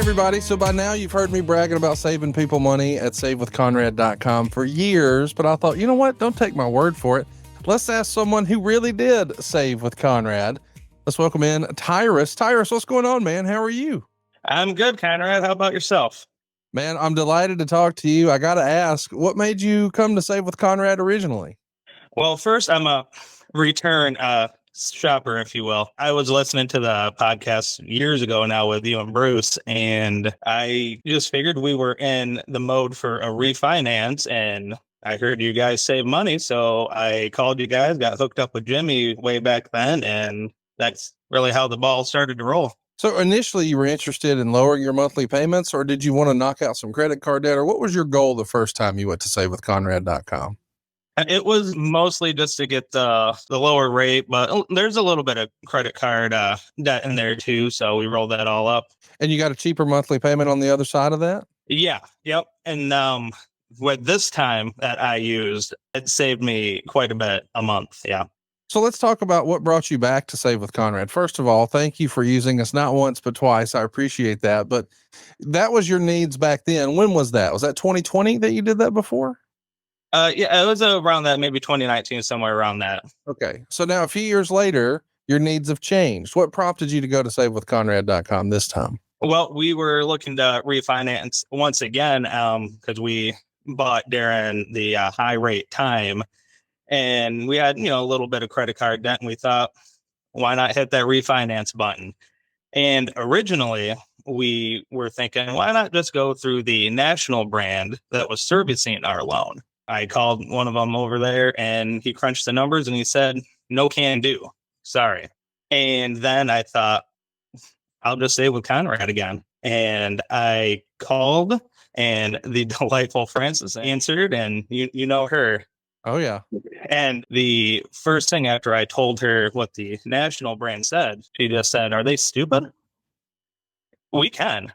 everybody. So by now you've heard me bragging about saving people money at savewithconrad.com for years, but I thought, you know what? Don't take my word for it. Let's ask someone who really did save with Conrad. Let's welcome in Tyrus. Tyrus, what's going on, man? How are you? I'm good, Conrad. How about yourself? Man, I'm delighted to talk to you. I got to ask, what made you come to Save with Conrad originally? Well, first, I'm a return shopper, if you will. I was listening to the podcast years ago now with you and Bruce, and I just figured we were in the mode for a refinance, and I heard you guys save money, so I called you guys, got hooked up with Jimmy way back then, and that's really how the ball started to roll. So initially you were interested in lowering your monthly payments, or did you want to knock out some credit card debt, or what was your goal the first time you went to savewithconrad.com? It was mostly just to get the lower rate, but there's a little bit of credit card debt in there too, so we rolled that all up. And you got a cheaper monthly payment on the other side of that? Yeah, yep. And with this time that I used, it saved me quite a bit a month. Yeah. So let's talk about what brought you back to Save with Conrad. First of all, thank you for using us not once, but twice. I appreciate that. But that was your needs back then. When was that? Was that 2020 that you did that before? Yeah, it was around that, maybe 2019, somewhere around that. Okay. So now a few years later, your needs have changed. What prompted you to go to savewithconrad.com this time? Well, we were looking to refinance once again because we bought during the high rate time, and we had, a little bit of credit card debt, and we thought, why not hit that refinance button? And originally we were thinking, why not just go through the national brand that was servicing our loan? I called one of them over there and he crunched the numbers and he said, no can do. Sorry. And then I thought, I'll just stay with Conrad again. And I called and the delightful Frances answered, and you know her. Oh, yeah. And the first thing after I told her what the national brand said, she just said, are they stupid? We can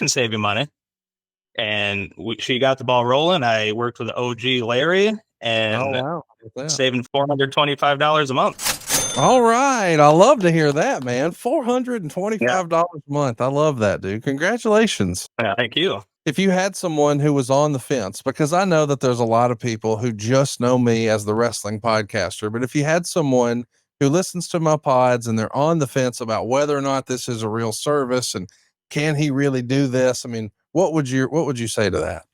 save you money. And she got the ball rolling. I worked with OG Larry and saving $425 a month. All right. I love to hear that, man. $425 a month. I love that, dude. Congratulations. Yeah, thank you. If you had someone who was on the fence, because I know that there's a lot of people who just know me as the wrestling podcaster, but if you had someone who listens to my pods and they're on the fence about whether or not this is a real service and can he really do this? I mean, what would you say to that?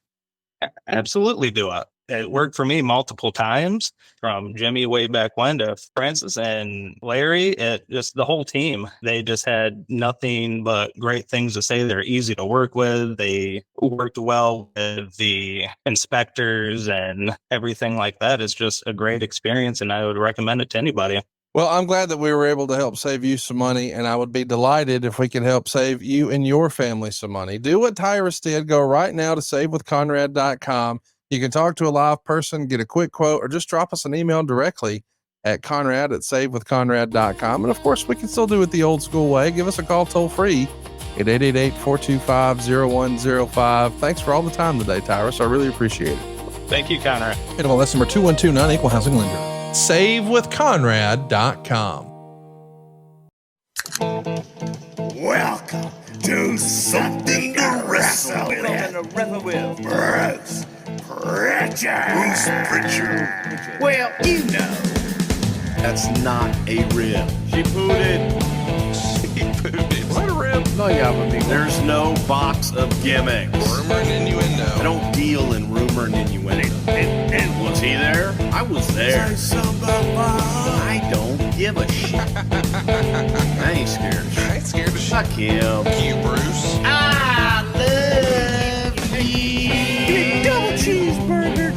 Absolutely do it. It worked for me multiple times, from Jimmy way back when to Francis and Larry. Just the whole team. They just had nothing but great things to say. They're easy to work with. They worked well with the inspectors and everything like that. It's just a great experience, and I would recommend it to anybody. Well, I'm glad that we were able to help save you some money, and I would be delighted if we could help save you and your family some money. Do what Tyrus did. Go right now to savewithconrad.com. You can talk to a live person, get a quick quote, or just drop us an email directly at conrad@savewithconrad.com. And of course, we can still do it the old school way. Give us a call toll free at 888-425-0105. Thanks for all the time today, Tyrus. I really appreciate it. Thank you, Conrad. That's number 2129, Equal Housing Lender. SaveWithConrad.com. Welcome to Something To Wrestle with Bruce Prichard. Well, you know. That's not a rib. She pooted. What a rib? No, yeah, there's no box of gimmicks. Rumor and innuendo. I don't deal in rumor and innuendo. And was he there? I was there. I don't give a shit. I ain't scared. I ain't scared of shit. Fuck him. Thank you, Bruce. I love you. Give me double cheeseburger,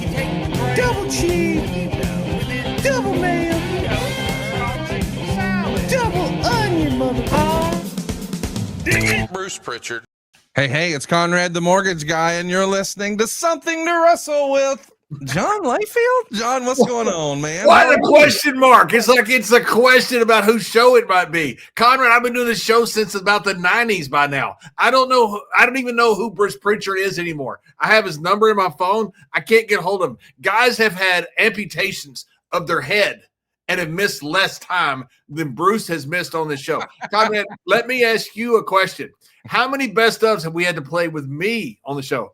double cheese, double mayo, double onion, motherfucker. Bruce Prichard. Hey, it's Conrad the Mortgage Guy, and you're listening to Something to Wrestle with John Layfield. John, what's going on, man? What a question mark. It's like it's a question about whose show it might be. Conrad, I've been doing this show since about the 90s by now. I don't even know who Bruce Prichard is anymore. I have his number in my phone. I can't get hold of him. Guys have had amputations of their head and have missed less time than Bruce has missed on this show. Conrad, let me ask you a question. How many best ofs have we had to play with me on the show?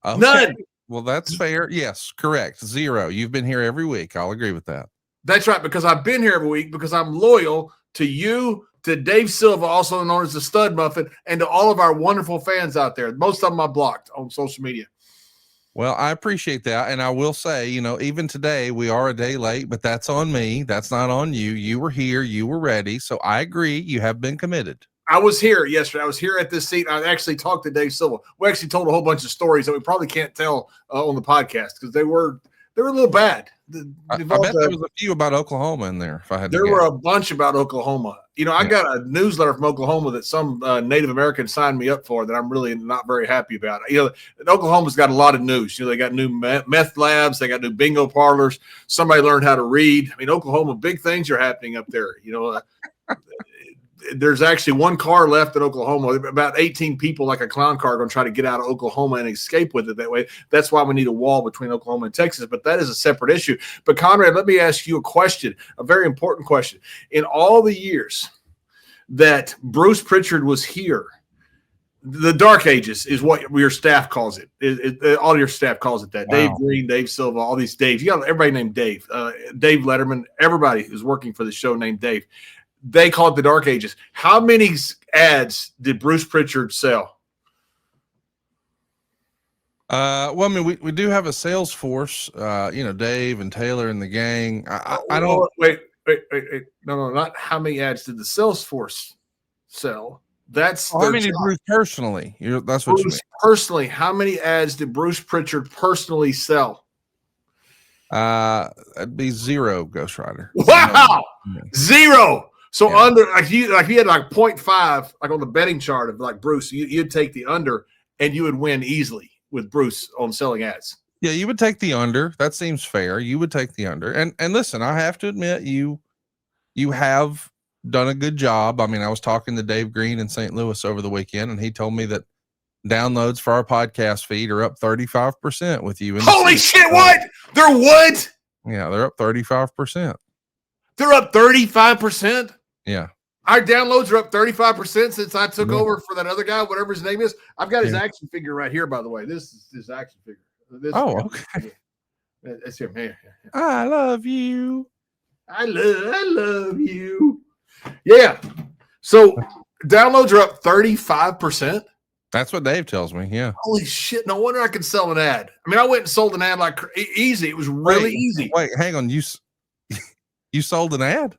Okay. None. Well, that's fair. Yes, correct. 0. You've been here every week. I'll agree with that. That's right, because I've been here every week because I'm loyal to you, to Dave Silva, also known as the Stud Muffin, and to all of our wonderful fans out there. Most of them I blocked on social media. Well, I appreciate that. And I will say, even today we are a day late, but that's on me. That's not on you. You were here. You were ready. So I agree. You have been committed. I was here yesterday. I was here at this seat. I actually talked to Dave Silva. We actually told a whole bunch of stories that we probably can't tell on the podcast because they were a little bad. I bet there was a few about Oklahoma in there. If I had, there were a bunch about Oklahoma. I got a newsletter from Oklahoma that some Native American signed me up for that I'm really not very happy about. Oklahoma's got a lot of news. They got new meth labs. They got new bingo parlors. Somebody learned how to read. I mean, Oklahoma, big things are happening up there. There's actually one car left in Oklahoma. About 18 people, like a clown car, are going to try to get out of Oklahoma and escape with it that way. That's why we need a wall between Oklahoma and Texas, but that is a separate issue. But Conrad, let me ask you a question, a very important question. In all the years that Bruce Prichard was here, the Dark Ages is what your staff calls it. All your staff calls it that. Wow. Dave Green, Dave Silva, all these Daves. You got everybody named Dave. Dave Letterman, everybody who's working for the show named Dave. They call it the Dark Ages. How many ads did Bruce Prichard sell? Well, I mean, we do have a sales force, Dave and Taylor and the gang. I don't wait. No, not how many ads did the sales force sell? That's how many did Bruce personally? That's what Bruce you mean. Personally, how many ads did Bruce Prichard personally sell? That'd be 0, Ghost Rider. Wow, 0. So under, like you had like 0.5, like on the betting chart of like Bruce, you'd take the under and you would win easily with Bruce on selling ads. Yeah, you would take the under. That seems fair. You would take the under. And listen, I have to admit, you have done a good job. I mean, I was talking to Dave Green in St. Louis over the weekend, and he told me that downloads for our podcast feed are up 35% with you. Holy shit! What? They're what? Yeah, they're up 35%. They're up 35%. Yeah. Our downloads are up 35% since I took over for that other guy, whatever his name is. I've got his action figure right here, by the way. This is his action figure. Okay. That's him here. I love you. I love you. Yeah. So downloads are up 35%. That's what Dave tells me. Yeah. Holy shit. No wonder I could sell an ad. I mean, I went and sold an ad like easy. It was really easy. Wait, hang on. You sold an ad?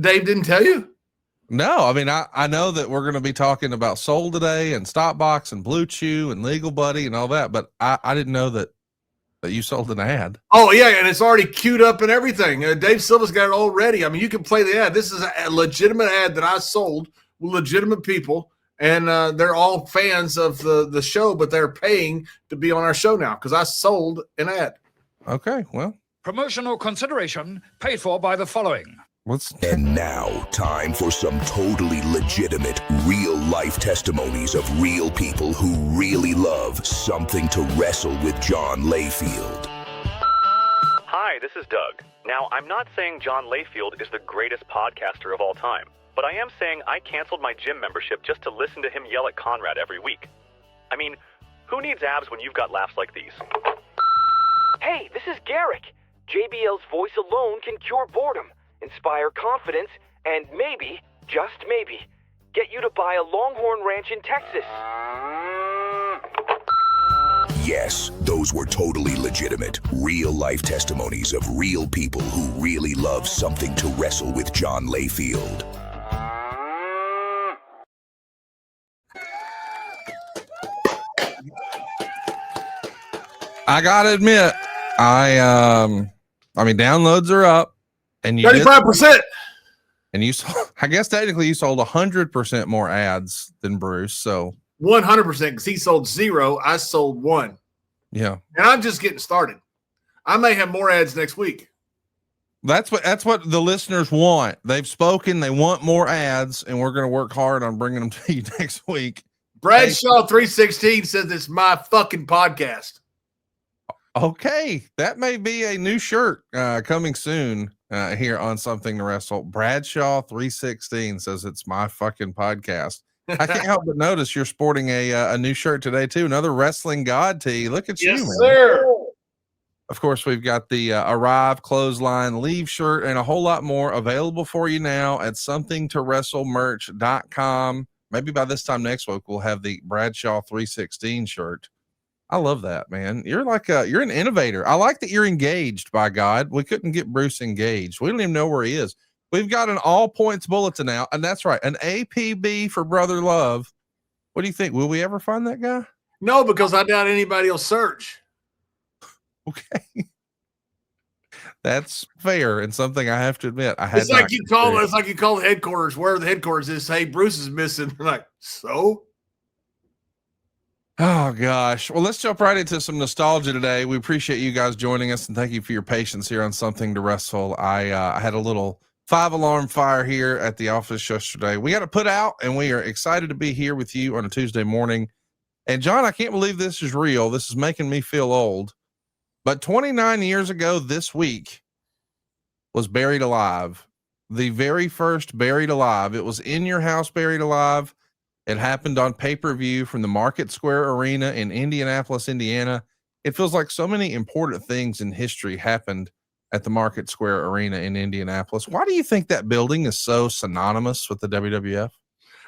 Dave didn't tell you? No, I mean, I know that we're going to be talking about Soul today and Stopbox and Blue Chew and Legal Buddy and all that, but I didn't know that you sold an ad. Oh, yeah, and it's already queued up and everything. Dave Silva's got it all ready. I mean, you can play the ad. This is a legitimate ad that I sold with legitimate people, and they're all fans of the show, but they're paying to be on our show now because I sold an ad. Okay, well. Promotional consideration paid for by the following. And now, time for some totally legitimate, real-life testimonies of real people who really love Something to Wrestle with John Layfield. Hi, this is Doug. Now, I'm not saying John Layfield is the greatest podcaster of all time, but I am saying I canceled my gym membership just to listen to him yell at Conrad every week. I mean, who needs abs when you've got laughs like these? Hey, this is Garrick. JBL's voice alone can cure boredom, inspire confidence, and maybe, just maybe, get you to buy a Longhorn Ranch in Texas. Yes, those were totally legitimate, real-life testimonies of real people who really love Something to Wrestle with John Layfield. I gotta admit, I mean, downloads are up, and you 35%. And you sold, I guess technically you sold 100% more ads than Bruce. So 100% because he sold 0. I sold 1. Yeah. And I'm just getting started. I may have more ads next week. That's what the listeners want. They've spoken. They want more ads, and we're going to work hard on bringing them to you next week. Bradshaw 316 says it's my fucking podcast. Okay, that may be a new shirt coming soon here on Something to Wrestle. Bradshaw 316 says it's my fucking podcast. I can't help but notice you're sporting a new shirt today too. Another wrestling god tee. Look at you, man. Sir. Of course, we've got the Arrive, Clothesline, Leave shirt, and a whole lot more available for you now at somethingtowrestlemerch.com. Maybe by this time next week, we'll have the Bradshaw 316 shirt. I love that, man. You're like you're an innovator. I like that you're engaged, by God. We couldn't get Bruce engaged. We don't even know where he is. We've got an all points bulletin now, and that's right. An APB for Brother Love. What do you think? Will we ever find that guy? No, because I doubt anybody will search. Okay. That's fair and something I have to admit. It's like you call the headquarters, where the headquarters is. Hey, Bruce is missing. I'm like, so? Oh gosh. Well, let's jump right into some nostalgia today. We appreciate you guys joining us and thank you for your patience here on Something to Wrestle. I had a little 5-alarm fire here at the office yesterday. We got it put out and we are excited to be here with you on a Tuesday morning. And John, I can't believe this is real. This is making me feel old. But 29 years ago this week was Buried Alive. The very first Buried Alive. It was In Your House Buried Alive. It happened on pay-per-view from the Market Square Arena in Indianapolis, Indiana. It feels like so many important things in history happened at the Market Square Arena in Indianapolis. Why do you think that building is so synonymous with the WWF?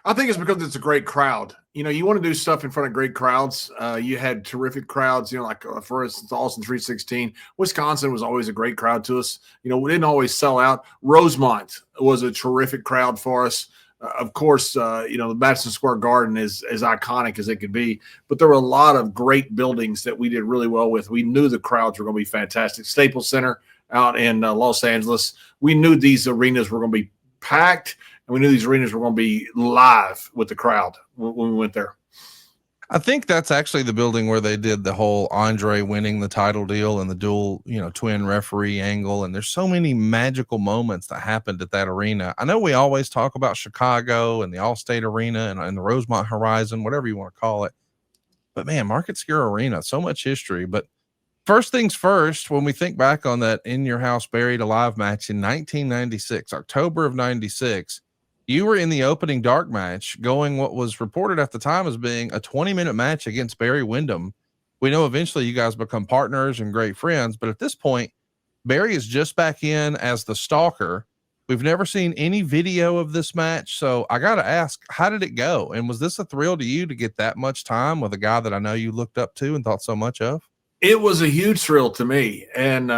I think it's because it's a great crowd. You know, you want to do stuff in front of great crowds. You had terrific crowds, you know, like for instance, Austin 316. Wisconsin was always a great crowd to us. You know, we didn't always sell out. Rosemont was a terrific crowd for us. Of course, you know, the Madison Square Garden is as iconic as it could be, but there were a lot of great buildings that we did really well with. We knew the crowds were going to be fantastic. Staples Center out in Los Angeles, we knew these arenas were going to be packed, and we knew these arenas were going to be live with the crowd when we went there. I think that's actually the building where they did the whole Andre winning the title deal and the dual, you know, twin referee angle. And there's so many magical moments that happened at that arena. I know we always talk about Chicago and the Allstate Arena and the Rosemont Horizon, whatever you want to call it. But man, Market Square Arena, so much history. But first things first, when we think back on that In Your House Buried Alive match in 1996, October of 96, you were in the opening dark match going what was reported at the time as being a 20-minute match against Barry Windham. We know eventually you guys become partners and great friends, but at this point, Barry is just back in as the stalker. We've never seen any video of this match. So I got to ask, how did it go? And was this a thrill to you to get that much time with a guy that I know you looked up to and thought so much of? It was a huge thrill to me. And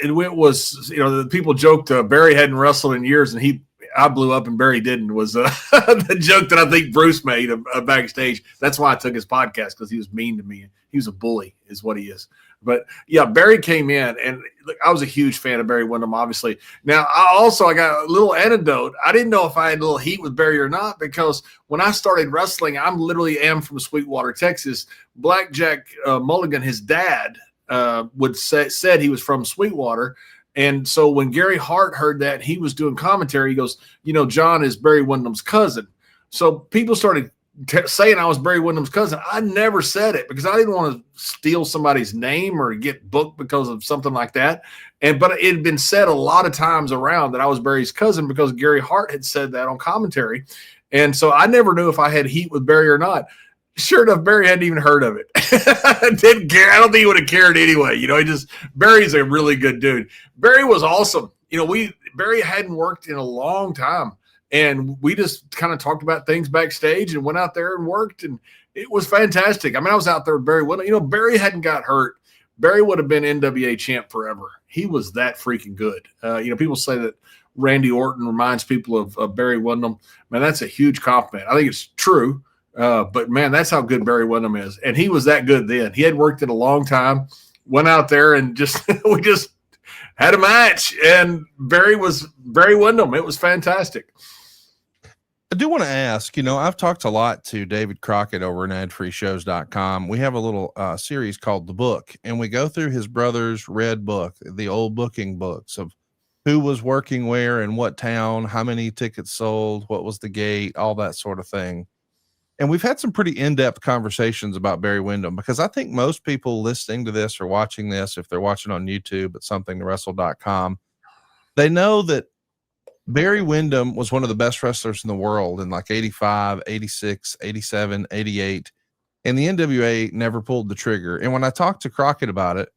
it was, you know, the people joked Barry hadn't wrestled in years and I blew up and Barry didn't, was the joke that I think Bruce made backstage. That's why I took his podcast, because he was mean to me. He was a bully is what he is. But yeah, Barry came in and look, I was a huge fan of Barry Windham, obviously. Now I got a little anecdote. I didn't know if I had a little heat with Barry or not, because when I started wrestling, I'm literally am from Sweetwater, Texas. Blackjack Mulligan, his dad, said he was from Sweetwater. And so when Gary Hart heard that, he was doing commentary. He goes, you know, John is Barry Windham's cousin. So people started saying I was Barry Windham's cousin. I never said it because I didn't want to steal somebody's name or get booked because of something like that. But it had been said a lot of times around that I was Barry's cousin because Gary Hart had said that on commentary. And so I never knew if I had heat with Barry or not. Sure enough, Barry hadn't even heard of it. Didn't care. I don't think he would have cared anyway. You know, Barry's a really good dude. Barry was awesome. You know, Barry hadn't worked in a long time, and we just kind of talked about things backstage and went out there and worked, and it was fantastic. I mean, I was out there with Barry Windham. You know, Barry hadn't got hurt. Barry would have been NWA champ forever. He was that freaking good. You know, people say that Randy Orton reminds people of Barry Windham. Man, that's a huge compliment. I think it's true. But man, that's how good Barry Windham is. And he was that good then. He had worked it a long time, went out there and we just had a match, and Barry Windham. It was fantastic. I do want to ask, you know, I've talked a lot to David Crockett over at adfreeshows.com. We have a little series called The Book, and we go through his brother's red book, the old booking books of who was working where in what town, how many tickets sold, what was the gate, all that sort of thing. And we've had some pretty in-depth conversations about Barry Windham, because I think most people listening to this or watching this, if they're watching on YouTube at somethingtowrestle.com, they know that Barry Windham was one of the best wrestlers in the world in like 85, 86, 87, 88. And the NWA never pulled the trigger. And when I talked to Crockett about it,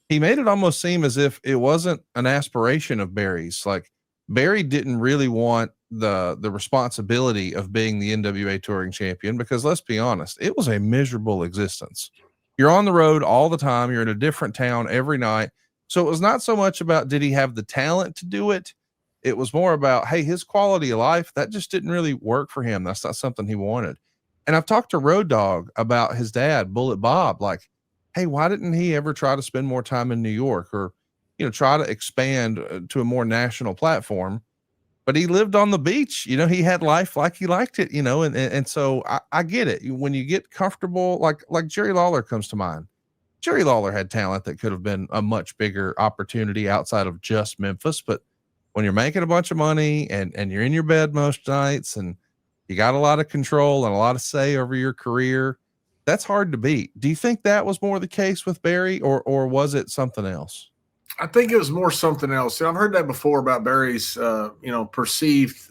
he made it almost seem as if it wasn't an aspiration of Barry's. Like, Barry didn't really want the responsibility of being the NWA touring champion, because let's be honest, it was a miserable existence. You're on the road all the time. You're in a different town every night. So it was not so much about, did he have the talent to do it? It was more about, hey, his quality of life, that just didn't really work for him. That's not something he wanted. And I've talked to Road Dogg about his dad, Bullet Bob, like, hey, why didn't he ever try to spend more time in New York, or, try to expand to a more national platform? But he lived on the beach. He had life like he liked it, and so I get it. When you get comfortable, like Jerry Lawler comes to mind. Jerry Lawler had talent that could have been a much bigger opportunity outside of just Memphis. But when you're making a bunch of money and you're in your bed most nights and you got a lot of control and a lot of say over your career, that's hard to beat. Do you think that was more the case with Barry, or was it something else? I think it was more something else. I've heard that before about Barry's, perceived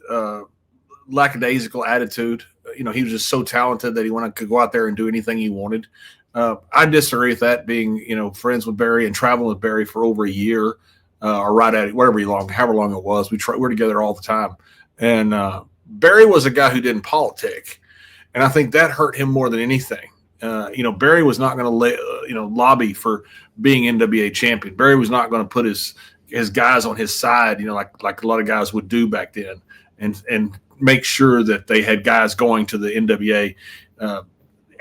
lackadaisical attitude. He was just so talented that he could go out there and do anything he wanted. I disagree with that, being, friends with Barry and traveling with Barry for over a year, or right at it, however long it was. We're together all the time. And Barry was a guy who didn't politic. And I think that hurt him more than anything. Barry was not going to lobby for being NWA champion. Barry was not going to put his guys on his side, like a lot of guys would do back then, and make sure that they had guys going to the NWA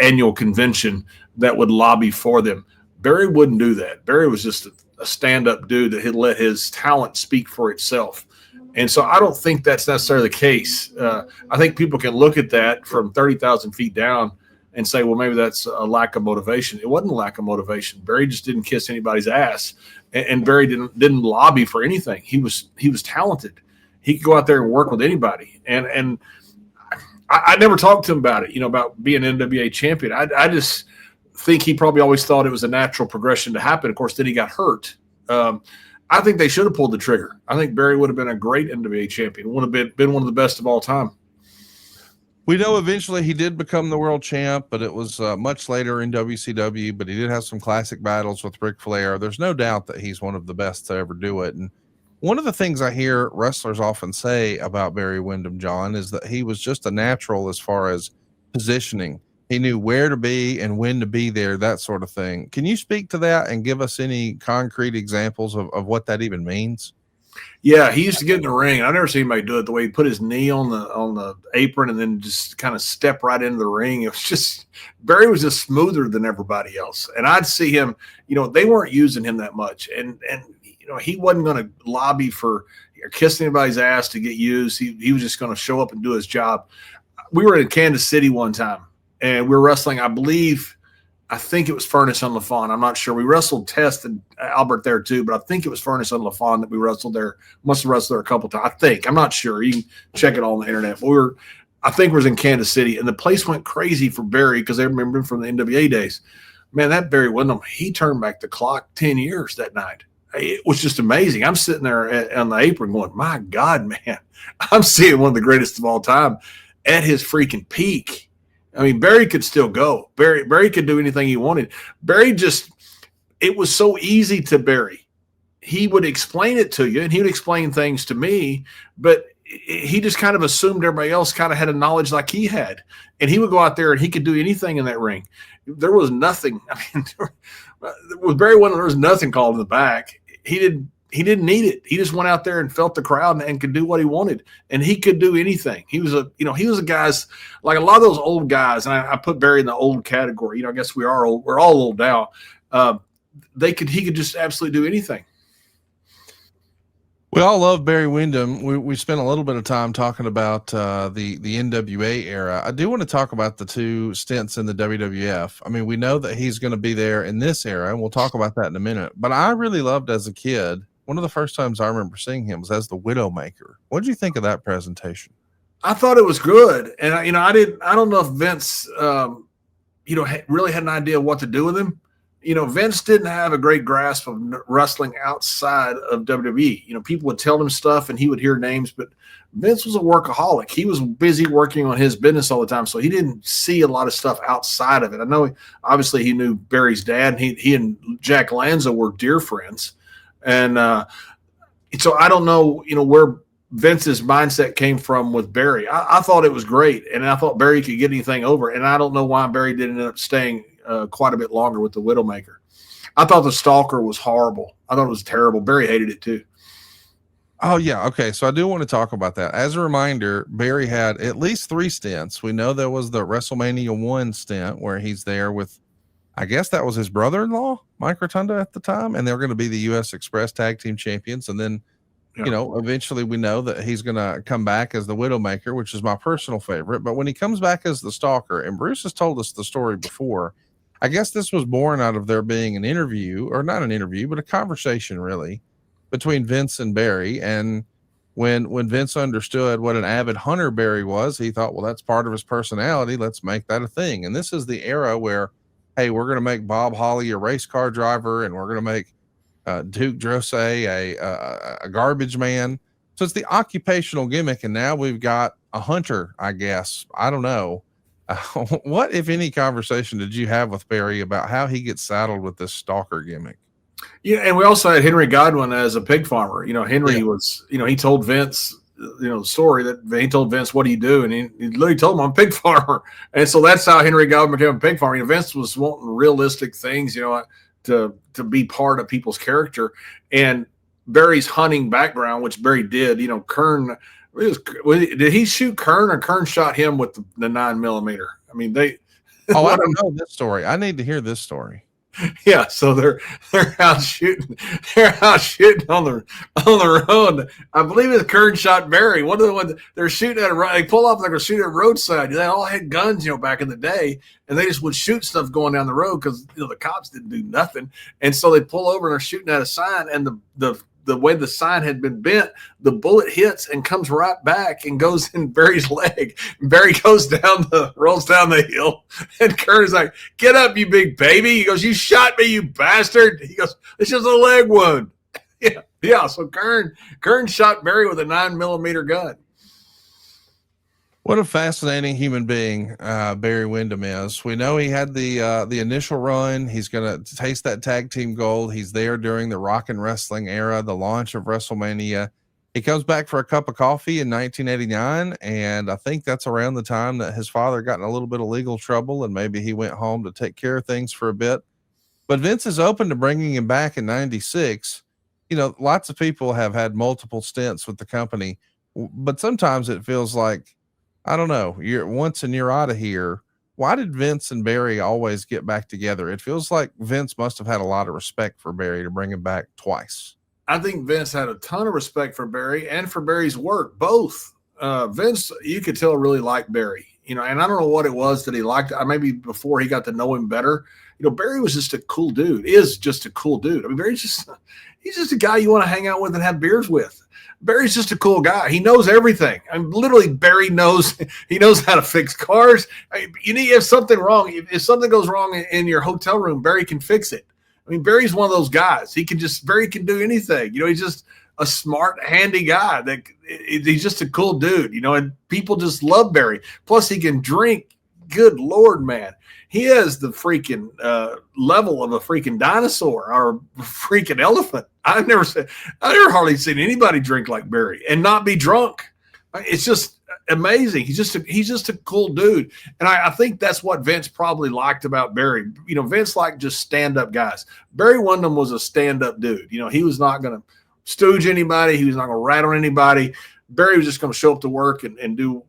annual convention that would lobby for them. Barry wouldn't do that. Barry was just a stand-up dude that had let his talent speak for itself. And so I don't think that's necessarily the case. I think people can look at that from 30,000 feet down and say, well, maybe that's a lack of motivation. It wasn't a lack of motivation. Barry just didn't kiss anybody's ass, and Barry didn't lobby for anything. He was talented. He could go out there and work with anybody. And I never talked to him about it, about being NWA champion. I just think he probably always thought it was a natural progression to happen. Of course, then he got hurt. I think they should have pulled the trigger. I think Barry would have been a great NWA champion. Would have been one of the best of all time. We know eventually he did become the world champ, but it was much later in WCW, but he did have some classic battles with Ric Flair. There's no doubt that he's one of the best to ever do it. And one of the things I hear wrestlers often say about Barry Windham, John, is that he was just a natural as far as positioning. He knew where to be and when to be there, that sort of thing. Can you speak to that and give us any concrete examples of what that even means? Yeah, he used to get in the ring. I've never seen anybody do it the way he put his knee on the apron and then just kind of step right into the ring. It was just, Barry was just smoother than everybody else. And I'd see him, they weren't using him that much. And he wasn't going to lobby for or kiss anybody's ass to get used. He was just going to show up and do his job. We were in Kansas City one time and we were wrestling, I think it was Furnace and LaFawn. I'm not sure. We wrestled Test and Albert there too, but I think it was Furnace and LaFawn that we wrestled there. Must have wrestled there a couple times. I'm not sure. You can check it all on the internet. But I think we was in Kansas City, and the place went crazy for Barry because they remember him from the NWA days. Man, that Barry Windham, he turned back the clock 10 years that night. It was just amazing. I'm sitting there on the apron going, my God, man, I'm seeing one of the greatest of all time at his freaking peak. I mean, Barry could still go. Barry could do anything he wanted. It was so easy to Barry. He would explain it to you, and he would explain things to me, but he just kind of assumed everybody else kind of had a knowledge like he had. And he would go out there and he could do anything in that ring. There was nothing. I mean, with Barry Windham, there was nothing called in the back. He didn't need it. He just went out there and felt the crowd and could do what he wanted. And he could do anything. He was a guy's, like a lot of those old guys. And I put Barry in the old category. I guess we are old. We're all old now. He could just absolutely do anything. We all love Barry Windham. We spent a little bit of time talking about the NWA era. I do want to talk about the two stints in the WWF. I mean, we know that he's going to be there in this era, and we'll talk about that in a minute. But I really loved as a kid, one of the first times I remember seeing him was as the Widowmaker. What did you think of that presentation? I thought it was good, and I don't know if Vince, really had an idea of what to do with him. Vince didn't have a great grasp of wrestling outside of WWE. People would tell him stuff, and he would hear names, but Vince was a workaholic. He was busy working on his business all the time, so he didn't see a lot of stuff outside of it. I know, obviously, he knew Barry's dad, and he and Jack Lanza were dear friends, and so I don't know, where Vince's mindset came from with Barry. I thought it was great, and I thought Barry could get anything over, and I don't know why Barry didn't end up staying quite a bit longer with the Widowmaker. I thought the Stalker was horrible. I thought it was terrible. Barry hated it too. Oh yeah, okay. So I do want to talk about that. As a reminder, Barry had at least 3 stints. We know there was the WrestleMania 1 stint where he's there with, I guess that was his brother-in-law, Mike Rotunda at the time, and they're going to be the U.S. Express Tag Team Champions, and then. Eventually we know that he's going to come back as the Widowmaker, which is my personal favorite. But when he comes back as the Stalker, and Bruce has told us the story before, I guess this was born out of there being an interview, or not an interview, but a conversation really between Vince and Barry. And when Vince understood what an avid hunter Barry was, he thought, well, that's part of his personality. Let's make that a thing. And this is the era where, hey, we're going to make Bob Holly a race car driver, and we're going to make Duke Drosay a garbage man. So it's the occupational gimmick, and now we've got a hunter, I guess. I don't know. What, if any, conversation did you have with Barry about how he gets saddled with this Stalker gimmick? Yeah, and we also had Henry Godwin as a pig farmer. Henry was, he told Vince, the story that he told Vince, what do you do? And he literally told him, I'm a pig farmer. And so that's how Henry Godwin became a pig farmer. Vince was wanting realistic things, to be part of people's character. And Barry's hunting background, which Barry did, Kern, did he shoot Kern, or Kern shot him with the 9mm? I mean, I don't know this story. I need to hear this story. Yeah, so they're out shooting. They're out shooting on the road. I believe it's Kern shot Barry. One of the ones they're shooting at they pull off like they're shooting at a roadside. They all had guns, back in the day, and they just would shoot stuff going down the road because the cops didn't do nothing. And so they pull over and they're shooting at a sign, and the way the sign had been bent, the bullet hits and comes right back and goes in Barry's leg. Barry rolls down the hill, and Kern's like, "Get up, you big baby!" He goes, "You shot me, you bastard!" He goes, "It's just a leg wound." Yeah. So Kern shot Barry with a 9mm gun. What a fascinating human being Barry Windham is. We know he had the initial run. He's going to taste that tag team gold. He's there during the rock and wrestling era, the launch of WrestleMania. He comes back for a cup of coffee in 1989, and I think that's around the time that his father got in a little bit of legal trouble, and maybe he went home to take care of things for a bit. But Vince is open to bringing him back in 96. Lots of people have had multiple stints with the company, but sometimes it feels like, I don't know, you're once and you're out of here. Why did Vince and Barry always get back together? It feels like Vince must have had a lot of respect for Barry to bring him back twice. I think Vince had a ton of respect for Barry and for Barry's work, both. Vince, you could tell, really liked Barry, and I don't know what it was that he liked. Maybe before he got to know him better, Barry was just a cool dude, is just a cool dude. I mean, he's just a guy you want to hang out with and have beers with. Barry's just a cool guy. He knows everything. I mean, literally, Barry knows how to fix cars. If something goes wrong in your hotel room, Barry can fix it. I mean, Barry's one of those guys. Barry can do anything. He's just a smart, handy guy. He's just a cool dude, and people just love Barry. Plus, he can drink. Good Lord, man. He has the freaking level of a freaking dinosaur or a freaking elephant. I've never hardly seen anybody drink like Barry and not be drunk. It's just amazing. He's just a cool dude. And I think that's what Vince probably liked about Barry. Vince liked just stand-up guys. Barry Windham was a stand-up dude. He was not going to stooge anybody. He was not going to rat on anybody. Barry was just going to show up to work and do,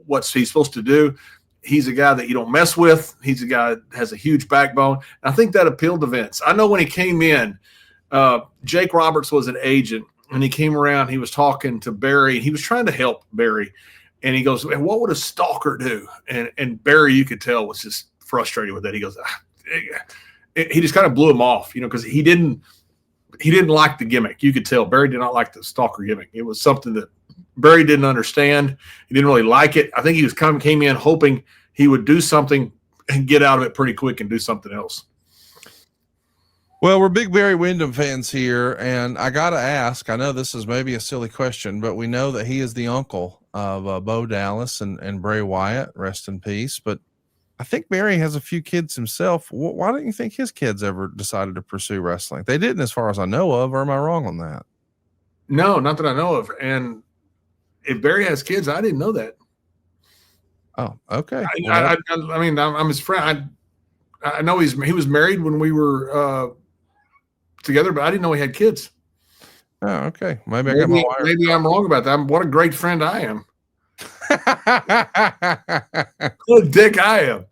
what he's supposed to do. He's a guy that you don't mess with. He's a guy that has a huge backbone. I think that appealed to Vince. I know when he came in, Jake Roberts was an agent, and he came around. He was talking to Barry. He was trying to help Barry, and he goes, "And what would a stalker do?" And Barry, you could tell, was just frustrated with that. He goes, he just kind of blew him off, because he didn't like the gimmick. You could tell Barry did not like the stalker gimmick. It was something that Barry didn't understand. He didn't really like it. I think he came in hoping he would do something and get out of it pretty quick and do something else. Well, we're big Barry Windham fans here, and I got to ask, I know this is maybe a silly question, but we know that he is the uncle of Bo Dallas and Bray Wyatt, rest in peace. But I think Barry has a few kids himself. Why don't you think his kids ever decided to pursue wrestling? They didn't, as far as I know of, or am I wrong on that? No, not that I know of. And if Barry has kids, I didn't know that. Oh, okay. I mean, I'm his friend. I know he was married when we were together, but I didn't know he had kids. Oh, okay. Maybe I got my wire. Maybe I'm wrong about that. What a great friend I am. What a dick I am.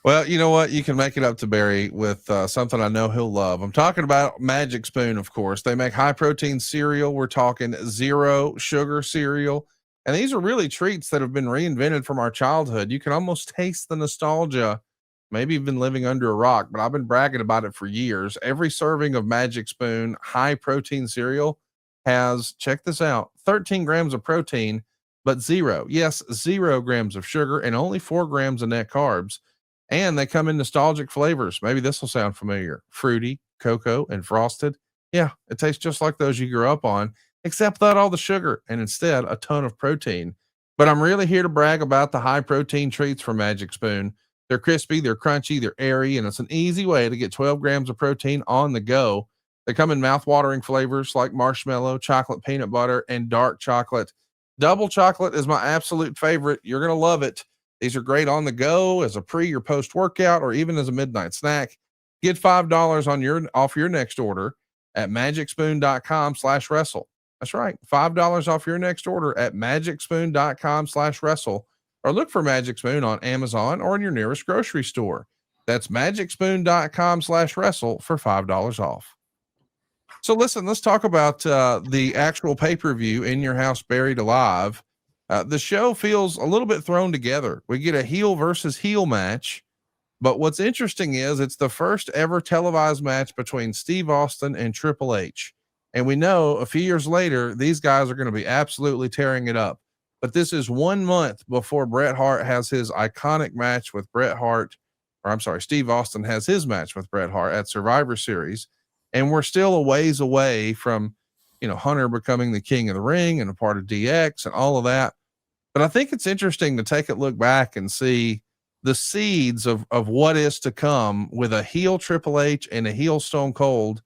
Well, you know what? You can make it up to Barry with something I know he'll love. I'm talking about Magic Spoon, of course. They make high protein cereal. We're talking 0 sugar cereal. And these are really treats that have been reinvented from our childhood. You can almost taste the nostalgia. Maybe you've been living under a rock, but I've been bragging about it for years. Every serving of Magic Spoon high protein cereal has, check this out, 13 grams of protein, but 0 grams of sugar and only 4 grams of net carbs. And they come in nostalgic flavors. Maybe this will sound familiar: fruity, cocoa, and frosted. Yeah, it tastes just like those you grew up on, except without all the sugar and instead a ton of protein. But I'm really here to brag about the high protein treats from Magic Spoon. They're crispy, they're crunchy, they're airy, and it's an easy way to get 12 grams of protein on the go. They come in mouth-watering flavors like marshmallow, chocolate peanut butter, and dark chocolate. Double chocolate is my absolute favorite. You're going to love it. These are great on the go as a pre or post workout, or even as a midnight snack. Get $5 off your next order at magicspoon.com/wrestle. That's right. $5 off your next order at magicspoon.com/wrestle, or look for Magic Spoon on Amazon or in your nearest grocery store. That's magicspoon.com/wrestle for $5 off. So listen, let's talk about the actual pay-per-view, In Your House, Buried Alive. The show feels a little bit thrown together. We get a heel versus heel match, but what's interesting is it's the first ever televised match between Steve Austin and Triple H. And we know a few years later, these guys are going to be absolutely tearing it up. But this is 1 month before Bret Hart has his iconic match with Steve Austin has his match with Bret Hart at Survivor Series. And we're still a ways away from, Hunter becoming the king of the ring and a part of DX and all of that. But I think it's interesting to take a look back and see the seeds of what is to come with a heel Triple H and a heel Stone Cold.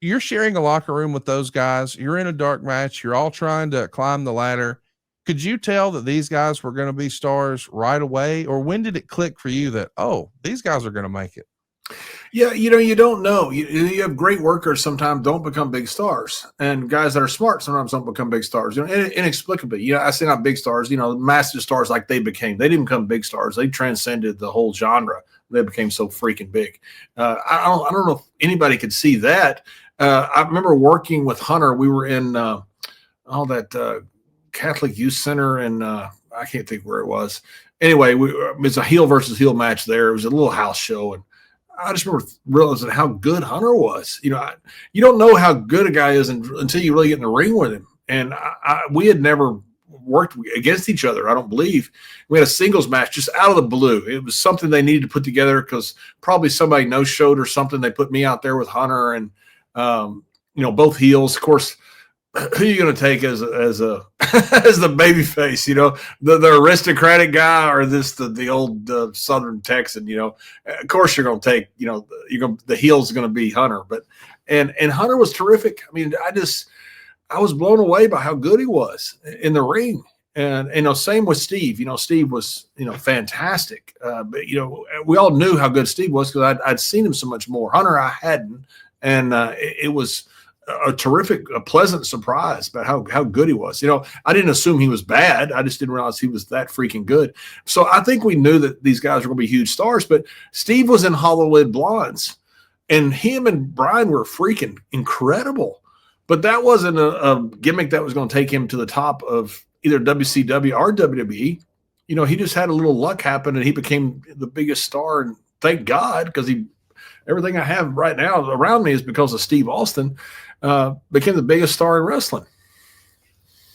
You're sharing a locker room with those guys. You're in a dark match. You're all trying to climb the ladder. Could you tell that these guys were going to be stars right away? Or when did it click for you that, oh, these guys are going to make it? Yeah, you don't know. You have great workers sometimes don't become big stars, and guys that are smart sometimes don't become big stars. Inexplicably. I say not big stars. Massive stars like they became. They didn't become big stars. They transcended the whole genre. They became so freaking big. I don't know if anybody could see that. I remember working with Hunter. We were in that Catholic Youth Center, and I can't think where it was. Anyway, it was a heel versus heel match there. It was a little house show, and I just remember realizing how good Hunter was. You don't know how good a guy is until you really get in the ring with him. And we had never worked against each other, I don't believe. We had a singles match just out of the blue. It was something they needed to put together because probably somebody no-showed or something. They put me out there with Hunter and, both heels. Of course, who are you going to take as a as the baby face, the aristocratic guy or the old Southern Texan, of course you're going to take, the heel's going to be Hunter, and Hunter was terrific. I mean, I was blown away by how good he was in the ring. And, same with Steve. Steve was, fantastic. But, we all knew how good Steve was because I'd seen him so much more. Hunter, I hadn't. And it was a pleasant surprise about how good he was. I didn't assume he was bad. I just didn't realize he was that freaking good. So I think we knew that these guys were going to be huge stars, but Steve was in Hollywood Blondes and him and Brian were freaking incredible, but that wasn't a gimmick that was going to take him to the top of either WCW or WWE. He just had a little luck happen and he became the biggest star, and thank God, because everything I have right now around me is because of Steve Austin. Became the biggest star in wrestling.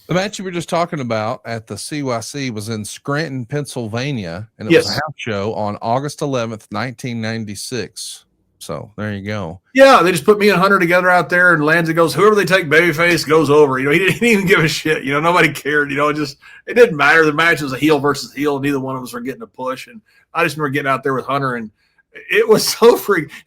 The match you were just talking about at the CYC was in Scranton, Pennsylvania, and it Yes. was a house show on August 11th, 1996. So there you go. Yeah, they just put me and Hunter together out there, and Lanza goes, whoever they take babyface goes over. You know, he didn't even give a shit. You know, nobody cared. You know, it didn't matter. The match was a heel versus heel. Neither one of us were getting a push. And I just remember getting out there with Hunter, and it was so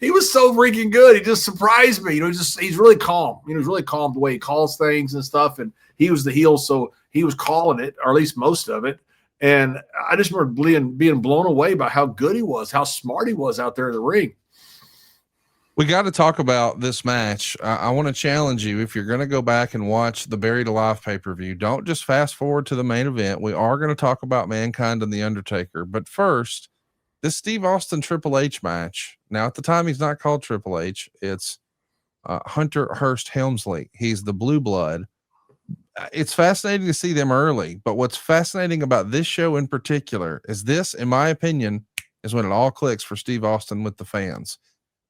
he was so freaking good. He just surprised me. You know, he's really calm. You know, he's really calm the way he calls things and stuff. And he was the heel, so he was calling it, or at least most of it. And I just remember being blown away by how good he was, how smart he was out there in the ring. We got to talk about this match. I want to challenge you. If you're going to go back and watch the Buried Alive pay-per-view, don't just fast forward to the main event. We are going to talk about Mankind and The Undertaker. But first, this Steve Austin Triple H match. Now, at the time, he's not called Triple H. It's Hunter Hearst Helmsley. He's the Blue Blood. It's fascinating to see them early. But what's fascinating about this show in particular is this, in my opinion, is when it all clicks for Steve Austin with the fans.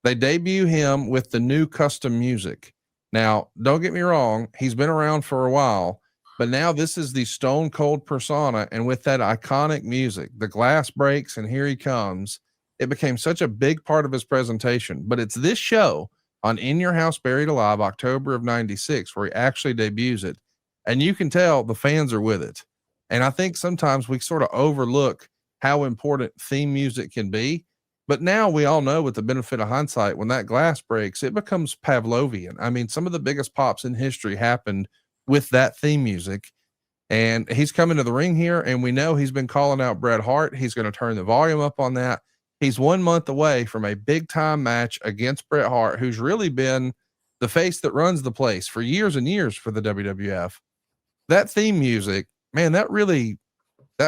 They debut him with the new custom music. Now, don't get me wrong. He's been around for a while, but now this is the Stone Cold persona. And with that iconic music, the glass breaks and here he comes. It became such a big part of his presentation, but it's this show on In Your House, Buried Alive, October of 96, where he actually debuts it. And you can tell the fans are with it. And I think sometimes we sort of overlook how important theme music can be. But now we all know, with the benefit of hindsight, when that glass breaks, it becomes Pavlovian. I mean, some of the biggest pops in history happened with that theme music. And he's coming to the ring here, and we know he's been calling out Bret Hart. He's going to turn the volume up on that. He's 1 month away from a big-time match against Bret Hart, who's really been the face that runs the place for years and years for the WWF. That theme music, man, that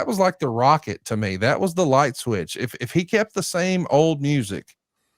was like the rocket to me. That was the light switch. If he kept the same old music,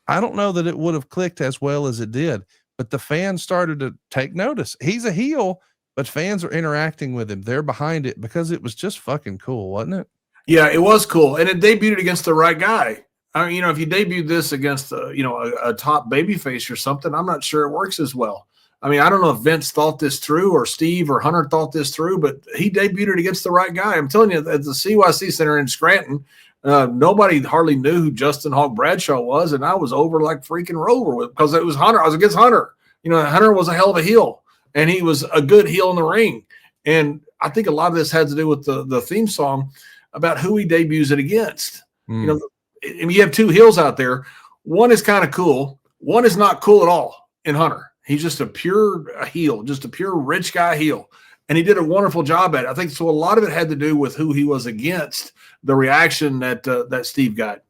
I don't know that it would have clicked as well as it did, but the fans started to take notice. He's a heel, but fans are interacting with him. They're behind it because it was just fucking cool, wasn't it? Yeah, it was cool. And it debuted against the right guy. I mean, you know, if you debuted this against a top babyface or something, I'm not sure it works as well. I mean, I don't know if Vince thought this through or Steve or Hunter thought this through, but he debuted it against the right guy. I'm telling you, at the CYC Center in Scranton, nobody hardly knew who Justin Hawk Bradshaw was, and I was over like freaking Rover with, because it was Hunter. I was against Hunter. You know, Hunter was a hell of a heel, and he was a good heel in the ring. And I think a lot of this had to do with the theme song about who he debuts it against. You know, and you have two heels out there. One is kind of cool. One is not cool at all in Hunter. He's just a pure heel, just a pure rich guy heel. And he did a wonderful job at it. I think so. A lot of it had to do with who he was against, the reaction that Steve got.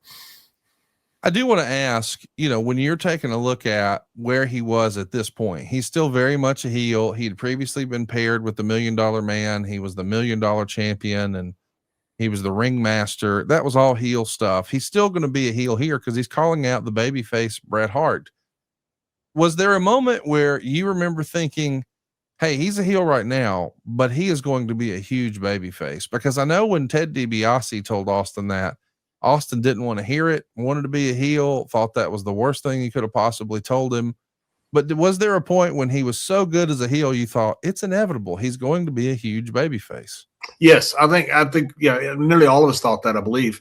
I do want to ask, you know, when you're taking a look at where he was at this point, he's still very much a heel. He'd previously been paired with the $1 Million Man. He was the $1 Million champion, and he was the ringmaster. That was all heel stuff. He's still going to be a heel here because he's calling out the babyface Bret Hart. Was there a moment where you remember thinking, hey, he's a heel right now, but he is going to be a huge babyface? Because I know when Ted DiBiase told Austin that, Austin didn't want to hear it, wanted to be a heel, thought that was the worst thing he could have possibly told him. But was there a point when he was so good as a heel, you thought it's inevitable, he's going to be a huge babyface? Yes, I think, yeah, nearly all of us thought that, I believe.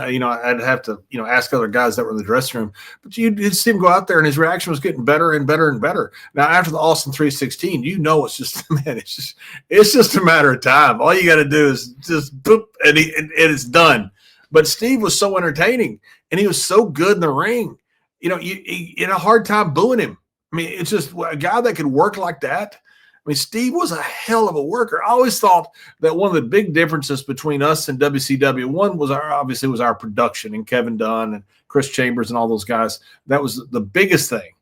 You know, I'd have to, you know, ask other guys that were in the dressing room, but you'd see him go out there and his reaction was getting better and better and better. Now, after the Austin 316, you know, it's just, man, it's just a matter of time. All you got to do is just boop, and it's done. But Steve was so entertaining and he was so good in the ring. You know, you had a hard time booing him. I mean, it's just a guy that could work like that. I mean, Steve was a hell of a worker. I always thought that one of the big differences between us and WCW, one was our production, and Kevin Dunn and Chris Chambers and all those guys. That was the biggest thing.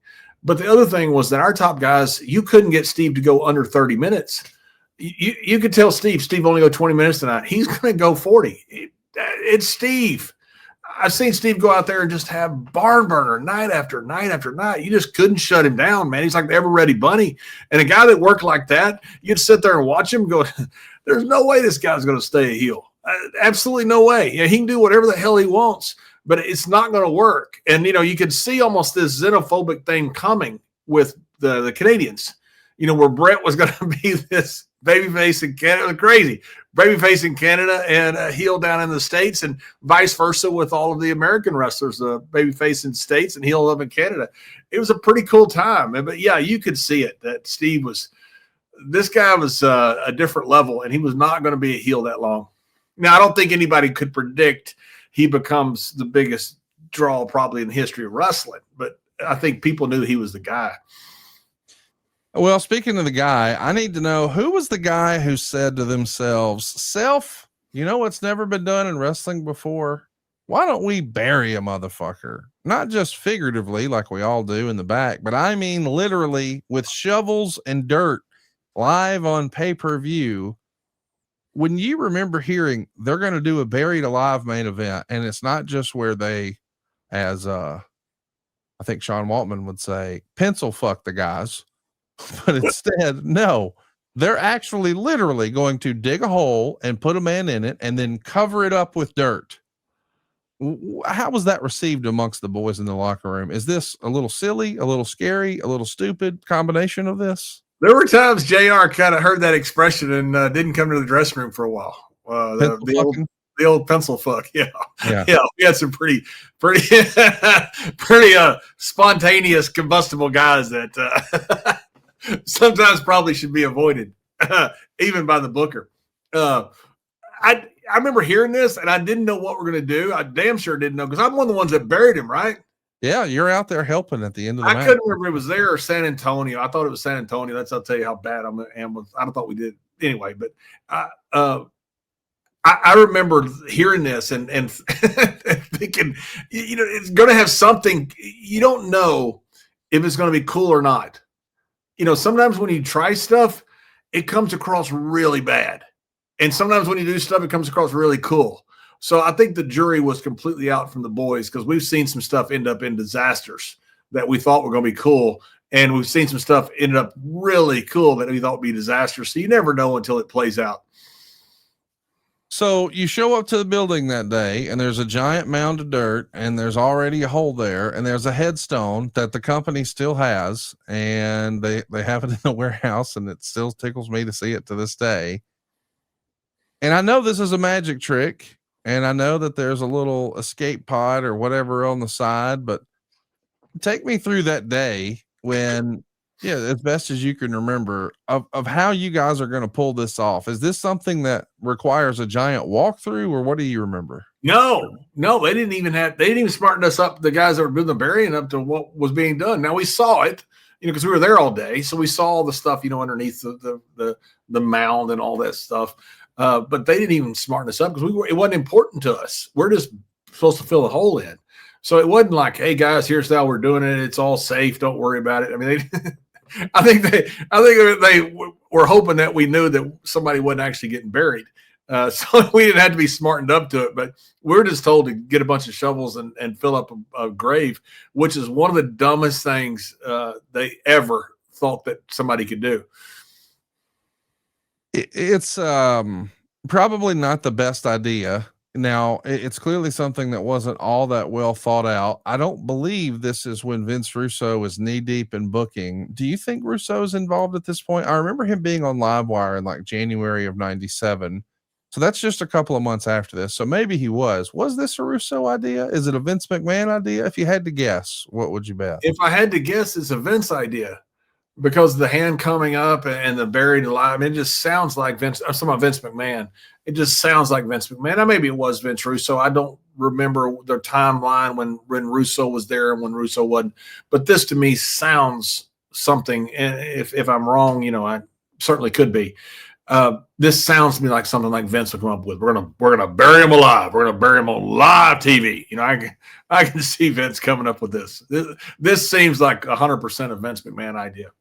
But the other thing was that our top guys, you couldn't get Steve to go under 30 minutes. You could tell Steve only go 20 minutes tonight. He's going to go 40. It's Steve. I've seen Steve go out there and just have barn burner night after night after night. You just couldn't shut him down, man. He's like the ever-ready bunny. And a guy that worked like that, you'd sit there and watch him go, there's no way this guy's going to stay a heel. Absolutely no way. Yeah, he can do whatever the hell he wants, but it's not going to work. And, you know, you could see almost this xenophobic thing coming with the Canadians, you know, where Brett was going to be this babyface in Canada. It was crazy. Babyface in Canada and a heel down in the States, and vice versa with all of the American wrestlers, babyface in the States and heel up in Canada. It was a pretty cool time. But yeah, you could see it that this guy was a different level, and he was not going to be a heel that long. Now, I don't think anybody could predict he becomes the biggest draw probably in the history of wrestling, but I think people knew he was the guy. Well, speaking of the guy, I need to know, who was the guy who said to themselves, "Self, you know what's never been done in wrestling before? Why don't we bury a motherfucker? Not just figuratively like we all do in the back, but I mean literally with shovels and dirt live on pay-per-view." When you remember hearing they're going to do a buried alive main event, and it's not just where they, as I think Sean Waltman would say, pencil fuck the guys, but instead, no, they're actually literally going to dig a hole and put a man in it and then cover it up with dirt. How was that received amongst the boys in the locker room? Is this a little silly, a little scary, a little stupid combination of this? There were times JR kind of heard that expression and didn't come to the dressing room for a while. The old pencil fuck. Yeah. We had some pretty spontaneous combustible guys that sometimes probably should be avoided, even by the booker. I remember hearing this and I didn't know what we're going to do. I damn sure didn't know, because I'm one of the ones that buried him, right? Yeah, you're out there helping at the end of the match. I couldn't remember if it was there or San Antonio. I thought it was San Antonio. I'll tell you how bad I am with. I thought we did anyway, but I remember hearing this and thinking, it's going to have something. You don't know if it's going to be cool or not. Sometimes when you try stuff, it comes across really bad, and sometimes when you do stuff, it comes across really cool. So I think the jury was completely out from the boys, because we've seen some stuff end up in disasters that we thought were going to be cool. And we've seen some stuff ended up really cool that we thought would be disasters. So you never know until it plays out. So you show up to the building that day and there's a giant mound of dirt and there's already a hole there and there's a headstone that the company still has, and they have it in the warehouse, and it still tickles me to see it to this day. And I know this is a magic trick, and I know that there's a little escape pod or whatever on the side, but take me through that day when, as best as you can remember, of how you guys are going to pull this off. Is this something that requires a giant walkthrough, or what do you remember? No, they didn't even smarten us up, the guys that were doing the burying, up to what was being done. Now we saw it, because we were there all day. So we saw all the stuff, underneath the mound and all that stuff. But they didn't even smarten us up, because it wasn't important to us. We're just supposed to fill a hole in. So it wasn't like, hey guys, here's how we're doing it. It's all safe. Don't worry about it. I mean, I think they were hoping that we knew that somebody wasn't actually getting buried. So we didn't have to be smartened up to it, but we're just told to get a bunch of shovels and fill up a grave, which is one of the dumbest things they ever thought that somebody could do. It's probably not the best idea. Now, it's clearly something that wasn't all that well thought out. I don't believe this is when Vince Russo is knee deep in booking. Do you think Russo's involved at this point? I remember him being on Livewire in like January of 97. So that's just a couple of months after this. So maybe he was. Was this a Russo idea? Is it a Vince McMahon idea? If you had to guess, what would you bet? If I had to guess, it's a Vince idea, because the hand coming up and the buried alive, it just sounds like Vince. I'm talking about Vince McMahon. It just sounds like Vince McMahon. Now, maybe it was Vince Russo. I don't remember the timeline when Russo was there and when Russo wasn't. But this to me sounds something. And if I'm wrong, I certainly could be. This sounds to me like something like Vince would come up with. We're gonna bury him alive. We're gonna bury him on live TV. I can see Vince coming up with this. This seems like 100% a Vince McMahon idea.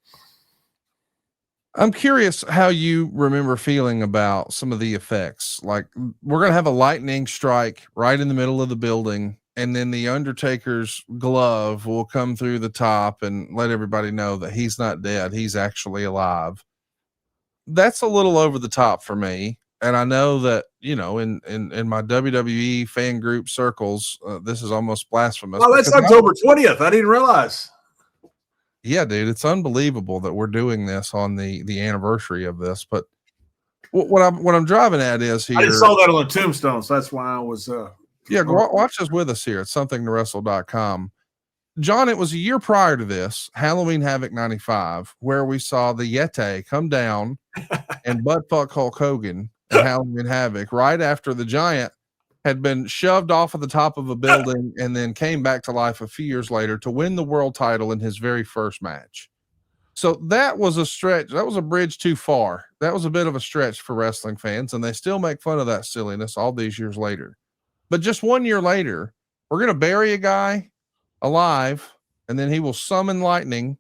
I'm curious how you remember feeling about some of the effects. Like, we're going to have a lightning strike right in the middle of the building, and then the Undertaker's glove will come through the top and let everybody know that he's not dead. He's actually alive. That's a little over the top for me. And I know that, in my WWE fan group circles, this is almost blasphemous. Oh, that's October 20th. I didn't realize. Yeah, dude, it's unbelievable that we're doing this on the anniversary of this, but What I'm driving at is here. I just saw that on the tombstone, so that's why I was. Watch this with us here at somethingtowrestle.com. John, it was a year prior to this, Halloween Havoc 95, where we saw the Yeti come down and buttfuck Hulk Hogan at Halloween Havoc right after the Giant had been shoved off of the top of a building and then came back to life a few years later to win the world title in his very first match. So that was a stretch. That was a bridge too far. That was a bit of a stretch for wrestling fans, and they still make fun of that silliness all these years later. But just 1 year later, we're going to bury a guy alive, and then he will summon lightning,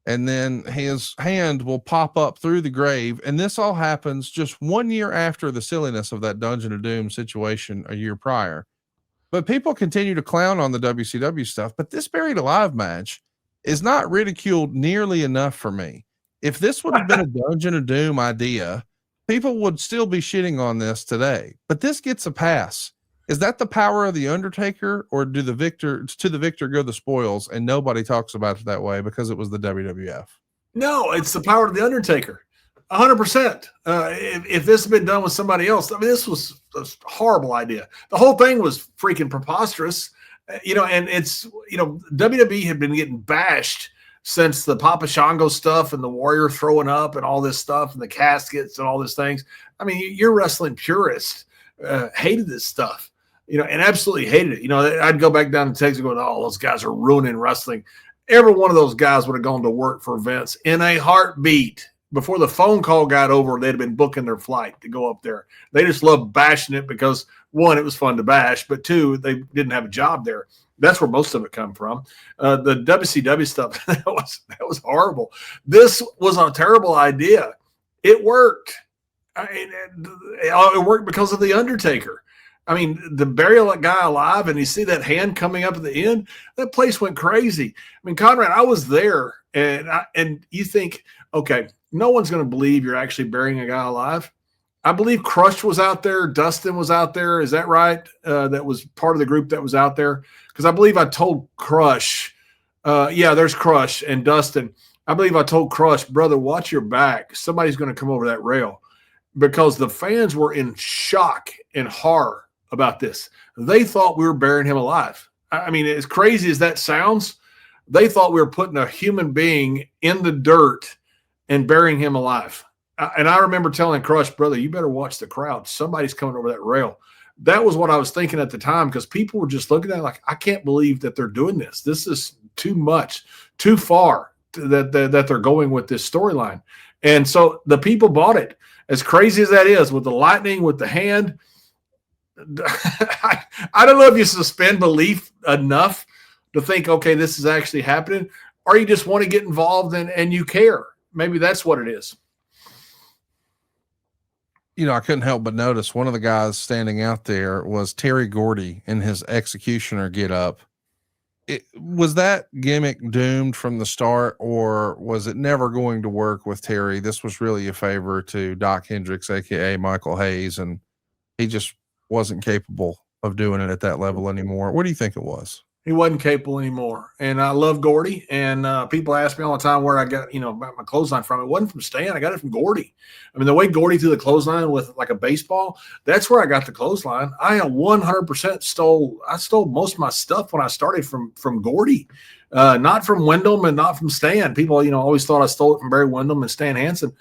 and then his hand will pop up through the grave. And this all happens just 1 year after the silliness of that Dungeon of Doom situation a year prior. But people continue to clown on the WCW stuff, but this buried alive match is not ridiculed nearly enough for me. If this would have been a Dungeon of Doom idea, people would still be shitting on this today, but this gets a pass. Is that the power of the Undertaker, or to the victor go the spoils, and nobody talks about it that way because it was the WWF? No, it's the power of the Undertaker. 100%. If this had been done with somebody else, I mean, this was a horrible idea. The whole thing was freaking preposterous. And it's, WWE had been getting bashed since the Papa Shango stuff and the Warrior throwing up and all this stuff and the caskets and all these things. I mean, you're wrestling purist, hated this stuff, and absolutely hated it. I'd go back down to Texas going, oh, those guys are ruining wrestling. Every one of those guys would have gone to work for Vince in a heartbeat. Before the phone call got over, they'd have been booking their flight to go up there. They just loved bashing it because, one, it was fun to bash, but two, they didn't have a job there. That's where most of it come from. The WCW stuff, that was horrible. This was a terrible idea. It worked. It worked because of the Undertaker. I mean, the burial guy alive, and you see that hand coming up at the end, that place went crazy. I mean, Conrad, I was there, and you think, okay, no one's going to believe you're actually burying a guy alive. I believe Crush was out there. Dustin was out there. Is that right? That was part of the group that was out there. Because I believe I told Crush, there's Crush and Dustin. I believe I told Crush, brother, watch your back. Somebody's going to come over that rail. Because the fans were in shock and horror about this. They thought we were burying him alive. I mean, as crazy as that sounds, they thought we were putting a human being in the dirt and burying him alive. And I remember telling Crush, brother, you better watch the crowd. Somebody's coming over that rail. That was what I was thinking at the time, because people were just looking at it like, I can't believe that they're doing this. This is too much, too far that they're going with this storyline. And so the people bought it. As crazy as that is, with the lightning, with the hand, I don't know if you suspend belief enough to think, okay, this is actually happening, or you just want to get involved and you care. Maybe that's what it is. I couldn't help but notice one of the guys standing out there was Terry Gordy in his executioner get up. Was that gimmick doomed from the start, or was it never going to work with Terry? This was really a favor to Doc Hendricks, aka Michael Hayes, and he just wasn't capable of doing it at that level anymore. What do you think it was? He wasn't capable anymore. And I love Gordy. And people ask me all the time where I got, about my clothesline from. It wasn't from Stan. I got it from Gordy. I mean, the way Gordy threw the clothesline with like a baseball, that's where I got the clothesline. I 100% stole most of my stuff when I started from Gordy, not from Windham and not from Stan. People, always thought I stole it from Barry Windham and Stan Hansen.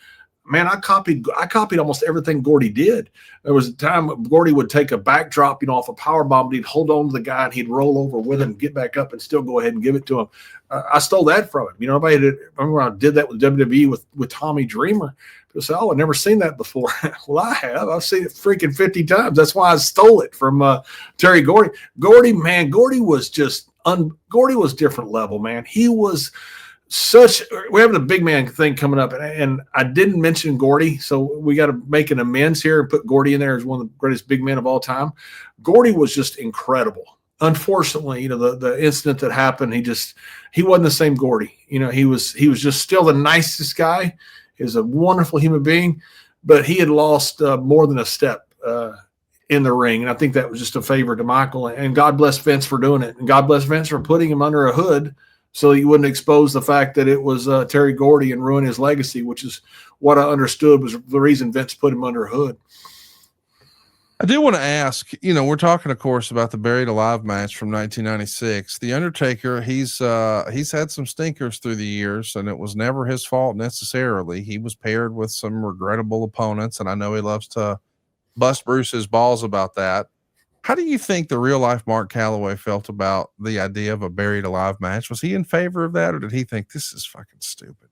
Man, I copied almost everything Gordy did. There was a time Gordy would take a backdrop, off a power bomb. He'd hold on to the guy and he'd roll over with him, get back up, and still go ahead and give it to him. I stole that from him. Nobody did. I remember I did that with WWE with Tommy Dreamer. People say, "Oh, I've never seen that before." Well, I have. I've seen it freaking 50 times. That's why I stole it from Terry Gordy. Gordy was just Gordy was different level, man. He was. We're having a big man thing coming up, and I didn't mention Gordy, so we got to make an amends here and put Gordy in there as one of the greatest big men of all time. Gordy was just incredible. Unfortunately, the incident that happened, he wasn't the same Gordy. He was just still the nicest guy. He was a wonderful human being, but he had lost more than a step in the ring, and I think that was just a favor to Michael. And God bless Vince for doing it, and God bless Vince for putting him under a hood so you wouldn't expose the fact that it was Terry Gordy and ruin his legacy, which is what I understood was the reason Vince put him under a hood. I do want to ask, we're talking, of course, about the Buried Alive match from 1996. The Undertaker, he's had some stinkers through the years, and it was never his fault necessarily. He was paired with some regrettable opponents, and I know he loves to bust Bruce's balls about that. How do you think the real life Mark Calloway felt about the idea of a Buried Alive match? Was he in favor of that, or did he think this is fucking stupid?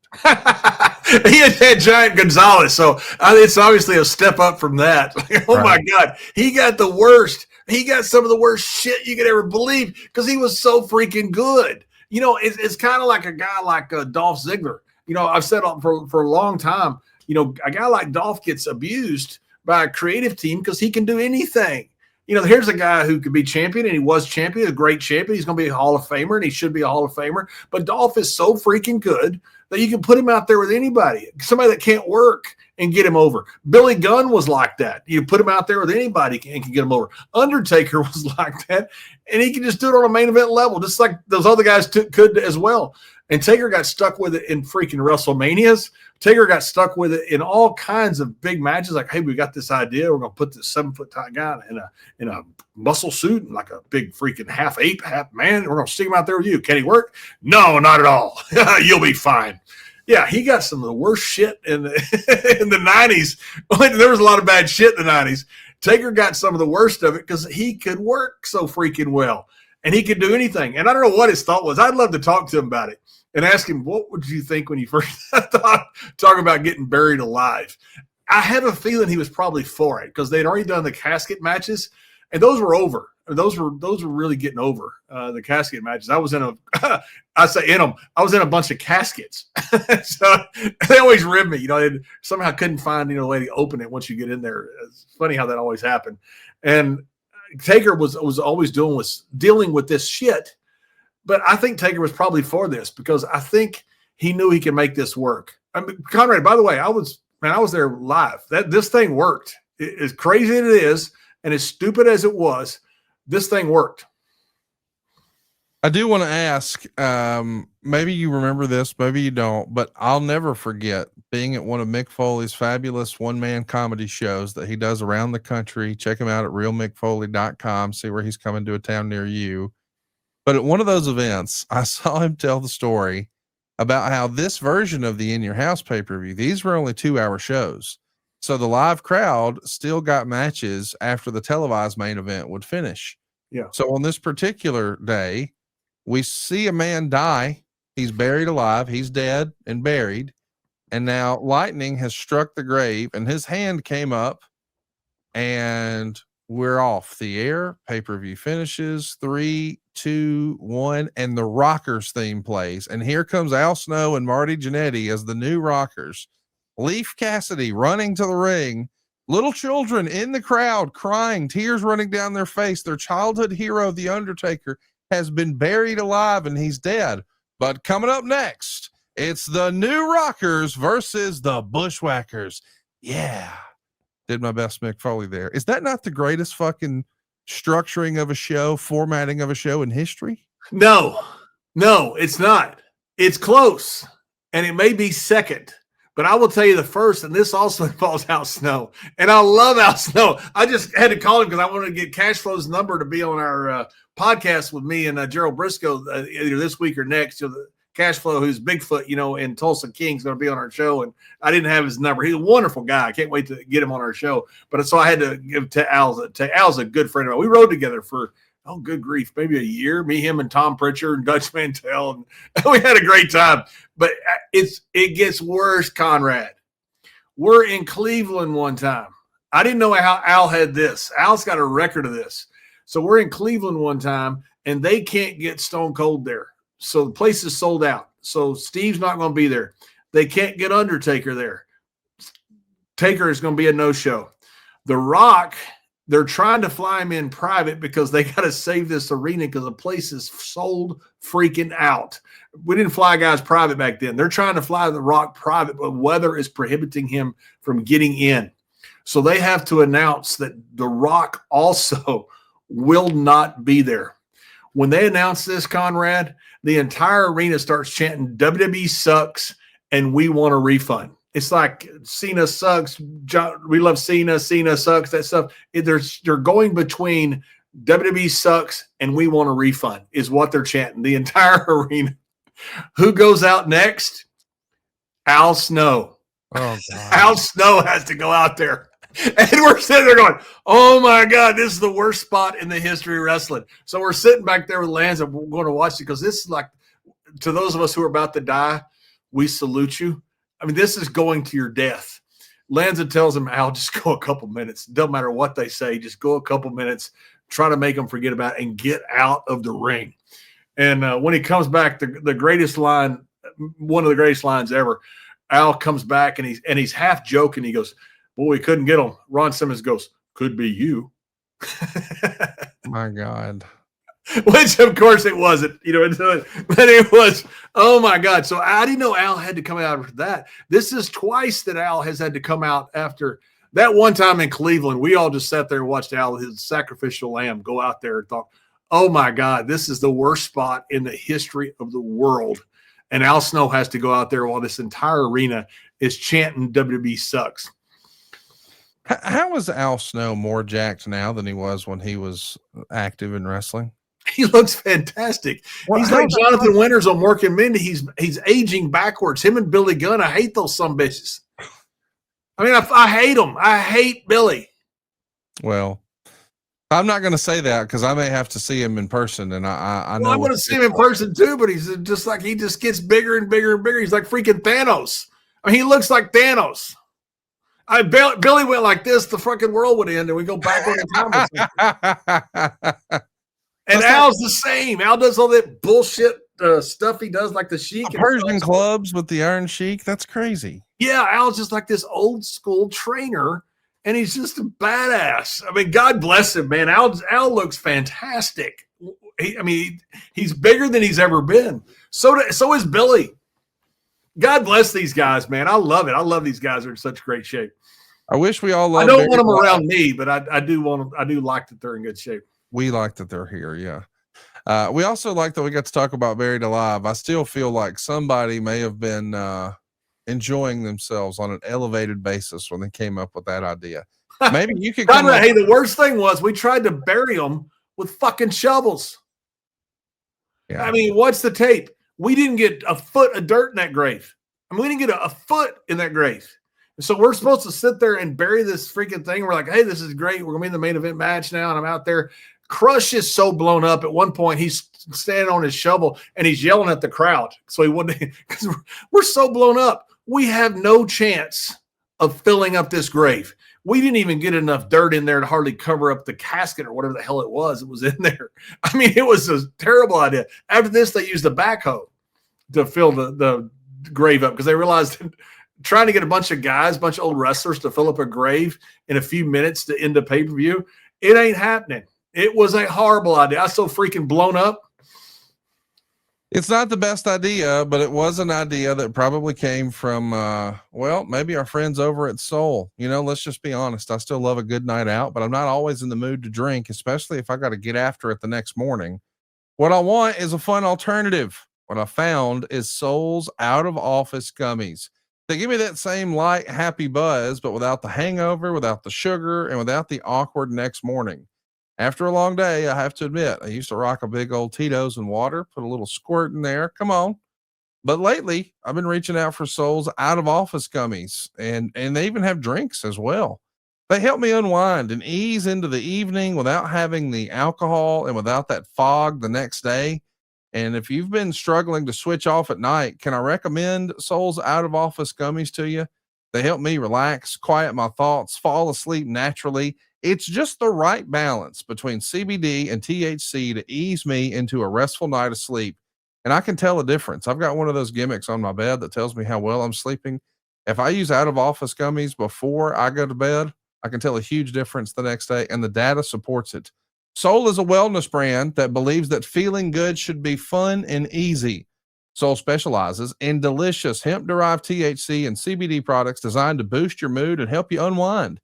He had Giant Gonzalez, so it's obviously a step up from that. Oh my God, he got the worst. He got some of the worst shit you could ever believe because he was so freaking good. It's kind of like a guy like Dolph Ziggler. I've said for a long time. A guy like Dolph gets abused by a creative team because he can do anything. Here's a guy who could be champion, and he was champion, a great champion. He's going to be a Hall of Famer, and he should be a Hall of Famer. But Dolph is so freaking good that you can put him out there with anybody, somebody that can't work, and get him over. Billy Gunn was like that. You put him out there with anybody and can get him over. Undertaker was like that, and he can just do it on a main event level, just like those other guys could as well. And Taker got stuck with it in freaking WrestleManias. Taker got stuck with it in all kinds of big matches. Like, hey, we got this idea. We're going to put this 7-foot tall guy in a muscle suit and like a big freaking half ape, half man. We're going to stick him out there with you. Can he work? No, not at all. You'll be fine. Yeah, he got some of the worst shit in the 90s. There was a lot of bad shit in the 90s. Taker got some of the worst of it because he could work so freaking well. And he could do anything. And I don't know what his thought was. I'd love to talk to him about it and ask him, what would you think when you first talking about getting buried alive? I have a feeling he was probably for it because they'd already done the casket matches, and those were over. Those were really getting over, the casket matches. I was in I was in a bunch of caskets. So they always rib me, they somehow couldn't find, a way to open it once you get in there. It's funny how that always happened. And Taker was always dealing with this shit. But I think Taker was probably for this because I think he knew he could make this work. I mean, Conrad, by the way, I was there live. This thing worked. As crazy as it is and as stupid as it was, this thing worked. I do want to ask, maybe you remember this, maybe you don't, but I'll never forget being at one of Mick Foley's fabulous one-man comedy shows that he does around the country. Check him out at realmickfoley.com. See where he's coming to a town near you. But at one of those events, I saw him tell the story about how this version of the In Your House pay-per-view, these were only 2-hour shows. So the live crowd still got matches after the televised main event would finish. Yeah. So on this particular day, we see a man die. He's buried alive. He's dead and buried. And now lightning has struck the grave and his hand came up and we're off the air. Pay-per-view finishes 3, 2, 1, and the Rockers theme plays. And here comes Al Snow and Marty Jannetty as the new Rockers. Leif Cassidy running to the ring. Little children in the crowd crying, tears running down their face. Their childhood hero, The Undertaker, has been buried alive and he's dead. But coming up next, it's the new Rockers versus the Bushwhackers. Yeah. Did my best, Mick Foley there. Is that not the greatest fucking structuring of a show, formatting of a show in history? No, it's not. It's close, and it may be second. But I will tell you the first, and this also involves Al Snow. And I love Al Snow. I just had to call him because I wanted to get Cash Flow's number to be on our podcast with me and Gerald Briscoe either this week or next. The Cash Flow, who's Bigfoot, in Tulsa King, is going to be on our show. And I didn't have his number. He's a wonderful guy. I can't wait to get him on our show. But so I had to give to Al's a good friend of mine. We rode together for, oh, good grief, maybe a year. Me, him, and Tom Prichard and Dutch Mantel. And we had a great time. But it gets worse, Conrad. We're in Cleveland one time. I didn't know how Al had this. Al's got a record of this. So we're in Cleveland one time, and they can't get Stone Cold there. So the place is sold out. So Steve's not going to be there. They can't get Undertaker there. Taker is going to be a no-show. The Rock, they're trying to fly him in private because they got to save this arena because the place is sold freaking out. We didn't fly guys private back then. They're trying to fly the Rock private, but weather is prohibiting him from getting in. So they have to announce that the Rock also will not be there. When they announce this, Conrad, the entire arena starts chanting WWE sucks and we want a refund. It's like Cena sucks. We love Cena. Cena sucks. That stuff. They're going between WWE sucks and we want a refund is what they're chanting. The entire arena. Who goes out next? Al Snow. Oh, God. Al Snow has to go out there. And we're sitting there going, oh, my God, this is the worst spot in the history of wrestling. So we're sitting back there with Lance and we're going to watch it because this is like, to those of us who are about to die, we salute you. I mean, this is going to your death. Lanza tells him, Al, just go a couple minutes. Doesn't matter what they say. Just go a couple minutes. Try to make them forget about it and get out of the ring. And when he comes back, the greatest line, one of the greatest lines ever, Al comes back and he's half joking. He goes, boy, we couldn't get him. Ron Simmons goes, could be you. My God. Which, of course, it wasn't, but it was, oh, my God. So I didn't know Al had to come out after that. This is twice that Al has had to come out after that one time in Cleveland. We all just sat there and watched Al, his sacrificial lamb, go out there and thought, oh, my God, this is the worst spot in the history of the world. And Al Snow has to go out there while this entire arena is chanting WWE sucks. How is Al Snow more jacked now than he was when he was active in wrestling? He looks fantastic. Well, he's like Jonathan Winters on Mork and Mindy. He's aging backwards. Him and Billy Gunn. I hate those sumbitches. I mean, I hate them. I hate Billy. Well, I'm not going to say that because I may have to see him in person, and I know. Well, I'm going to see him in person too, but he's just like he just gets bigger and bigger and bigger. He's like freaking Thanos. I mean, he looks like Thanos. Billy went like this, the fucking world would end, and we go backward in time. And Al's the same. Al does all that bullshit stuff he does, like the Sheik. Persian clubs with the Iron Sheik. That's crazy. Yeah, Al's just like this old school trainer, and he's just a badass. I mean, God bless him, man. Al looks fantastic. He's bigger than he's ever been. So is Billy. God bless these guys, man. I love it. I love these guys. Are in such great shape. I wish we all loved I don't want them around me, but I do like that they're in good shape. We like that they're here. Yeah. We also like that we got to talk about Buried Alive. I still feel like somebody may have been enjoying themselves on an elevated basis when they came up with that idea. Maybe you could come Hey, the worst thing was we tried to bury them with fucking shovels. Yeah. I mean, what's the tape? We didn't get a foot of dirt in that grave. I mean, we didn't get a foot in that grave. So we're supposed to sit there and bury this freaking thing. We're like, hey, this is great. We're going to be in the main event match now. And I'm out there. Crush is so blown up. At one point, he's standing on his shovel and he's yelling at the crowd. So he wouldn't, because we're so blown up. We have no chance of filling up this grave. We didn't even get enough dirt in there to hardly cover up the casket or whatever the hell it was in there. I mean, it was a terrible idea. After this, they used a backhoe to fill the grave up because they realized trying to get a bunch of old wrestlers to fill up a grave in a few minutes to end a pay-per-view, it ain't happening. It was a horrible idea. I was so freaking blown up. It's not the best idea, but it was an idea that probably came from, maybe our friends over at Soul. Let's just be honest. I still love a good night out, but I'm not always in the mood to drink, especially if I got to get after it the next morning. What I want is a fun alternative. What I found is Soul's Out of Office Gummies. They give me that same light, happy buzz, but without the hangover, without the sugar, and without the awkward next morning. After a long day, I have to admit, I used to rock a big old Tito's and water, put a little squirt in there. Come on. But lately, I've been reaching out for Soul's Out of Office Gummies, and they even have drinks as well. They help me unwind and ease into the evening without having the alcohol and without that fog the next day. And if you've been struggling to switch off at night, can I recommend Soul's Out of Office Gummies to you? They help me relax, quiet my thoughts, fall asleep naturally. It's just the right balance between CBD and THC to ease me into a restful night of sleep. And I can tell a difference. I've got one of those gimmicks on my bed that tells me how well I'm sleeping. If I use Out of Office Gummies before I go to bed, I can tell a huge difference the next day, and the data supports it. Soul is a wellness brand that believes that feeling good should be fun and easy. Soul specializes in delicious hemp-derived THC and CBD products designed to boost your mood and help you unwind.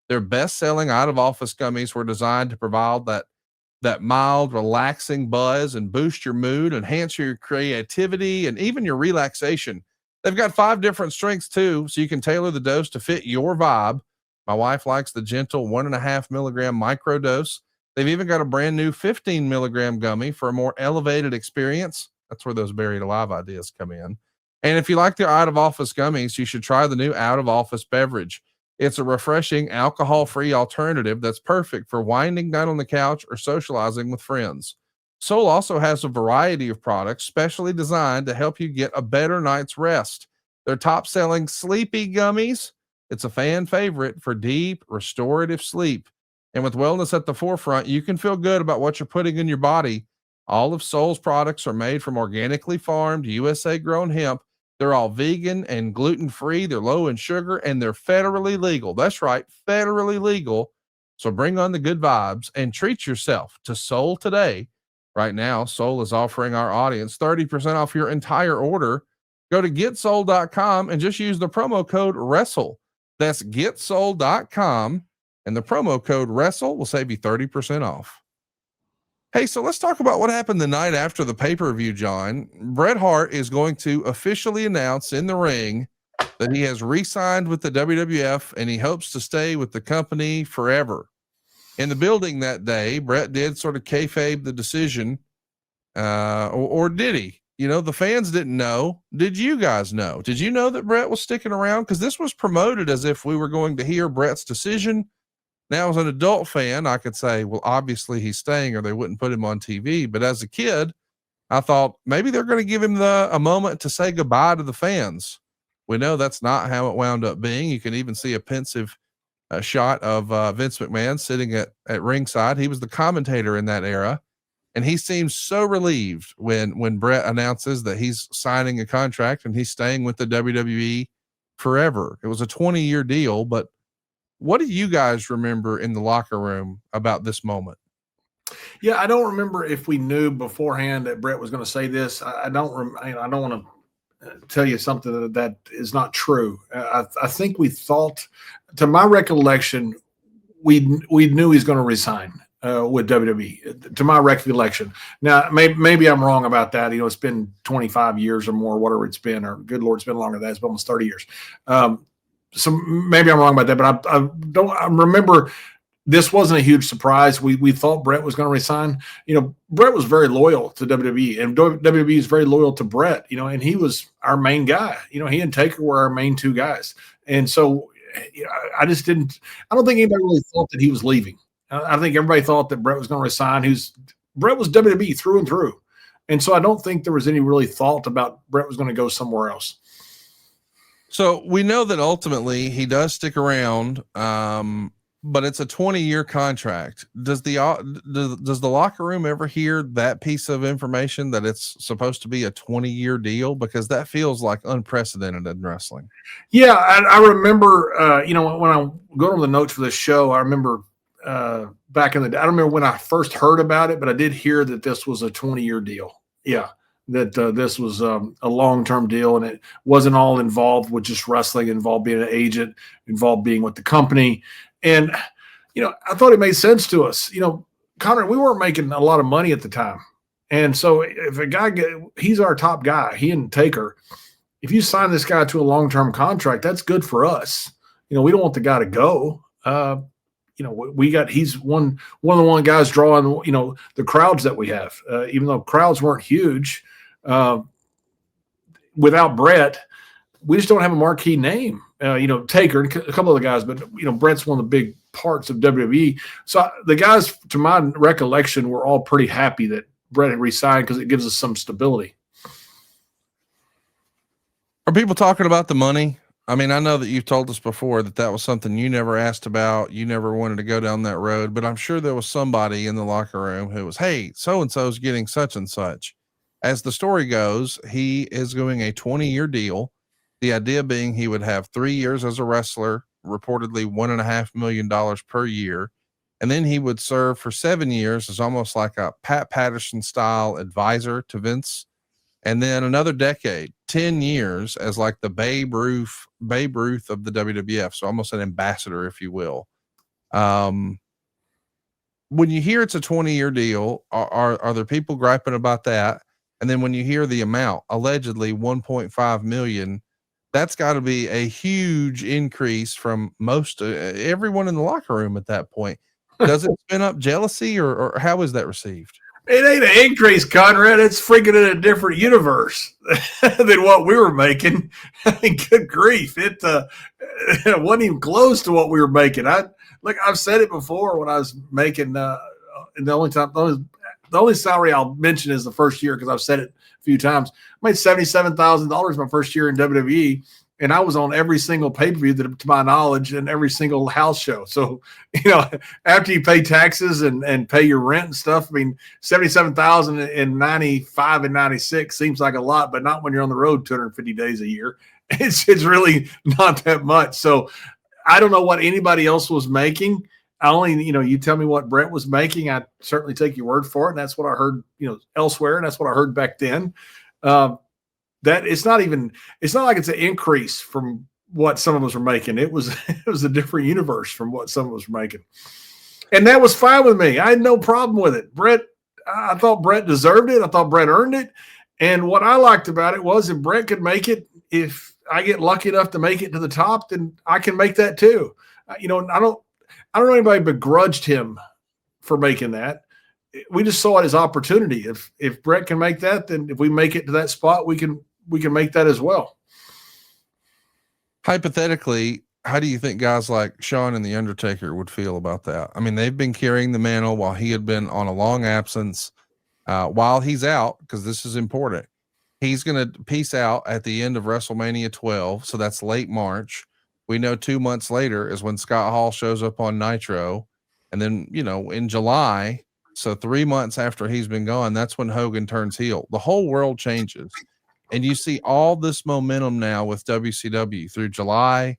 Their best-selling out-of-office gummies were designed to provide that that mild, relaxing buzz and boost your mood, enhance your creativity, and even your relaxation. They've got 5 different strengths too, so you can tailor the dose to fit your vibe. My wife likes the gentle 1.5 milligram micro dose. They've even got a brand new 15 milligram gummy for a more elevated experience. That's where those buried alive ideas come in. And if you like the out of office gummies, you should try the new out of office beverage. It's a refreshing alcohol-free alternative that's perfect for winding down on the couch or socializing with friends. Soul also has a variety of products specially designed to help you get a better night's rest. Their top selling Sleepy Gummies. It's a fan favorite for deep restorative sleep. And with wellness at the forefront, you can feel good about what you're putting in your body. All of Soul's products are made from organically farmed, USA grown hemp. They're all vegan and gluten-free. They're low in sugar and they're federally legal. That's right, federally legal. So bring on the good vibes and treat yourself to Soul today. Right now, Soul is offering our audience 30% off your entire order. Go to getsoul.com and just use the promo code WRESTLE. That's getsoul.com, and the promo code WRESTLE will save you 30% off. Hey, so let's talk about what happened the night after the pay-per-view, John. Bret Hart is going to officially announce in the ring that he has re-signed with the WWF and he hopes to stay with the company forever. In the building that day, Bret did sort of kayfabe the decision, or did he? You know, the fans didn't know. Did you guys know? Did you know that Bret was sticking around? Because this was promoted as if we were going to hear Bret's decision. Now, as an adult fan, I could say, well, obviously he's staying or they wouldn't put him on TV. But as a kid, I thought maybe they're going to give him a moment to say goodbye to the fans. We know that's not how it wound up being. You can even see a pensive shot of Vince McMahon sitting at ringside. He was the commentator in that era. And he seems so relieved when Bret announces that he's signing a contract and he's staying with the WWE forever. It was a 20-year deal, but what do you guys remember in the locker room about this moment? Yeah, I don't remember if we knew beforehand that Bret was going to say this. I don't want to tell you something that is not true. I think we thought, to my recollection, we knew he's going to resign with WWE. To my recollection. Now, maybe I'm wrong about that. You know, it's been 25 years or more, whatever it's been, or good Lord, it's been longer than that. It's been almost 30 years. So maybe I'm wrong about that, but I remember this wasn't a huge surprise. We thought Bret was going to resign. You know, Bret was very loyal to WWE, and WWE is very loyal to Bret. You know, and he was our main guy. You know, he and Taker were our main 2 guys, and so you know, I don't think anybody really thought that he was leaving. I think everybody thought that Bret was going to resign. Bret was WWE through and through, and so I don't think there was any really thought about Bret was going to go somewhere else. So we know that ultimately he does stick around, but it's a 20-year contract. Does the locker room ever hear that piece of information that it's supposed to be a 20-year deal? Because that feels like unprecedented in wrestling. Yeah, I remember, you know, when I go on the notes for this show, I remember back in the day, I don't remember when I first heard about it, but I did hear that this was a 20-year deal. Yeah. That this was a long-term deal, and it wasn't all involved with just wrestling, involved being an agent, involved being with the company. And, you know, I thought it made sense to us. You know, Conrad, we weren't making a lot of money at the time. And so if a guy he's our top guy, he and Taker, if you sign this guy to a long-term contract, that's good for us. You know, we don't want the guy to go. You know, he's one of the guys drawing, you know, the crowds that we have, even though crowds weren't huge. Without Bret, we just don't have a marquee name. You know, Taker and a couple of the guys, but you know, Bret's one of the big parts of WWE. So the guys, to my recollection, were all pretty happy that Bret had resigned because it gives us some stability. Are people talking about the money? I mean, I know that you've told us before that was something you never asked about. You never wanted to go down that road, but I'm sure there was somebody in the locker room who was, hey, so-and-so's getting such and such. As the story goes, he is doing a 20-year deal. The idea being he would have 3 years as a wrestler, reportedly $1.5 million per year. And then he would serve for 7 years as almost like a Pat Patterson style advisor to Vince. And then another decade, 10 years as like the Babe Ruth of the WWF. So almost an ambassador, if you will. when you hear it's a 20-year deal, are there people griping about that? And then when you hear the amount, allegedly 1.5 million, that's got to be a huge increase from most everyone in the locker room at that point. Does it spin up jealousy, or how is that received? It ain't an increase, Conrad. It's freaking in a different universe than what we were making. I mean, good grief. It wasn't even close to what we were making. I've said it before when I was making, and the only salary I'll mention is the first year, because I've said it a few times. I made $77,000 my first year in WWE, and I was on every single pay-per-view to my knowledge, and every single house show. So, after you pay taxes and pay your rent and stuff, I mean, $77,000 in 95 and 96 seems like a lot, but not when you're on the road 250 days a year. It's really not that much. So I don't know what anybody else was making. I only, you tell me what Brett was making, I certainly take your word for it. And that's what I heard, elsewhere. And that's what I heard back then. That it's not like it's an increase from what some of us were making. It was a different universe from what some of us were making. And that was fine with me. I had no problem with it. I thought Brett deserved it. I thought Brett earned it. And what I liked about it was, if Brett could make it, if I get lucky enough to make it to the top, then I can make that too. I don't know anybody begrudged him for making that. We just saw it as opportunity. If Brett can make that, then if we make it to that spot, we can make that as well. Hypothetically, how do you think guys like Shawn and The Undertaker would feel about that? I mean, they've been carrying the mantle while he had been on a long absence. While he's out, because this is important, he's going to peace out at the end of WrestleMania 12. So that's late March. We know 2 months later is when Scott Hall shows up on Nitro. And then, in July, so 3 months after he's been gone, that's when Hogan turns heel. The whole world changes. And you see all this momentum now with WCW through July,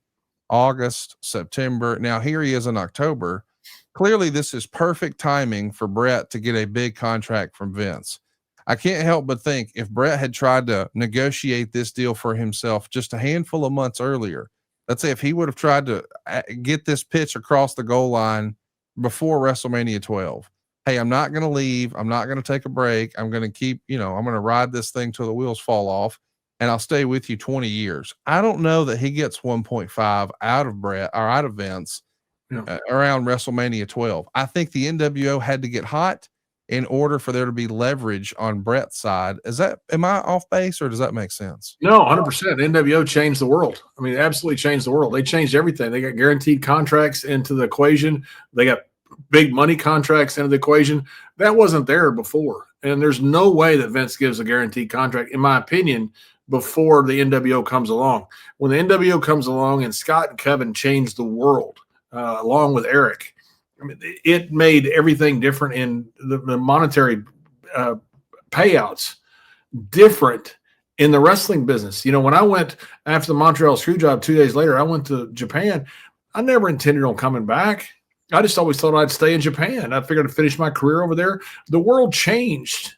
August, September. Now here he is in October. Clearly this is perfect timing for Brett to get a big contract from Vince. I can't help but think if Brett had tried to negotiate this deal for himself just a handful of months earlier, let's say if he would have tried to get this pitch across the goal line before WrestleMania 12, hey, I'm not going to leave. I'm not going to take a break. I'm going to keep, I'm going to ride this thing till the wheels fall off, and I'll stay with you 20 years. I don't know that he gets 1.5 out of Brett or out of Vince around WrestleMania 12. I think the NWO had to get hot in order for there to be leverage on Brett's side. Am I off base, or does that make sense? No, 100%. NWO changed the world. I mean, absolutely changed the world. They changed everything. They got guaranteed contracts into the equation. They got big money contracts into the equation. That wasn't there before. And there's no way that Vince gives a guaranteed contract, in my opinion, before the NWO comes along. When the NWO comes along and Scott and Kevin changed the world, along with Eric, I mean, it made everything different in the monetary payouts different in the wrestling business. When I went after the Montreal Screwjob 2 days later, I went to Japan. I never intended on coming back. I just always thought I'd stay in Japan. I figured I'd finish my career over there. The world changed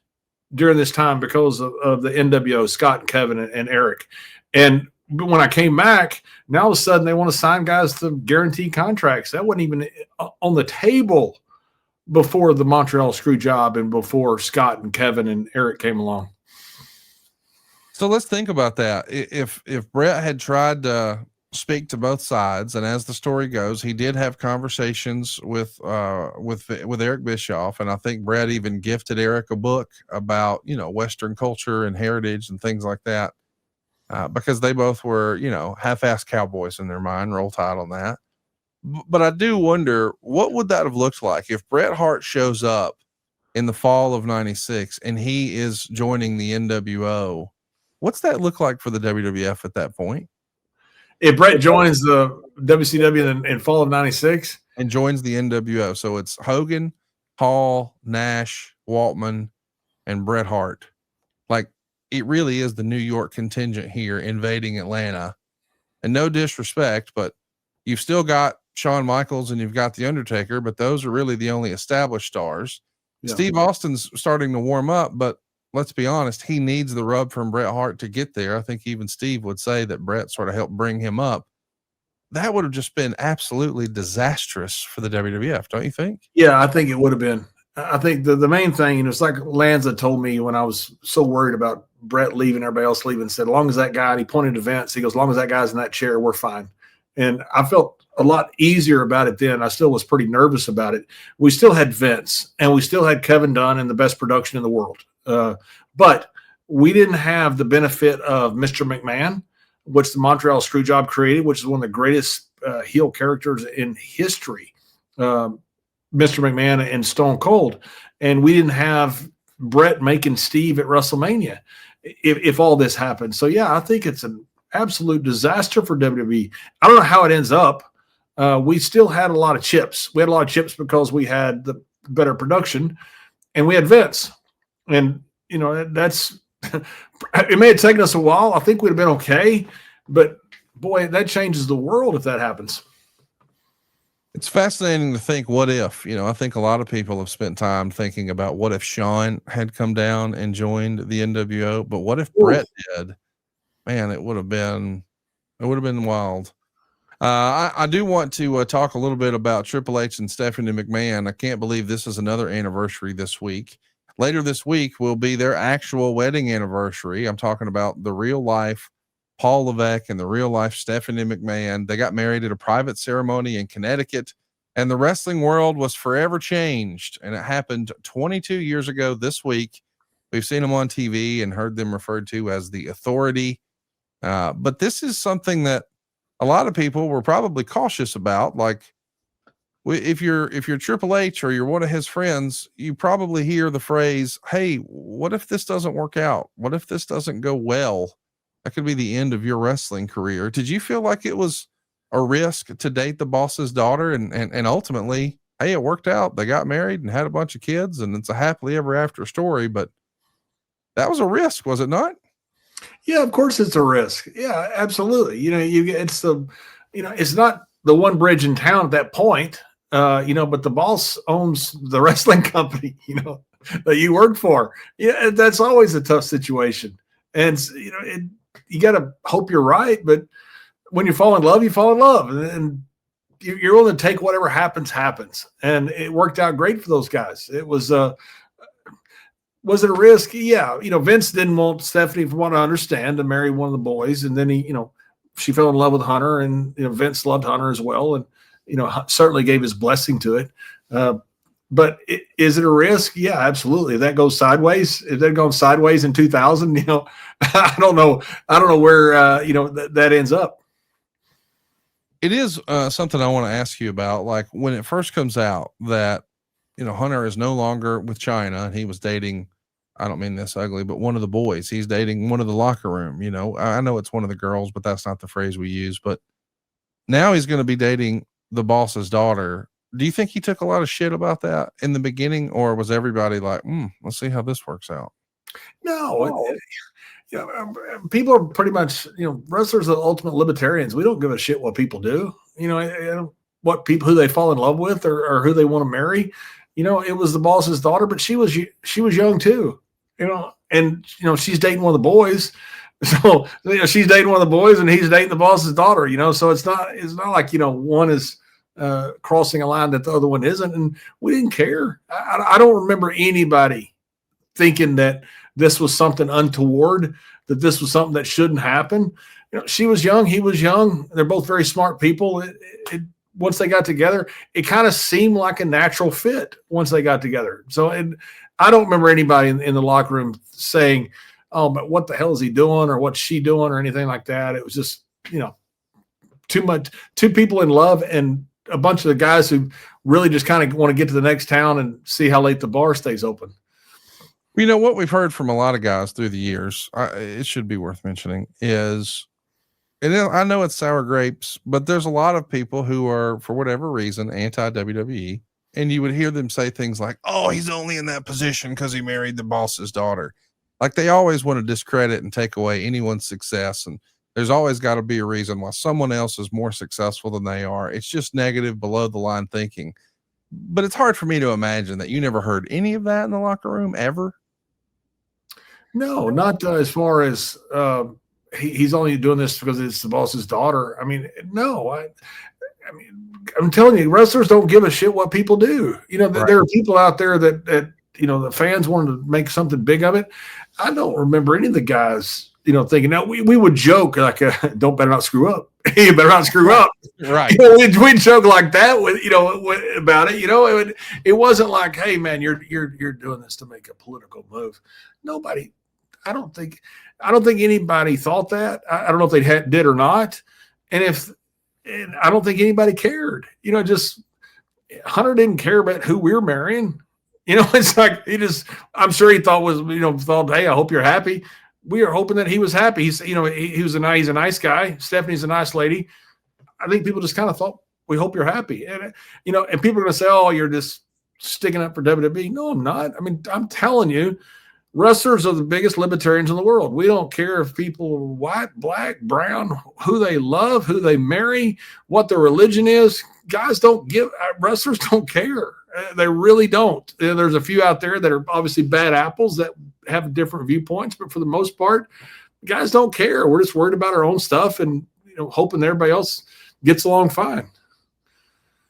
during this time because of the NWO, Scott and Kevin and Eric. And when I came back, now all of a sudden they want to sign guys to guaranteed contracts. That wasn't even on the table before the Montreal Screwjob and before Scott and Kevin and Eric came along. So let's think about that. If Brett had tried to speak to both sides, and as the story goes, he did have conversations with Eric Bischoff, and I think Brett even gifted Eric a book about Western culture and heritage and things like that, because they both were half-assed cowboys in their mind. Roll Tide on that. But I do wonder, what would that have looked like if Bret Hart shows up in the fall of '96 and he is joining the NWO? What's that look like for the WWF at that point? If Brett joins the WCW in fall of '96 and joins the NWO, so it's Hogan, Hall, Nash, Waltman, and Bret Hart. Like, it really is the New York contingent here invading Atlanta. And no disrespect, but you've still got Shawn Michaels and you've got The Undertaker, but those are really the only established stars. Yeah. Steve Austin's starting to warm up, but let's be honest, he needs the rub from Bret Hart to get there. I think even Steve would say that Bret sort of helped bring him up. that would have just been absolutely disastrous for the WWF, don't you think? Yeah, I think it would have been. I think the main thing, and it's like Lanza told me when I was so worried about Brett leaving, everybody else leaving, said, as long as that guy, and he pointed to Vince, he goes, as long as that guy's in that chair, we're fine. And I felt a lot easier about it then. I still was pretty nervous about it. We still had Vince, and we still had Kevin Dunn and the best production in the world. But we didn't have the benefit of Mr. McMahon, which the Montreal Screwjob created, which is one of the greatest heel characters in history. Mr. McMahon and Stone Cold, and we didn't have Brett making Steve at WrestleMania if all this happened. So yeah, I think it's an absolute disaster for WWE. I don't know how it ends up. We still had a lot of chips. We had a lot of chips because we had the better production, and we had Vince. And you know, that's it may have taken us a while. I think we'd have been okay, but boy, that changes the world if that happens. It's fascinating to think, what if, I think a lot of people have spent time thinking about what if Shawn had come down and joined the NWO, but what if Brett did? Man, it would have been wild. I do want to talk a little bit about Triple H and Stephanie McMahon. I can't believe this is another anniversary this week. Later this week will be their actual wedding anniversary. I'm talking about the real life Paul Levesque and the real life Stephanie McMahon. They got married at a private ceremony in Connecticut, and the wrestling world was forever changed. And it happened 22 years ago this week. We've seen them on TV and heard them referred to as the Authority. But this is something that a lot of people were probably cautious about. Like, if you're Triple H or you're one of his friends, you probably hear the phrase, hey, what if this doesn't work out? What if this doesn't go well? That could be the end of your wrestling career. Did you feel like it was a risk to date the boss's daughter? And ultimately, hey, it worked out. They got married and had a bunch of kids, and it's a happily ever after story. But that was a risk, was it not? Yeah, of course it's a risk. Yeah, absolutely. It's not the one bridge in town at that point, but the boss owns the wrestling company, that you work for. Yeah, that's always a tough situation. And, you got to hope you're right. But when you fall in love, you fall in love. And you're willing to take whatever happens. And it worked out great for those guys. It was it a risk? Yeah. Vince didn't want Stephanie, from what I understand, to marry one of the boys. And then she fell in love with Hunter, and, Vince loved Hunter as well. And, certainly gave his blessing to it. But is it a risk? Yeah, absolutely. If that goes sideways, if they're going sideways in 2000, I don't know where, that ends up. It is something I want to ask you about. Like, when it first comes out that, Hunter is no longer with China, and he was dating, I don't mean this ugly, but one of the boys. He's dating one of the locker room. I know it's one of the girls, but that's not the phrase we use. But now he's going to be dating the boss's daughter. Do you think he took a lot of shit about that in the beginning, or was everybody like, let's see how this works out? No, people are pretty much, wrestlers are ultimate libertarians. We don't give a shit what people do, who they fall in love with or who they want to marry. It was the boss's daughter, but she was young too, and, she's dating one of the boys. So, she's dating one of the boys and he's dating the boss's daughter, so it's not like, one is crossing a line that the other one isn't. And we didn't care. I don't remember anybody thinking that this was something untoward, that this was something that shouldn't happen. She was young, he was young. They're both very smart people. Once they got together, it kind of seemed like a natural fit once they got together. So, I don't remember anybody in the locker room saying, oh, but what the hell is he doing, or what's she doing, or anything like that. It was just, two people in love, and a bunch of the guys who really just kind of want to get to the next town and see how late the bar stays open. What we've heard from a lot of guys through the years, it should be worth mentioning, is, and I know it's sour grapes, but there's a lot of people who are, for whatever reason, anti-WWE, and you would hear them say things like, oh, he's only in that position because he married the boss's daughter. Like, they always want to discredit and take away anyone's success, and there's always got to be a reason why someone else is more successful than they are. It's just negative, below the line thinking. But it's hard for me to imagine that you never heard any of that in the locker room ever. No, not as far as he's only doing this because it's the boss's daughter. I mean, no, I'm telling you, wrestlers don't give a shit what people do. You know, Right. there are people out there that, you know, the fans wanted to make something big of it. I don't remember any of the guys, you know, thinking, now we would joke like, don't better not screw up. You better not screw up. Right. You know, we'd joke like that with, you know, about it. You know, it wasn't like, hey man, you're doing this to make a political move. Nobody, I don't think anybody thought that. I don't know if they did or not. And I don't think anybody cared. You know, just Hunter didn't care about who we're marrying. You know, it's like I'm sure he thought, hey, I hope you're happy. We are hoping that he was happy. He's a nice guy. Stephanie's a nice lady. I think people just kind of thought, we hope you're happy. And, you know, and people are going to say, oh, you're just sticking up for WWE. No, I'm not. I mean, I'm telling you, wrestlers are the biggest libertarians in the world. We don't care if people are white, black, brown, who they love, who they marry, what their religion is. Wrestlers don't care. They really don't. There's a few out there that are obviously bad apples that have different viewpoints, but for the most part, guys don't care. We're just worried about our own stuff and, you know, hoping everybody else gets along fine.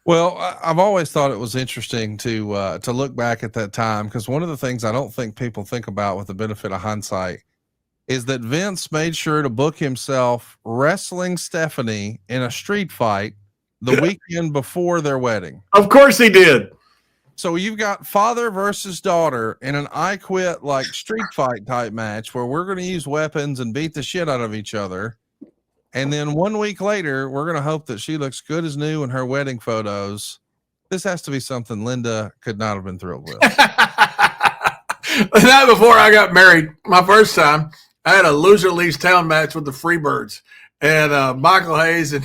Well, I've always thought it was interesting to look back at that time, because one of the things I don't think people think about with the benefit of hindsight is that Vince made sure to book himself wrestling Stephanie in a street fight the weekend before their wedding. Of course he did. So you've got father versus daughter in an I Quit like street fight type match where we're going to use weapons and beat the shit out of each other. And then 1 week later, we're going to hope that she looks good as new in her wedding photos. This has to be something Linda could not have been thrilled with. The night before I got married, my first time, I had a loser leaves town match with the Freebirds. And Michael Hayes and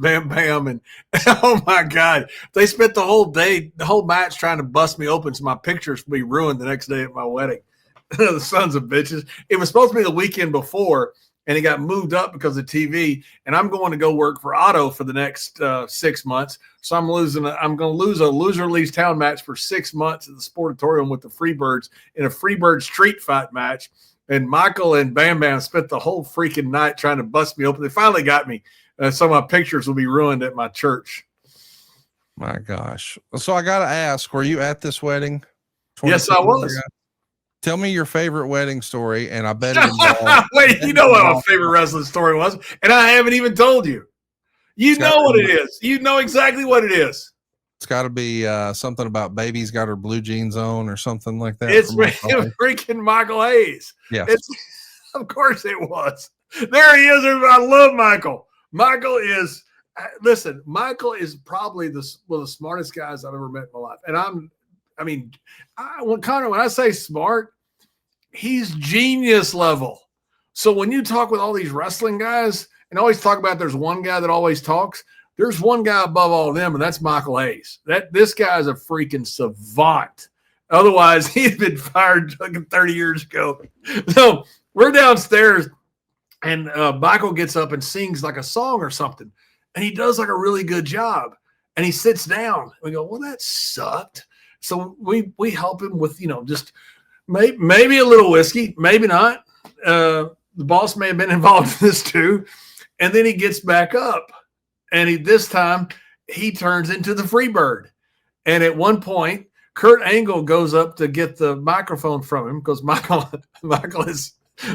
Bam Bam, and oh my God, they spent the whole match trying to bust me open so my pictures would be ruined the next day at my wedding. The sons of bitches. It was supposed to be the weekend before, and it got moved up because of TV. And I'm going to go work for Otto for the next 6 months. So I'm going to lose a loser leaves town match for 6 months at the Sportatorium with the Freebirds in a Freebird street fight match. And Michael and Bam Bam spent the whole freaking night trying to bust me open. They finally got me. So my pictures will be ruined at my church. My gosh. So I got to ask, were you at this wedding? Yes, I was. Tell me your favorite wedding story, and I bet it involved. Wait, you know what my favorite wrestling story was, and I haven't even told you. You know what it is. You know exactly what it is. It's got to be something about baby's got her blue jeans on or something like that. It's freaking Michael Hayes. Yeah. Of course it was. There he is. I love Michael. Michael is probably one of the smartest guys I've ever met in my life. And when I say smart, he's genius level. So when you talk with all these wrestling guys and always talk about there's one guy that always talks, there's one guy above all of them, and that's Michael Hayes. This guy is a freaking savant. Otherwise, he'd been fired 30 years ago. So we're downstairs, and Michael gets up and sings like a song or something, and he does like a really good job. And he sits down. We go, well, that sucked. So we help him with, just maybe a little whiskey, maybe not. The boss may have been involved in this too. And then he gets back up. And this time he turns into the Freebird. And at one point, Kurt Angle goes up to get the microphone from him because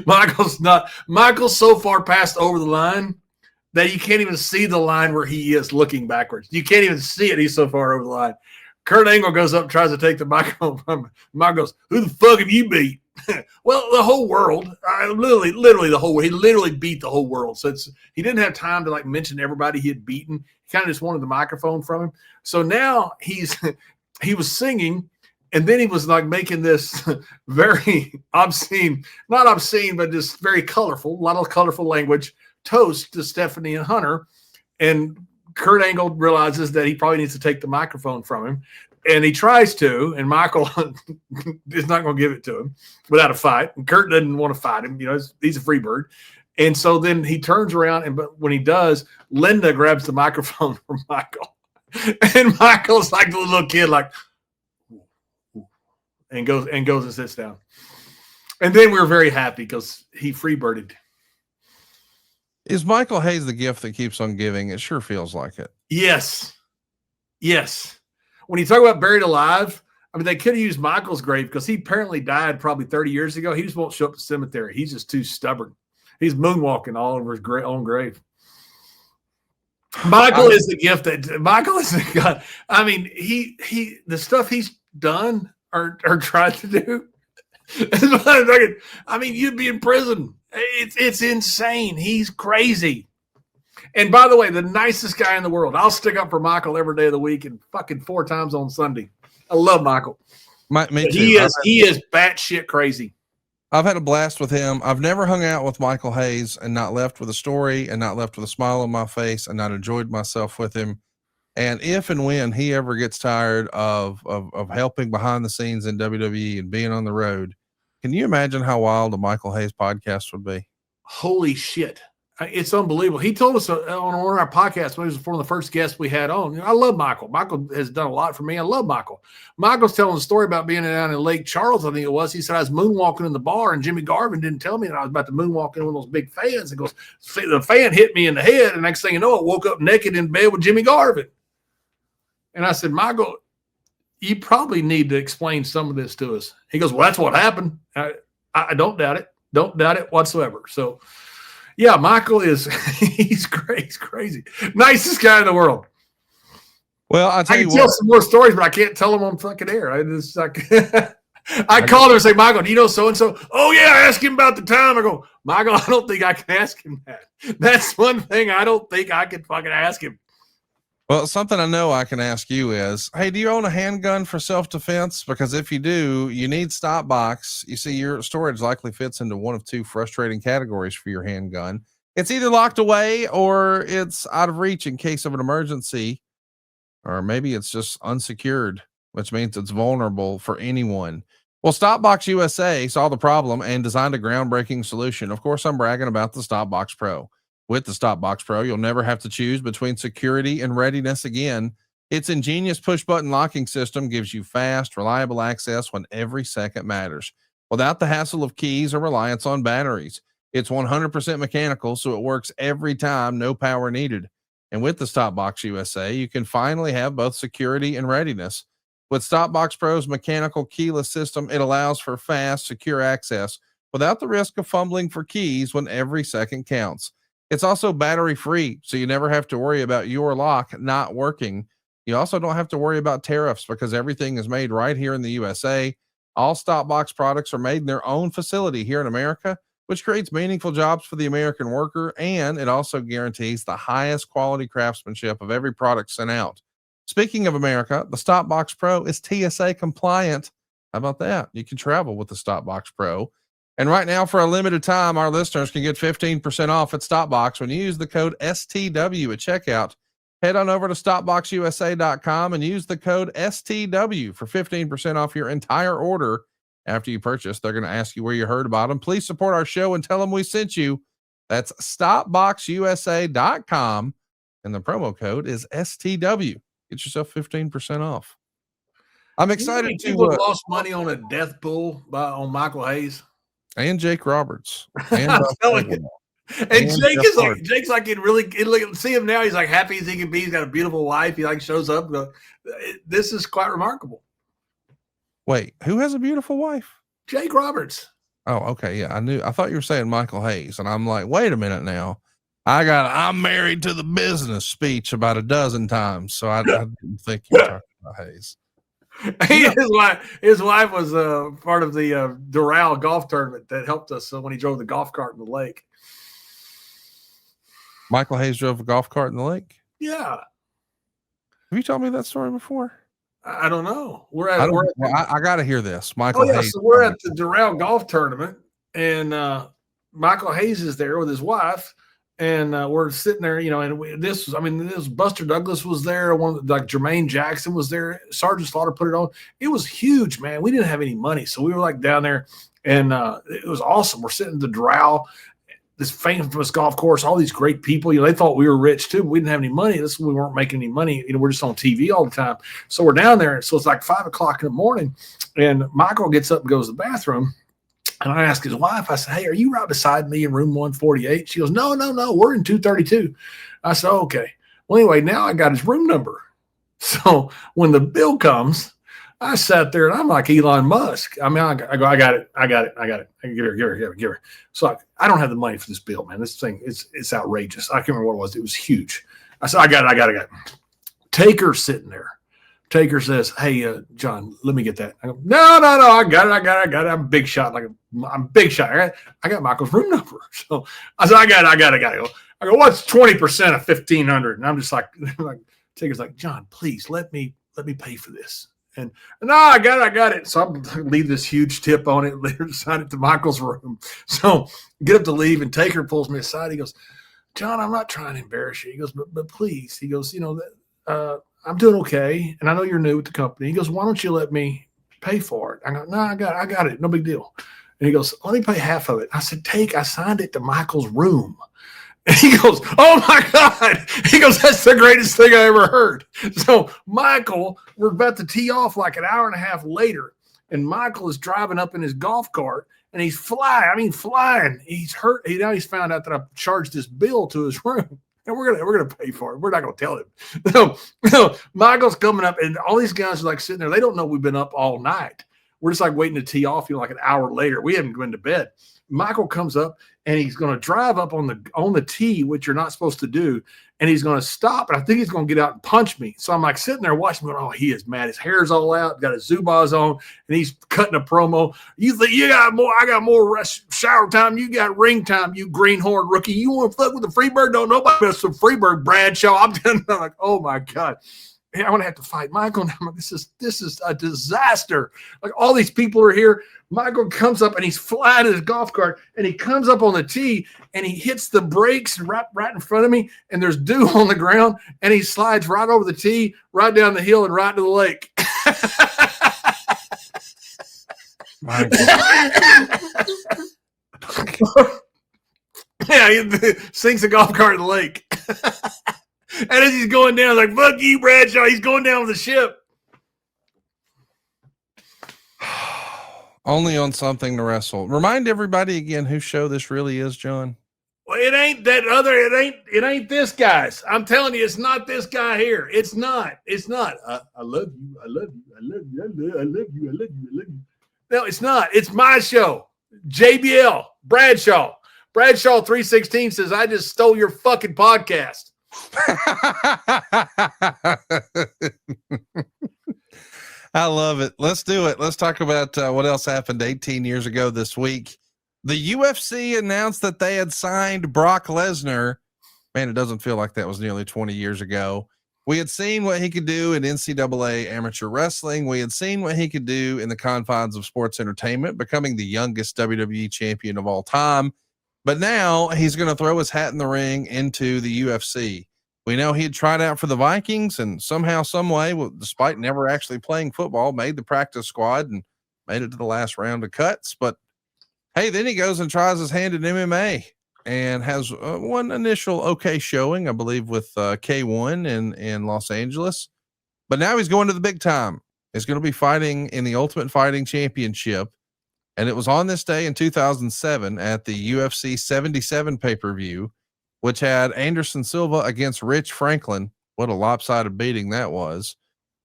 Michael's so far passed over the line that you can't even see the line where he is looking backwards. You can't even see it. He's so far over the line. Kurt Angle goes up, tries to take the microphone from him. Michael goes, "Who the fuck have you beat?" Well, the whole world. Literally the whole world. He literally beat the whole world. So he didn't have time to mention everybody he had beaten. He kind of just wanted the microphone from him. So now he was singing, and then he was making this very obscene, not obscene, but just very colorful, a lot of colorful language toast to Stephanie and Hunter. And Kurt Angle realizes that he probably needs to take the microphone from him. And he tries to, and Michael is not going to give it to him without a fight. And Kurt doesn't want to fight him. He's a free bird. And so then he turns around, but when he does, Linda grabs the microphone from Michael. And Michael's like the little kid, and goes and sits down. And then we were very happy because he freebirded. Is Michael Hayes the gift that keeps on giving? It sure feels like it. Yes. When you talk about buried alive, I mean, they could have used Michael's grave because he apparently died probably 30 years ago. He just won't show up at the cemetery. He's just too stubborn. He's moonwalking all over his own grave. Michael is the gift that Michael is the God. I mean, he the stuff he's done or tried to do. I mean, you'd be in prison. It's insane. He's crazy. And by the way, the nicest guy in the world. I'll stick up for Michael every day of the week and fucking 4 times on Sunday. I love Michael. Me too. He is batshit crazy. I've had a blast with him. I've never hung out with Michael Hayes and not left with a story and not left with a smile on my face and not enjoyed myself with him. And if and when he ever gets tired of helping behind the scenes in WWE and being on the road, can you imagine how wild a Michael Hayes podcast would be? Holy shit. It's unbelievable. He told us on one of our podcasts, when he was one of the first guests we had on. I love Michael. Michael has done a lot for me. I love Michael. Michael's telling a story about being down in Lake Charles, I think it was. He said, I was moonwalking in the bar, and Jimmy Garvin didn't tell me that I was about to moonwalk in one of those big fans. And goes, the fan hit me in the head, and next thing you know, I woke up naked in bed with Jimmy Garvin. And I said, Michael, you probably need to explain some of this to us. He goes, well, that's what happened. I don't doubt it. Don't doubt it whatsoever. So, yeah, Michael he's crazy. Nicest guy in the world. Well, I can tell some more stories, but I can't tell them on fucking air. I called her and say, Michael, do you know so-and-so? Oh, yeah, ask him about the time. I go, Michael, I don't think I can ask him that. That's one thing I don't think I can fucking ask him. Well, something I know I can ask you is, hey, do you own a handgun for self-defense? Because if you do, you need stop box. You see, your storage likely fits into one of 2 frustrating categories for your handgun. It's either locked away or it's out of reach in case of an emergency, or maybe it's just unsecured, which means it's vulnerable for anyone. Well, Stopbox USA saw the problem and designed a groundbreaking solution. Of course, I'm bragging about the Stopbox Pro. With the Stopbox Pro, you'll never have to choose between security and readiness again. Its ingenious push-button locking system gives you fast, reliable access when every second matters, without the hassle of keys or reliance on batteries. It's 100% mechanical, so it works every time, no power needed. And with the Stopbox USA, you can finally have both security and readiness. With Stopbox Pro's mechanical keyless system, it allows for fast, secure access without the risk of fumbling for keys when every second counts. It's also battery free, so you never have to worry about your lock not working. You also don't have to worry about tariffs because everything is made right here in the USA. All Stopbox products are made in their own facility here in America, which creates meaningful jobs for the American worker, and it also guarantees the highest quality craftsmanship of every product sent out. Speaking of America, the Stopbox Pro is TSA compliant. How about that? You can travel with the Stopbox Pro. And right now, for a limited time, our listeners can get 15% off at Stopbox when you use the code STW at checkout. Head on over to StopboxUSA.com and use the code STW for 15% off your entire order. After you purchase, they're going to ask you where you heard about them. Please support our show and tell them we sent you. That's StopboxUSA.com, and the promo code is STW. Get yourself 15% off. I'm excited to lost money on a death pool on Michael Hayes. And Jake Roberts. And Jake's like see him now. He's like happy as he can be. He's got a beautiful wife. He like shows up. This is quite remarkable. Wait, who has a beautiful wife? Jake Roberts. Oh, okay. Yeah, I thought you were saying Michael Hayes, and I'm like, wait a minute now. I'm married to the business speech about a dozen times, so I didn't think you were talking about Hayes. His wife was part of the Doral golf tournament that helped us when he drove the golf cart in the lake. Michael Hayes drove a golf cart in the lake? Yeah. Have you told me that story before? I don't know. I got to hear this. Michael Hayes. So we're at the Doral golf tournament, and Michael Hayes is there with his wife. And we're sitting there, and this was Buster Douglas was there. Like Jermaine Jackson was there. Sergeant Slaughter put it on. It was huge, man. We didn't have any money, so we were like down there, and it was awesome. We're sitting at the Doral, this famous golf course. All these great people. They thought we were rich too, but we didn't have any money. We weren't making any money. We're just on TV all the time. So we're down there. So it's like 5:00 in the morning, and Michael gets up and goes to the bathroom. And I asked his wife, I said, hey, are you right beside me in room 148? She goes, no, we're in 232. I said, okay. Well, anyway, now I got his room number. So when the bill comes, I sat there and I'm like Elon Musk. I mean, I go, I got it. Give her. So I don't have the money for this bill, man. This thing, it's outrageous. I can't remember what it was. It was huge. I said, I got it. Taker's sitting there. Taker says, hey, John, let me get that. I go, no, I got it. I'm a big shot. I'm big shot. I got Michael's room number. So I said, I got it. I go, what's 20% of 1,500? And I'm just like Taker's like, John, please let me pay for this. And no, I got it. So I leave this huge tip on it, later sign it to Michael's room. So get up to leave, and Taker pulls me aside. He goes, John, I'm not trying to embarrass you. He goes, but please. He goes, I'm doing okay, and I know you're new with the company. He goes, why don't you let me pay for it? I go, no, I got it. No big deal. And he goes, let me pay half of it. I said, I signed it to Michael's room. And he goes, oh my God. He goes, that's the greatest thing I ever heard. So Michael, we're about to tee off like an hour and a half later, and Michael is driving up in his golf cart, and he's flying. He's hurt. Now he's found out that I charged this bill to his room. And we're gonna pay for it. We're not gonna tell him. So Michael's coming up, and all these guys are like sitting there. They don't know we've been up all night. We're just like waiting to tee off. Like an hour later, we haven't gone to bed. Michael comes up, and he's going to drive up on the tee, which you're not supposed to do, and he's going to stop. And I think he's going to get out and punch me. So I'm like sitting there watching him. Going, oh, he is mad. His hair's all out. Got his Zubaz on, and he's cutting a promo. You think you got more? I got more shower time. You got ring time. You greenhorn rookie. You want to fuck with the Freebird? Don't nobody mess with Freebird, Bradshaw. I'm like, oh my God. I'm going to have to fight Michael now. This is a disaster. Like all these people are here. Michael comes up and he's flying in his golf cart, and he comes up on the tee and he hits the brakes right in front of me, and there's dew on the ground, and he slides right over the tee, right down the hill and right to the lake. Yeah, he sinks a golf cart in the lake. And as he's going down, like, fuck you, Bradshaw. He's going down with the ship. Only on Something to Wrestle. Remind everybody again whose show this really is, John. Well, it ain't that other. It ain't this guy's. I'm telling you, it's not this guy here. It's not. I love you. I love you. I love you. I love you. I love you. I love you. No, it's not. It's my show. JBL Bradshaw 316 says, I just stole your fucking podcast. I love it. Let's do it. Let's talk about what else happened 18 years ago this week. The UFC announced that they had signed Brock Lesnar. Man, it doesn't feel like that was nearly 20 years ago. We had seen what he could do in NCAA amateur wrestling. We had seen what he could do in the confines of sports entertainment, becoming the youngest WWE champion of all time. But now he's going to throw his hat in the ring into the UFC. We know he had tried out for the Vikings, and somehow, some way, despite never actually playing football, made the practice squad and made it to the last round of cuts. But hey, then he goes and tries his hand at MMA and has one initial okay showing, I believe, with K1 in Los Angeles. But now he's going to the big time. He's going to be fighting in the Ultimate Fighting Championship. And it was on this day in 2007 at the UFC 77 pay-per-view, which had Anderson Silva against Rich Franklin. What a lopsided beating that was,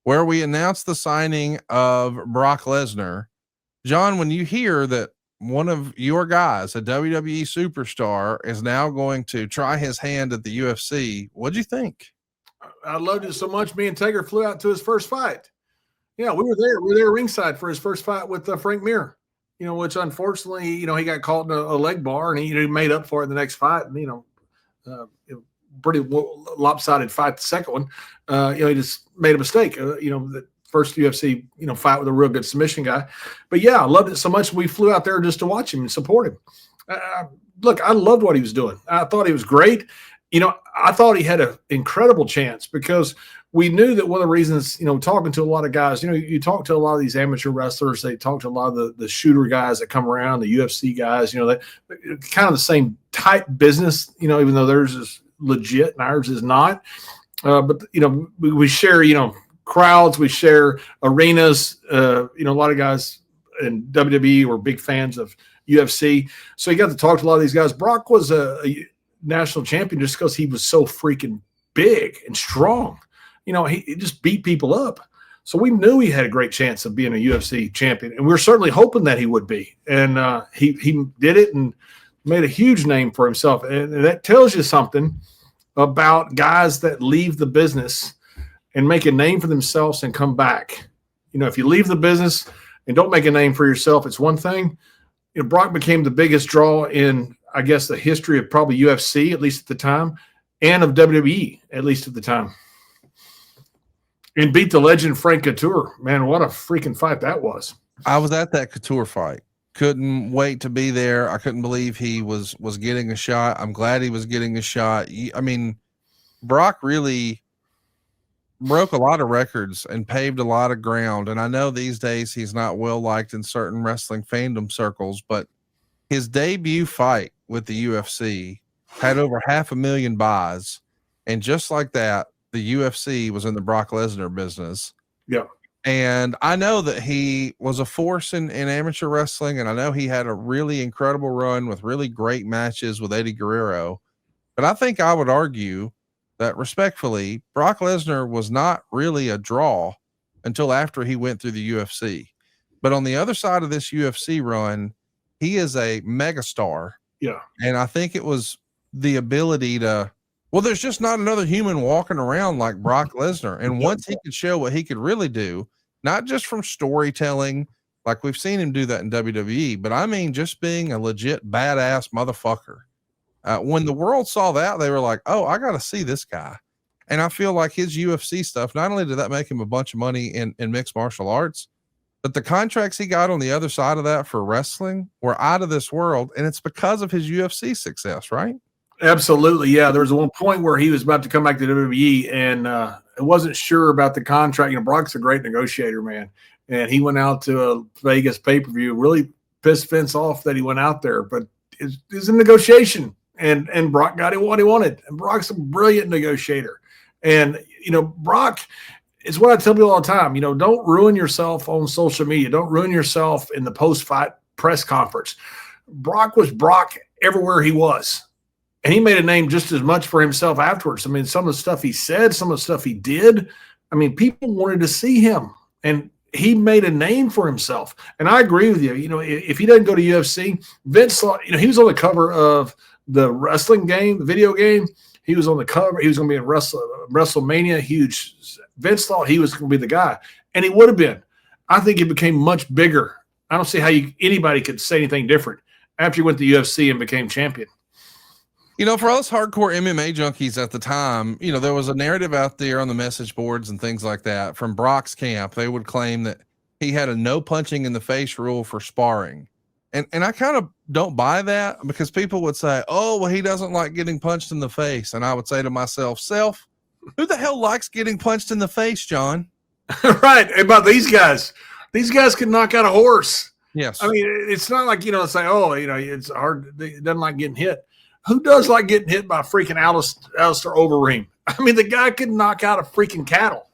where we announced the signing of Brock Lesnar. John, when you hear that one of your guys, a WWE superstar, is now going to try his hand at the UFC, what'd you think? I loved it so much. Me and Taker flew out to his first fight. Yeah, we were there. We were there ringside for his first fight with Frank Mir. Which unfortunately, he got caught in a leg bar, and he made up for it in the next fight. And, pretty lopsided fight. The second one, he just made a mistake. The first UFC, fight with a real good submission guy. But yeah, I loved it so much. We flew out there just to watch him and support him. Look, I loved what he was doing. I thought he was great. I thought he had an incredible chance because we knew that one of the reasons, talking to a lot of guys, you talk to a lot of these amateur wrestlers, they talk to a lot of the shooter guys that come around, the UFC guys, that kind of the same type business, even though theirs is legit and ours is not. But, we share, crowds, we share arenas, a lot of guys and WWE were big fans of UFC. So he got to talk to a lot of these guys. Brock was a national champion just because he was so freaking big and strong. He just beat people up. So we knew he had a great chance of being a UFC champion, and we were certainly hoping that he would be. And he did it and made a huge name for himself. And that tells you something about guys that leave the business and make a name for themselves and come back. If you leave the business and don't make a name for yourself, it's one thing. Brock became the biggest draw in, I guess, the history of probably UFC, at least at the time, and of WWE, at least at the time. And beat the legend Frank Couture. Man, what a freaking fight that was. I was at that Couture fight. Couldn't wait to be there. I couldn't believe he was getting a shot. I'm glad he was getting a shot. I mean, Brock really broke a lot of records and paved a lot of ground. And I know these days he's not well liked in certain wrestling fandom circles, but his debut fight with the UFC had over 500,000 buys. And just like that, the UFC was in the Brock Lesnar business. Yeah. And I know that he was a force in amateur wrestling, and I know he had a really incredible run with really great matches with Eddie Guerrero. But I think I would argue that, respectfully, Brock Lesnar was not really a draw until after he went through the UFC. But on the other side of this UFC run, he is a megastar. Yeah. And I think it was the ability to, well, there's just not another human walking around like Brock Lesnar. And once he could show what he could really do, not just from storytelling, like we've seen him do that in WWE, but I mean, just being a legit badass motherfucker. When the world saw that, they were like, oh, I got to see this guy. And I feel like his UFC stuff, not only did that make him a bunch of money in mixed martial arts, but the contracts he got on the other side of that for wrestling were out of this world. And it's because of his UFC success, right? Absolutely. Yeah. There was one point where he was about to come back to WWE and it wasn't sure about the contract. Brock's a great negotiator, man. And he went out to a Vegas pay-per-view, really pissed Vince off that he went out there, but it's a negotiation and Brock got what he wanted. And Brock's a brilliant negotiator. And, Brock is what I tell people all the time, don't ruin yourself on social media. Don't ruin yourself in the post-fight press conference. Brock was Brock everywhere he was. And he made a name just as much for himself afterwards. I mean, some of the stuff he said, some of the stuff he did, I mean, people wanted to see him. And he made a name for himself. And I agree with you. If he doesn't go to UFC, Vince, he was on the cover of the wrestling game, the video game. He was on the cover. He was going to be in WrestleMania, huge. Vince thought he was going to be the guy. And he would have been. I think he became much bigger. I don't see how anybody could say anything different after he went to the UFC and became champion. For us hardcore MMA junkies at the time, there was a narrative out there on the message boards and things like that from Brock's camp. They would claim that he had a no punching in the face rule for sparring. And I kind of don't buy that because people would say, oh, well, he doesn't like getting punched in the face. And I would say to myself, who the hell likes getting punched in the face, John? Right. About these guys. These guys can knock out a horse. Yes. I mean, it's not like, say, oh, it's hard. It doesn't like getting hit. Who does like getting hit by freaking Alistair Overeem? I mean, the guy could knock out a freaking cattle.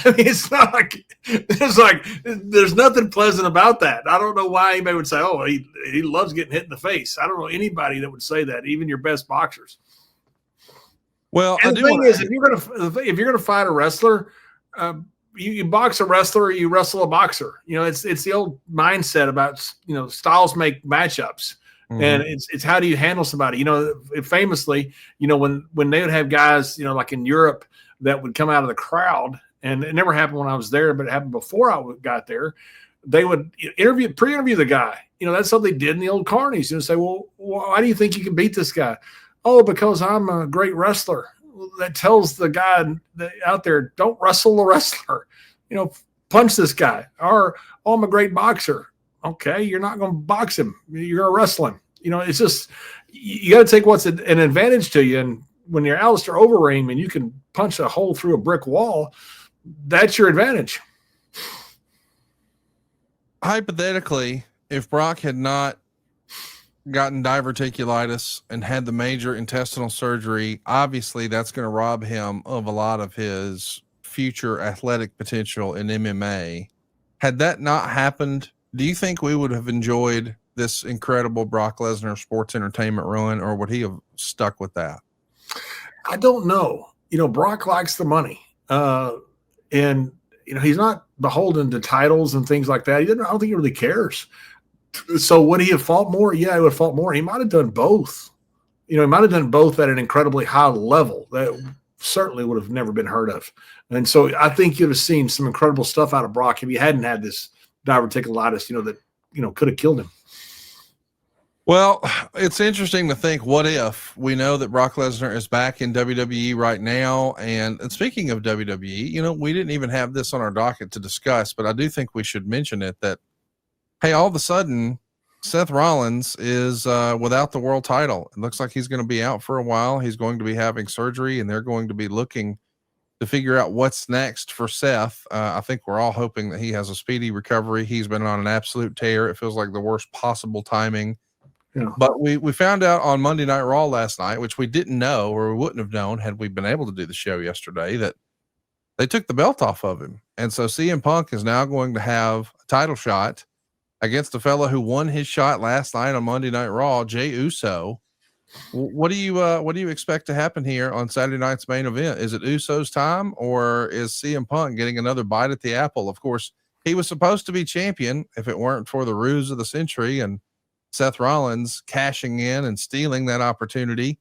I mean, it's like there's nothing pleasant about that. I don't know why anybody would say, oh, he loves getting hit in the face. I don't know anybody that would say that, even your best boxers. Well, and the thing is, if you're gonna fight a wrestler, you box a wrestler, you wrestle a boxer. It's the old mindset about styles make matchups. Mm-hmm. And it's how do you handle somebody? Famously, when they would have guys, like in Europe that would come out of the crowd, and it never happened when I was there, but it happened before I got there. They would pre-interview the guy. That's something they did in the old carnies. Say, well, why do you think you can beat this guy? Oh, because I'm a great wrestler. That tells the guy out there, don't wrestle the wrestler. Punch this guy. Or, oh, I'm a great boxer. Okay, you're not going to box him. You're going to wrestle him. It's just you got to take what's an advantage to you. And when you're Alistair Overeem and you can punch a hole through a brick wall, that's your advantage. Hypothetically, if Brock had not gotten diverticulitis and had the major intestinal surgery, obviously that's going to rob him of a lot of his future athletic potential in MMA. Had that not happened, do you think we would have enjoyed this incredible Brock Lesnar sports entertainment run, or would he have stuck with that? I don't know. Brock likes the money. And he's not beholden to titles and things like that. I don't think he really cares. So would he have fought more? Yeah, he would have fought more. He might have done both. He might have done both at an incredibly high level that certainly would have never been heard of. And so I think you'd have seen some incredible stuff out of Brock if he hadn't had this diverticulitis, that could have killed him. Well, it's interesting to think, what if we know that Brock Lesnar is back in WWE right now? And speaking of WWE, we didn't even have this on our docket to discuss, but I do think we should mention it, that, hey, all of a sudden Seth Rollins is without the world title. It looks like he's going to be out for a while. He's going to be having surgery, and they're going to be looking to figure out what's next for Seth. I think we're all hoping that he has a speedy recovery. He's been on an absolute tear. It feels like the worst possible timing. Yeah. But we found out on Monday Night Raw last night, which we didn't know, or we wouldn't have known had we been able to do the show yesterday, that they took the belt off of him. And so CM Punk is now going to have a title shot against the fellow who won his shot last night on Monday Night Raw, Jey Uso. What do you expect to happen here on Saturday night's main event? Is it Uso's time, or is CM Punk getting another bite at the apple? Of course, he was supposed to be champion if it weren't for the ruse of the century and Seth Rollins cashing in and stealing that opportunity.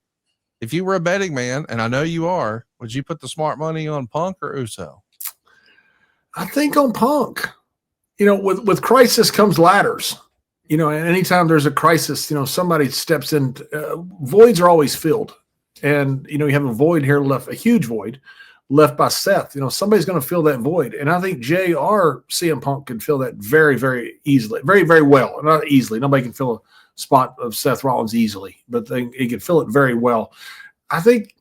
If you were a betting man, and I know you are, would you put the smart money on Punk or Uso? I think on Punk. With crisis comes ladders. And anytime there's a crisis, somebody steps in. Voids are always filled. And, you have a void here left, a huge void left by Seth. Somebody's going to fill that void. And I think Jey or CM Punk can fill that very, very easily, very, very well. Not easily. Nobody can fill a spot of Seth Rollins easily, but he can fill it very well. I think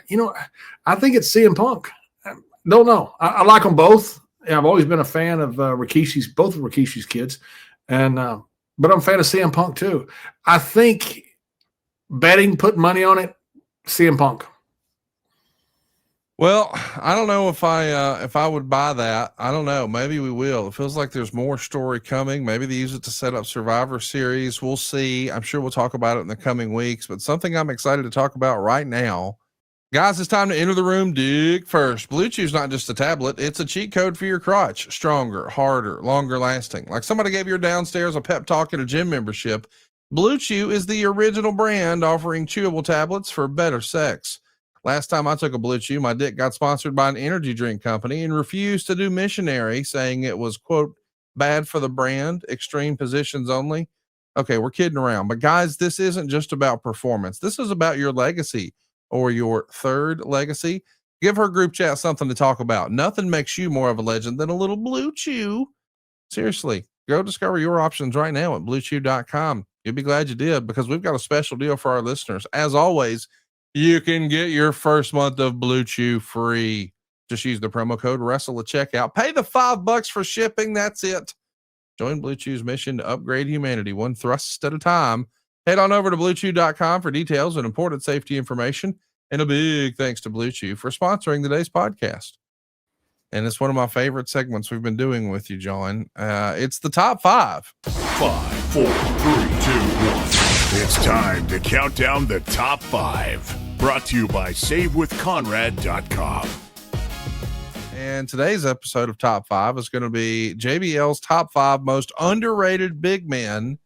it's CM Punk. Don't know. I like them both. I've always been a fan of both of Rikishi's kids. And, but I'm a fan of CM Punk too. I think putting money on it, CM Punk. Well, I don't know if I would buy that. I don't know. Maybe we will. It feels like there's more story coming. Maybe they use it to set up Survivor Series. We'll see. I'm sure we'll talk about it in the coming weeks, but something I'm excited to talk about right now. Guys, it's time to enter the room. Dig first. Blue Chew's not just a tablet. It's a cheat code for your crotch. Stronger, harder, longer lasting. Like somebody gave your downstairs a pep talk at a gym membership. Blue Chew is the original brand offering chewable tablets for better sex. Last time I took a Blue Chew, my dick got sponsored by an energy drink company and refused to do missionary, saying it was, quote, bad for the brand, extreme positions only. Okay, we're kidding around. But guys, this isn't just about performance. This is about your legacy or your third legacy. Give her group chat something to talk about. Nothing makes you more of a legend than a little Blue Chew. Seriously, go discover your options right now at bluechew.com. You'll be glad you did, because we've got a special deal for our listeners. As always, you can get your first month of Blue Chew free. Just use the promo code WRESTLE at checkout. Pay the $5 for shipping. That's it. Join Blue Chew's mission to upgrade humanity one thrust at a time. Head on over to bluechew.com for details and important safety information. And a big thanks to Blue Chew for sponsoring today's podcast. And it's one of my favorite segments we've been doing with you, John. It's the top 5. 5, 4, 3, 2, 1. It's time to count down the top 5. Brought to you by SaveWithConrad.com. And today's episode of Top 5 is going to be JBL's top 5 most underrated big men.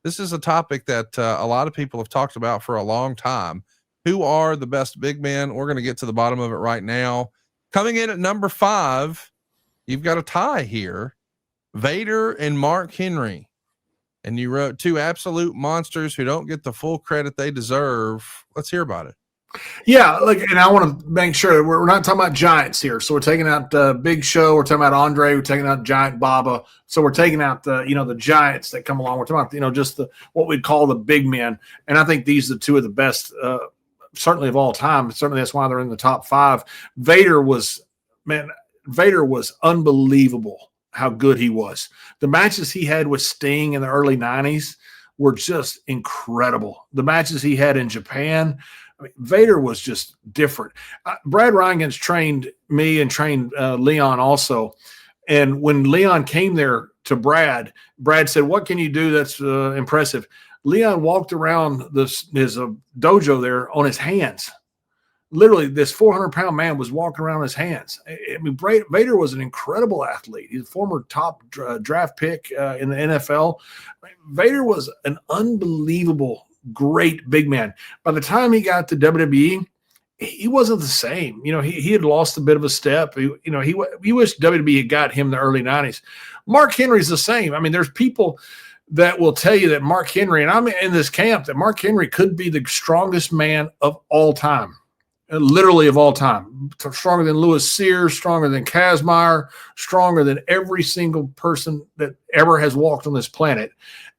This is a topic that a lot of people have talked about for a long time. Who are the best big men? We're going to get to the bottom of it right now. Coming in at number 5, you've got a tie here. Vader and Mark Henry. And you wrote 2 absolute monsters who don't get the full credit they deserve. Let's hear about it. Yeah, and I want to make sure we're not talking about giants here. So we're taking out Big Show. We're talking about Andre. We're taking out Giant Baba. So we're taking out the giants that come along. We're talking about just what we'd call the big men. And I think these are 2 of the best, certainly of all time. Certainly that's why they're in the top 5. Vader was unbelievable how good he was. The matches he had with Sting in the early 90s were just incredible. The matches he had in Japan, Vader was just different. Brad Reingens trained me and trained Leon also. And when Leon came there to Brad. Brad said, "What can you do that's impressive?" Leon walked around his dojo there on his hands. Literally, this 400-pound man was walking around on his hands. I mean, Vader was an incredible athlete. He's a former top draft pick in the NFL. Vader was an unbelievable, great big man. By the time he got to WWE, he wasn't the same. You know, he had lost a bit of a step. He wished WWE had got him in the early 90s. Mark Henry's the same. I mean, there's people that will tell you that Mark Henry, and I'm in this camp, that Mark Henry could be the strongest man of all time, literally of all time. Stronger than Louis Sears, stronger than Kazmaier, stronger than every single person that ever has walked on this planet.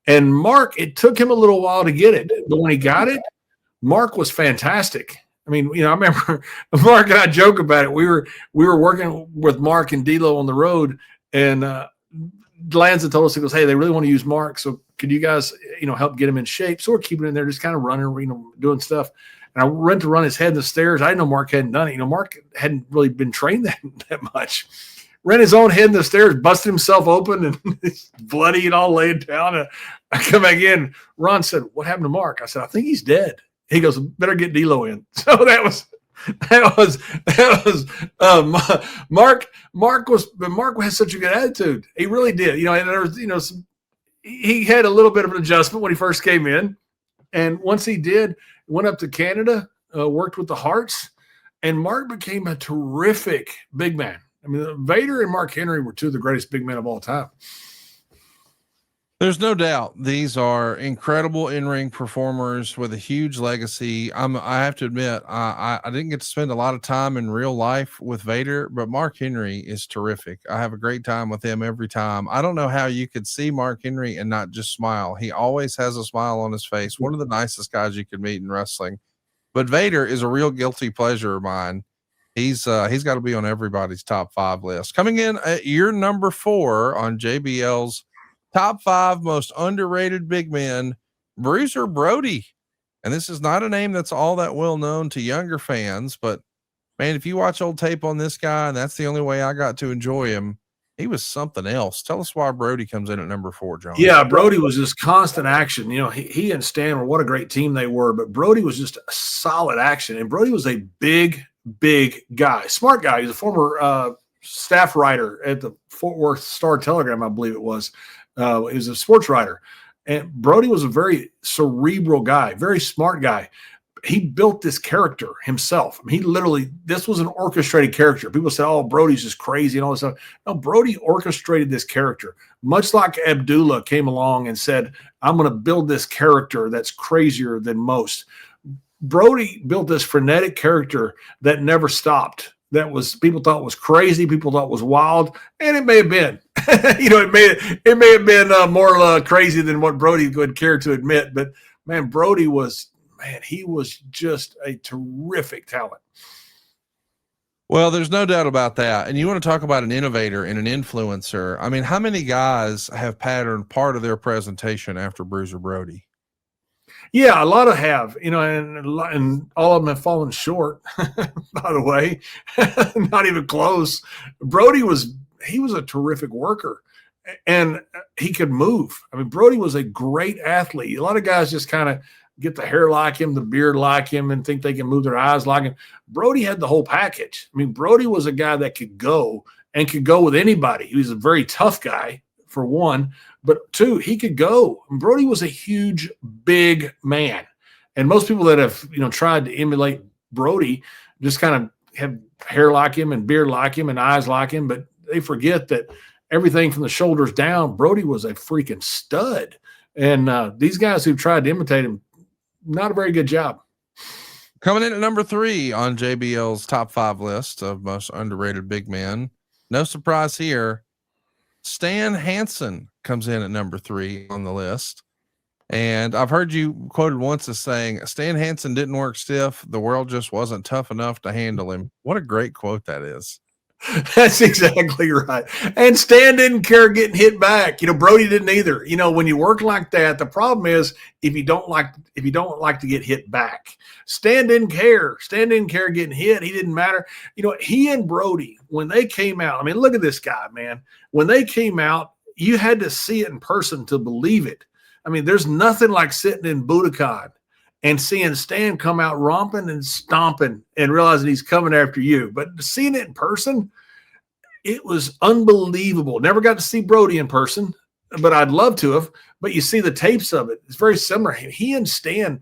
And Mark, it took him a little while to get it, but when he got it, Mark was fantastic. I mean, you know, I remember Mark and I joke about it. We were working with Mark and D'Lo on the road, and Lanza told us, he goes, "Hey, they really want to use Mark, so could you guys, you know, help get him in shape?" So we're keeping him in there, just kind of running, you know, doing stuff. And I went to run his head in the stairs. I didn't know Mark hadn't done it. You know, Mark hadn't really been trained that much. Ran his own head in the stairs, busted himself open, and he's bloody and all laid down. And I come back in. Ron said, "What happened to Mark?" I said, "I think he's dead." He goes, "Better get D'Lo in." So that was Mark. Mark has such a good attitude. He really did. You know, and there was, you know, he had a little bit of an adjustment when he first came in, and once he did, went up to Canada, worked with the Hearts, and Mark became a terrific big man. I mean, Vader and Mark Henry were two of the greatest big men of all time. There's no doubt these are incredible in-ring performers with a huge legacy. I have to admit, I didn't get to spend a lot of time in real life with Vader, but Mark Henry is terrific. I have a great time with him every time. I don't know how you could see Mark Henry and not just smile. He always has a smile on his face. One of the nicest guys you could meet in wrestling. But Vader is a real guilty pleasure of mine. He's got to be on everybody's top 5 list. Coming in at your number 4 on JBL's top 5 most underrated big men, Bruiser Brody. And this is not a name that's all that well known to younger fans, but man, if you watch old tape on this guy, and that's the only way I got to enjoy him, he was something else. Tell us why Brody comes in at number 4, John. Yeah, Brody was just constant action. You know, he and Stan were, what a great team they were, but Brody was just a solid action. And Brody was a big guy, smart guy. He's a former staff writer at the Fort Worth Star Telegram, I believe it was. He was a sports writer, and Brody was a very cerebral guy, very smart guy. He built this character himself. I mean, this was an orchestrated character. People say, "Oh, Brody's just crazy" and all this stuff. No, Brody orchestrated this character, much like Abdullah came along and said, "I'm going to build this character that's crazier than most." Brody built this frenetic character that never stopped. That was, people thought was crazy, people thought was wild, and it may have been. You know, it may have been more crazy than what Brody would care to admit. But man, Brody was, he was just a terrific talent. Well, there's no doubt about that. And you want to talk about an innovator and an influencer. I mean, how many guys have patterned part of their presentation after Bruiser Brody? Yeah, a lot of have, you know, and all of them have fallen short, by the way, not even close. Brody was a terrific worker, and he could move. I mean, Brody was a great athlete. A lot of guys just kind of get the hair like him, the beard like him, and think they can move their eyes like him. Brody had the whole package. I mean, Brody was a guy that could go with anybody. He was a very tough guy, for one, but 2, he could go. And Brody was a huge, big man. And most people that have, you know, tried to emulate Brody just kind of have hair like him and beard like him and eyes like him, but they forget that everything from the shoulders down, Brody was a freaking stud. And these guys who've tried to imitate him, not a very good job. Coming in at number 3 on JBL's top 5 list of most underrated big men. No surprise here. Stan Hansen comes in at number 3 on the list. And I've heard you quoted once as saying, Stan Hansen didn't work stiff. The world just wasn't tough enough to handle him. What a great quote that is. That's exactly right. And Stan didn't care getting hit back. You know, Brody didn't either. You know, when you work like that, the problem is if you don't like to get hit back. Stan didn't care. Stan didn't care getting hit. He didn't matter. You know, he and Brody, when they came out, I mean, look at this guy, man. When they came out, you had to see it in person to believe it. I mean, there's nothing like sitting in Budokan and seeing Stan come out romping and stomping and realizing he's coming after you. But seeing it in person, it was unbelievable. Never got to see Brody in person, but I'd love to have. But you see the tapes of it. It's very similar. He and Stan,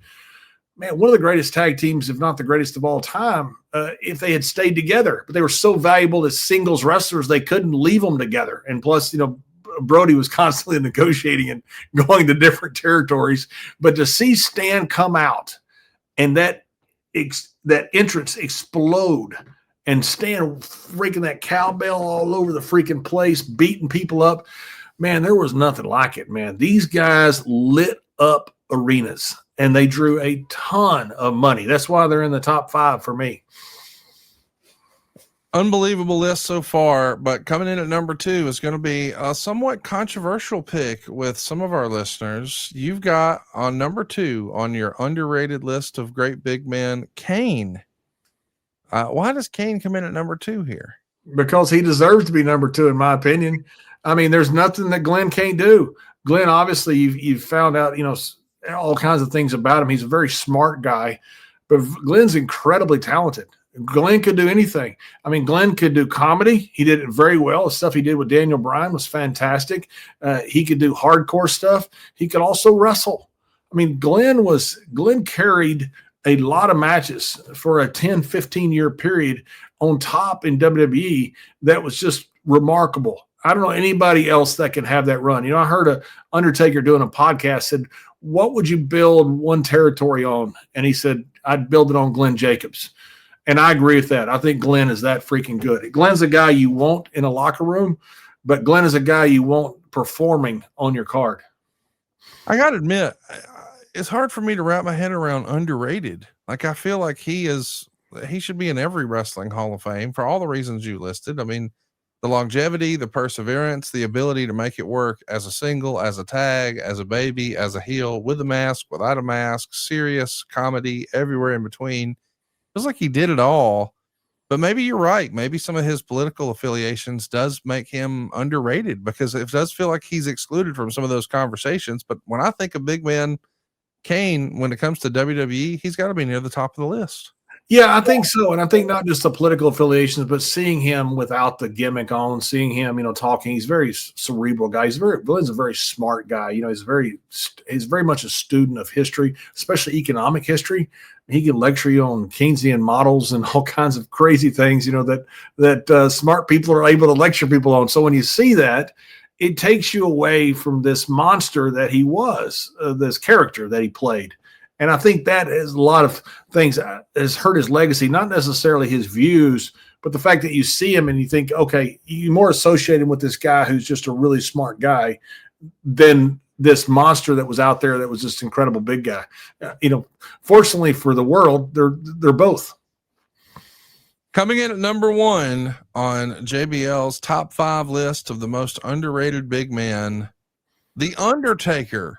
man, one of the greatest tag teams, if not the greatest of all time, if they had stayed together. But they were so valuable as singles wrestlers, they couldn't leave them together. And plus, Brody was constantly negotiating and going to different territories. But to see Stan come out and that entrance explode and Stan freaking that cowbell all over the freaking place, beating people up, man, there was nothing like it, man. These guys lit up arenas and they drew a ton of money. That's why they're in the top 5 for me. Unbelievable list so far, but coming in at number 2 is going to be a somewhat controversial pick with some of our listeners. You've got on number 2 on your underrated list of great big men, Kane. Why does Kane come in at number 2 here? Because he deserves to be number 2, in my opinion. I mean, there's nothing that Glenn can't do. Glenn, obviously, you've found out, all kinds of things about him. He's a very smart guy, but Glenn's incredibly talented. Glenn could do anything. I mean, Glenn could do comedy. He did it very well. The stuff he did with Daniel Bryan was fantastic. He could do hardcore stuff. He could also wrestle. I mean, Glenn carried a lot of matches for a 10, 15-year period on top in WWE. That was just remarkable. I don't know anybody else that can have that run. I heard a Undertaker doing a podcast said, what would you build one territory on? And he said, I'd build it on Glenn Jacobs. And I agree with that. I think Glenn is that freaking good. Glenn's a guy you want in a locker room, but Glenn is a guy you want performing on your card. I got to admit, it's hard for me to wrap my head around underrated. Like, I feel like he should be in every wrestling Hall of Fame for all the reasons you listed. I mean, the longevity, the perseverance, the ability to make it work as a single, as a tag, as a baby, as a heel, with a mask, without a mask, serious, comedy, everywhere in between. Feels like he did it all, but maybe you're right. Maybe some of his political affiliations does make him underrated, because it does feel like he's excluded from some of those conversations. But when I think of big man Kane, when it comes to WWE, he's got to be near the top of the list. Yeah, I think so. And I think not just the political affiliations, but seeing him without the gimmick on, seeing him, talking, he's a very cerebral guy. Glenn's a very smart guy. He's very much a student of history, especially economic history. He can lecture you on Keynesian models and all kinds of crazy things, that smart people are able to lecture people on. So when you see that, it takes you away from this monster that he was, this character that he played. And I think that is a lot of things has hurt his legacy, not necessarily his views, but the fact that you see him and you think, okay, you're more associated with this guy who's just a really smart guy than this monster that was out there that was just incredible big guy. Fortunately for the world, they're both. Coming in at number 1 on JBL's top 5 list of the most underrated big men, The Undertaker.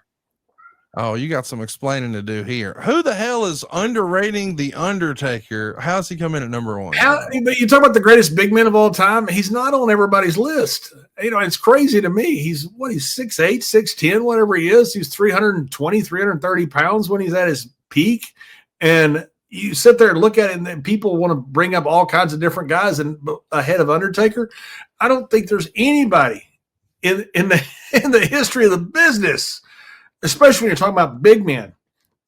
Oh, you got some explaining to do here. Who the hell is underrating The Undertaker? How's he come in at number 1? But you talk about the greatest big men of all time. He's not on everybody's list. It's crazy to me. He's 6'8", 6'10", whatever he is. He's 320, 330 pounds when he's at his peak. And you sit there and look at it, and then people want to bring up all kinds of different guys ahead of Undertaker. I don't think there's anybody in the history of the business, especially when you're talking about big men,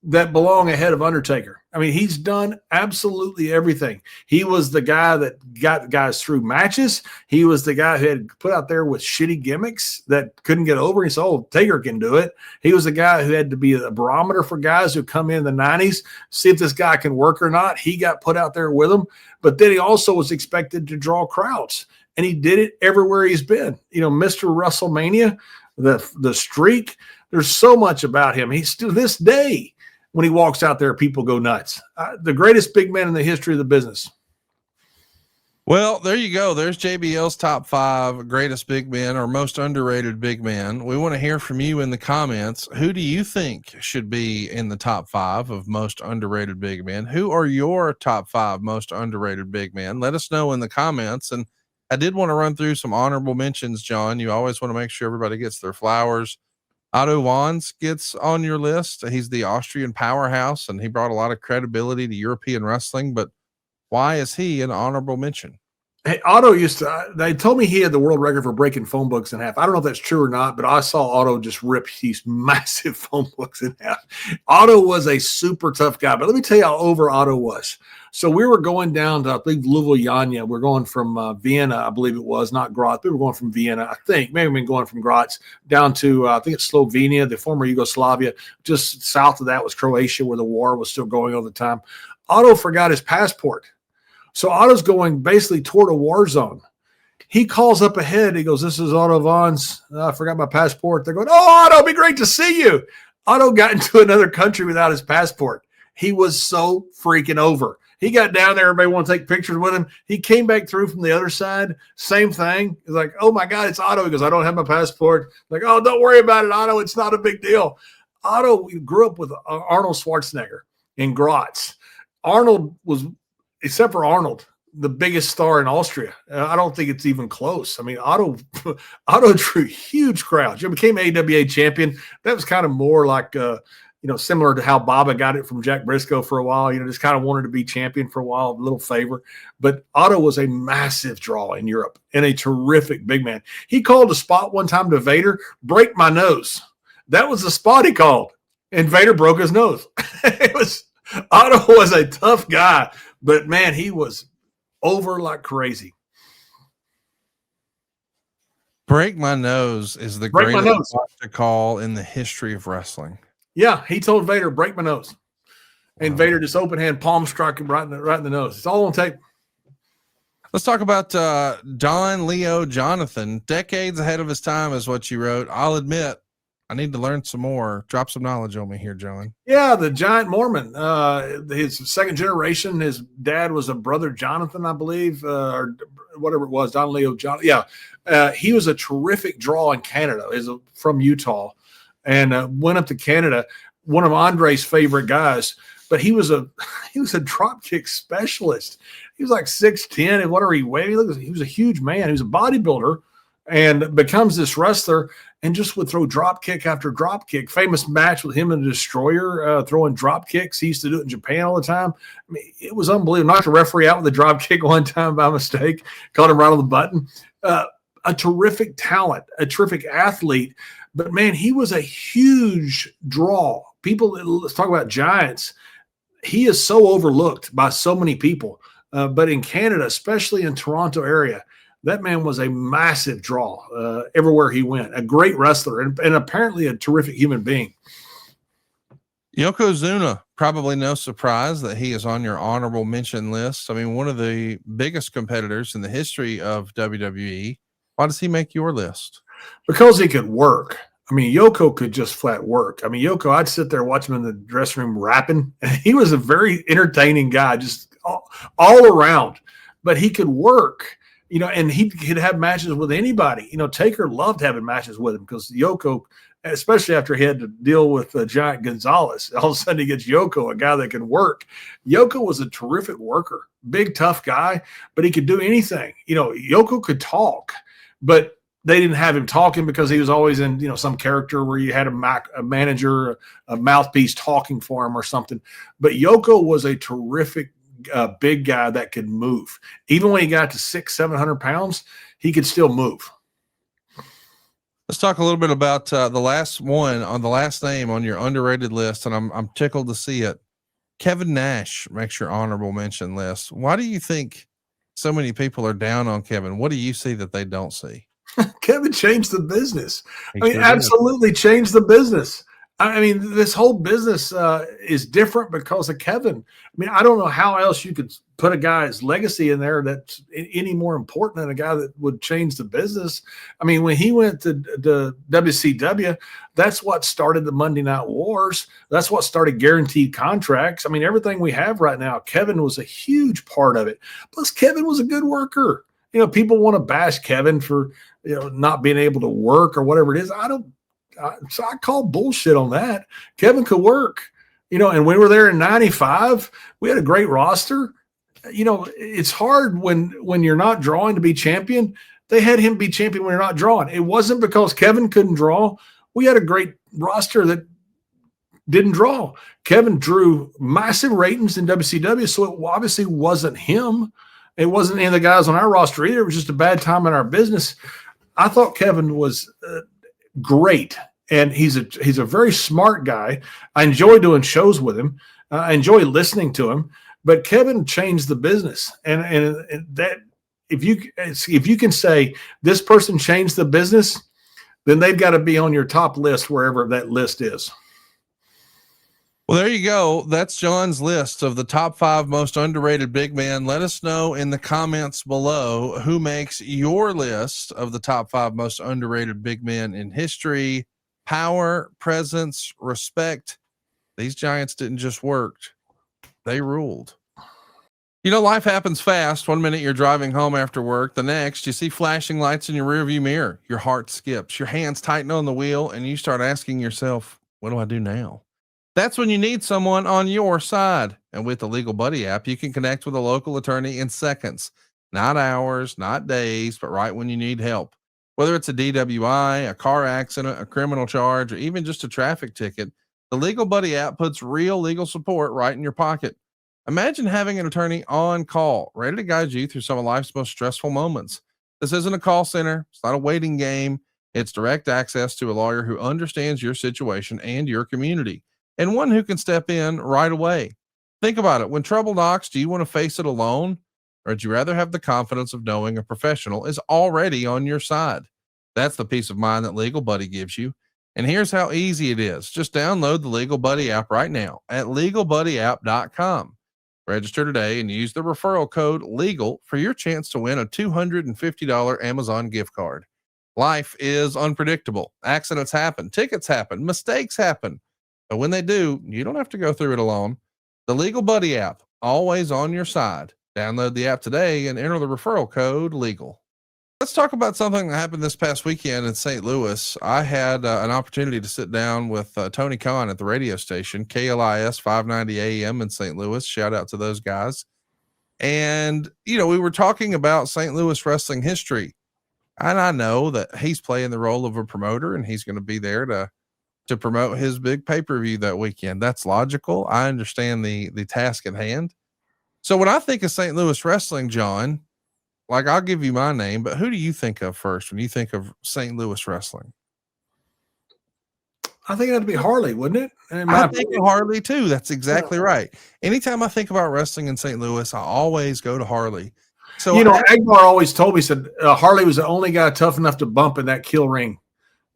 that belong ahead of Undertaker. I mean, he's done absolutely everything. He was the guy that got guys through matches. He was the guy who had put out there with shitty gimmicks that couldn't get over. He said, oh, Taker can do it. He was the guy who had to be a barometer for guys who come in the 90s, see if this guy can work or not. He got put out there with them. But then he also was expected to draw crowds. And he did it everywhere he's been. Mr. WrestleMania, the streak, there's so much about him. He's still, this day, when he walks out there, people go nuts. The greatest big man in the history of the business. Well, there you go. There's JBL's top 5 greatest big men or most underrated big men. We want to hear from you in the comments. Who do you think should be in the top 5 of most underrated big men? Who are your top 5 most underrated big men? Let us know in the comments. And I did want to run through some honorable mentions, John. You always want to make sure everybody gets their flowers. Otto Wanz gets on your list. He's the Austrian powerhouse, and he brought a lot of credibility to European wrestling. But why is he an honorable mention? Hey, Otto they told me he had the world record for breaking phone books in half. I don't know if that's true or not, but I saw Otto just rip these massive phone books in half. Otto was a super tough guy, but let me tell you how over Otto was. So we were going down to, I think, Ljubljana. We're going from Vienna, I believe it was, not Graz. We were going from Vienna, I think. Maybe we've been going from Graz down to, I think it's Slovenia, the former Yugoslavia. Just south of that was Croatia, where the war was still going all the time. Otto forgot his passport. So Otto's going basically toward a war zone. He calls up ahead. He goes, "This is Otto Wanz. I forgot my passport." They're going, "Oh, Otto, it'd be great to see you." Otto got into another country without his passport. He was so freaking over. He got down there. Everybody wanted to take pictures with him. He came back through from the other side. Same thing. He's like, "Oh my God, it's Otto." He goes, "I don't have my passport." Like, "Oh, don't worry about it, Otto. It's not a big deal." Otto grew up with Arnold Schwarzenegger in Graz. Arnold was, except for Arnold, the biggest star in Austria. I don't think it's even close. I mean, Otto drew huge crowds. He became AWA champion. That was kind of more like, similar to how Baba got it from Jack Briscoe for a while. Just kind of wanted to be champion for a while, a little favor. But Otto was a massive draw in Europe and a terrific big man. He called a spot one time to Vader, "Break my nose." That was the spot he called, and Vader broke his nose. Otto was a tough guy, but man, he was over like crazy. Break my nose is the greatest to call in the history of wrestling. Yeah, he told Vader, "Break my nose," and Vader just open hand palm struck him right in the nose. It's all on tape. Let's talk about Don Leo Jonathan. Decades ahead of his time is what you wrote. I'll admit, I need to learn some more. Drop some knowledge on me here, John. Yeah, the giant Mormon. His second generation. His dad was a brother Jonathan, I believe, or whatever it was. Don Leo Jonathan. Yeah, he was a terrific draw in Canada. He's from Utah, and went up to Canada. One of Andre's favorite guys, but he was a drop kick specialist. He was like 6'10" and whatever he weighed. He was a huge man. He was a bodybuilder and becomes this wrestler. And just would throw drop kick after drop kick. Famous match with him and the Destroyer throwing drop kicks. He used to do it in Japan all the time. I mean, it was unbelievable. Knocked the referee out with a drop kick one time by mistake. Caught him right on the button. A terrific talent, a terrific athlete. But, man, he was a huge draw. People, let's talk about giants. He is so overlooked by so many people. But in Canada, especially in Toronto area, that man was a massive draw everywhere he went. A great wrestler and apparently a terrific human being. Yokozuna, probably no surprise that he is on your honorable mention list. I mean, one of the biggest competitors in the history of WWE. Why does he make your list? Because he could work. I mean, Yoko could just flat work. I mean, Yoko, I'd sit there watching him in the dressing room rapping. He was a very entertaining guy, just all around. But he could work. And he could have matches with anybody. Taker loved having matches with him because Yoko, especially after he had to deal with Giant Gonzalez, all of a sudden he gets Yoko, a guy that can work. Yoko was a terrific worker, big, tough guy, but he could do anything. Yoko could talk, but they didn't have him talking because he was always in, some character where you had a manager, a mouthpiece talking for him or something. But Yoko was a terrific big guy that could move. Even when he got to 600-700 pounds, he could still move. Let's talk a little bit about the last one on the last name on your underrated list, and I'm tickled to see it. Kevin Nash makes your honorable mention list. Why do you think so many people are down on Kevin? What do you see that they don't see? Kevin changed the business. Absolutely changed the business. I mean, this whole business is different because of Kevin. I mean, I don't know how else you could put a guy's legacy in there that's any more important than a guy that would change the business. I mean, when he went to WCW, that's what started the Monday Night Wars. That's what started guaranteed contracts. I mean, everything we have right now, Kevin was a huge part of it. Plus, Kevin was a good worker. People want to bash Kevin for, not being able to work or whatever it is. So I call bullshit on that. Kevin could work, and we were there in 95. We had a great roster. it's hard when you're not drawing to be champion. They had him be champion when you're not drawing. It wasn't because Kevin couldn't draw. We had a great roster that didn't draw. Kevin drew massive ratings in WCW, so it obviously wasn't him. It wasn't any of the guys on our roster either. It was just a bad time in our business. I thought Kevin was great, and he's a very smart guy. I enjoy doing shows with him. I enjoy listening to him. But Kevin changed the business, and that if you can say this person changed the business, then they've got to be on your top list wherever that list is. Well, there you go. That's John's list of the top 5 most underrated big men. Let us know in the comments below who makes your list of the top 5 most underrated big men in history. Power, presence, respect. These Giants didn't just work. They ruled. Life happens fast. 1 minute you're driving home after work. The next, you see flashing lights in your rearview mirror. Your heart skips. Your hands tighten on the wheel, and you start asking yourself, what do I do now? That's when you need someone on your side. And with the Legal Buddy app, you can connect with a local attorney in seconds, not hours, not days, but right when you need help. Whether it's a DWI, a car accident, a criminal charge, or even just a traffic ticket, the Legal Buddy app puts real legal support right in your pocket. Imagine having an attorney on call, ready to guide you through some of life's most stressful moments. This isn't a call center. It's not a waiting game. It's direct access to a lawyer who understands your situation and your community, and one who can step in right away. Think about it. When trouble knocks, do you want to face it alone, or would you rather have the confidence of knowing a professional is already on your side? That's the peace of mind that Legal Buddy gives you. And here's how easy it is. Just download the Legal Buddy app right now at legalbuddyapp.com. Register today and use the referral code LEGAL for your chance to win a $250 Amazon gift card. Life is unpredictable. Accidents happen, tickets happen, mistakes happen. But when they do, you don't have to go through it alone. The Legal Buddy app, always on your side. Download the app today and enter the referral code LEGAL. Let's talk about something that happened this past weekend in St. Louis. I had an opportunity to sit down with Tony Khan at the radio station, KLIS 590 AM in St. Louis. Shout out to those guys. And, we were talking about St. Louis wrestling history. And I know that he's playing the role of a promoter, and he's going to be there to promote his big pay-per-view that weekend. That's logical. I understand the task at hand. So when I think of St. Louis wrestling, John, I'll give you my name, but who do you think of first when you think of St. Louis wrestling? I think that'd be Harley, wouldn't it? I think of Harley too. That's exactly right. Anytime I think about wrestling in St. Louis, I always go to Harley. So Agbar always told me, said Harley was the only guy tough enough to bump in that kill ring.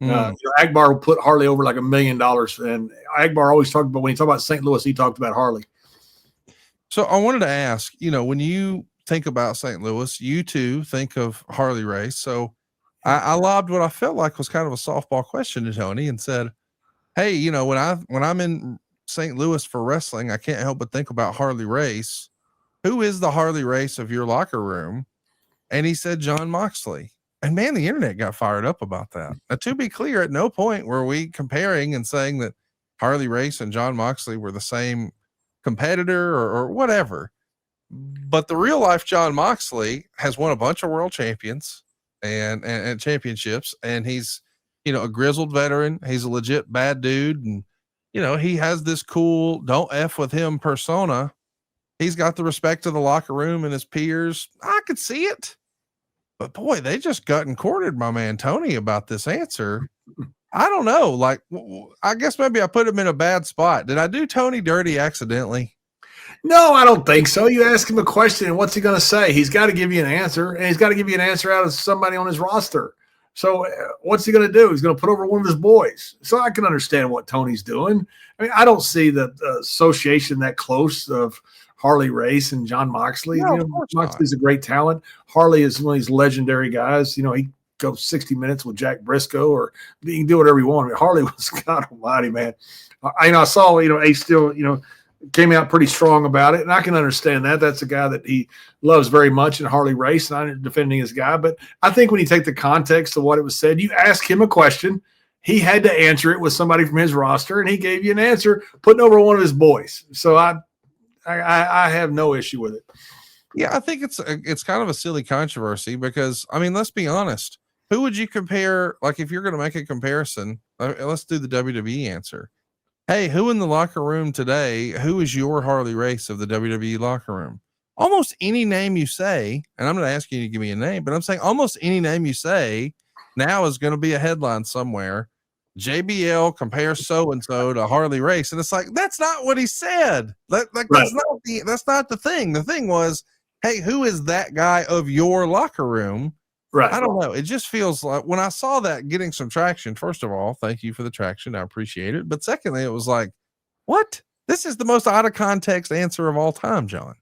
Agbar put Harley over like $1 million, and Agbar always talked about, when he talked about St. Louis, he talked about Harley. So I wanted to ask, when you think about St. Louis, you too think of Harley Race. So I lobbed what I felt like was kind of a softball question to Tony and said, hey, when I'm in St. Louis for wrestling, I can't help but think about Harley Race. Who is the Harley Race of your locker room? And he said, John Moxley. And man, the internet got fired up about that. Now, to be clear, at no point were we comparing and saying that Harley Race and John Moxley were the same competitor or whatever. But the real life John Moxley has won a bunch of world champions and championships. And he's, a grizzled veteran. He's a legit bad dude. And, he has this cool, don't F with him persona. He's got the respect of the locker room and his peers. I could see it. But boy, they just got and courted my man Tony about this answer. I don't know. I guess maybe I put him in a bad spot. Did I do Tony dirty accidentally? No, I don't think so. You ask him a question, and what's he going to say? He's got to give you an answer, and he's got to give you an answer out of somebody on his roster. So what's he going to do? He's going to put over one of his boys. So I can understand what Tony's doing. I mean, I don't see the association that close of Harley Race and John Moxley. No, Moxley's a great talent. Harley is one of these legendary guys. He goes 60 minutes with Jack Briscoe, or he can do whatever he wants. I mean, Harley was God almighty, man. I saw, Ace still, came out pretty strong about it, and I can understand that. That's a guy that he loves very much in Harley Race, and I'm defending his guy. But I think when you take the context of what it was said, you ask him a question, he had to answer it with somebody from his roster, and he gave you an answer, putting over one of his boys. So I have no issue with it. Yeah, I think it's kind of a silly controversy because, I mean, let's be honest. Who would you compare? Like, if you're going to make a comparison, let's do the WWE answer. Hey, who in the locker room today? Who is your Harley Race of the WWE locker room? Almost any name you say, and I'm not asking you to give me a name, but I'm saying almost any name you say now is going to be a headline somewhere. JBL compares so and so to Harley Race, and it's like that's not what he said. That's not the thing. The thing was, hey, who is that guy of your locker room? Right. I don't know. It just feels like when I saw that getting some traction, first of all, thank you for the traction. I appreciate it. But secondly, it was like, what? This is the most out of context answer of all time, John.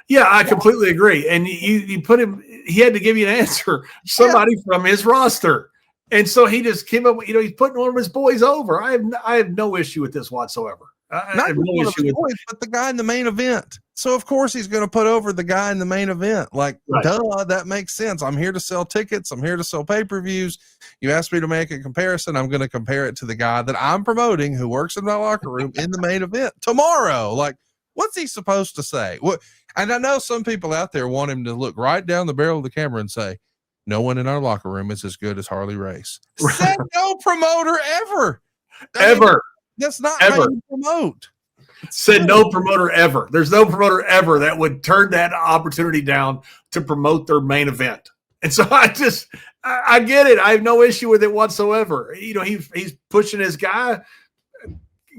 Yeah, I completely agree. And you put him, he had to give you an answer, somebody from his roster. And so he just came up, he's putting one of his boys over. I have no issue with this whatsoever. Not have no issue with boys, but the guy in the main event. So of course he's going to put over the guy in the main event. Like, duh, that makes sense. I'm here to sell tickets. I'm here to sell pay-per-views. You asked me to make a comparison. I'm going to compare it to the guy that I'm promoting who works in my locker room in the main event tomorrow. Like, what's he supposed to say? What? And I know some people out there want him to look right down the barrel of the camera and say, no one in our locker room is as good as Harley Race. Said no promoter ever. Ever. That's not ever. how you promote. Said no promoter ever. There's no promoter ever that would turn that opportunity down to promote their main event. And so I get it. I have no issue with it whatsoever. He's pushing his guy.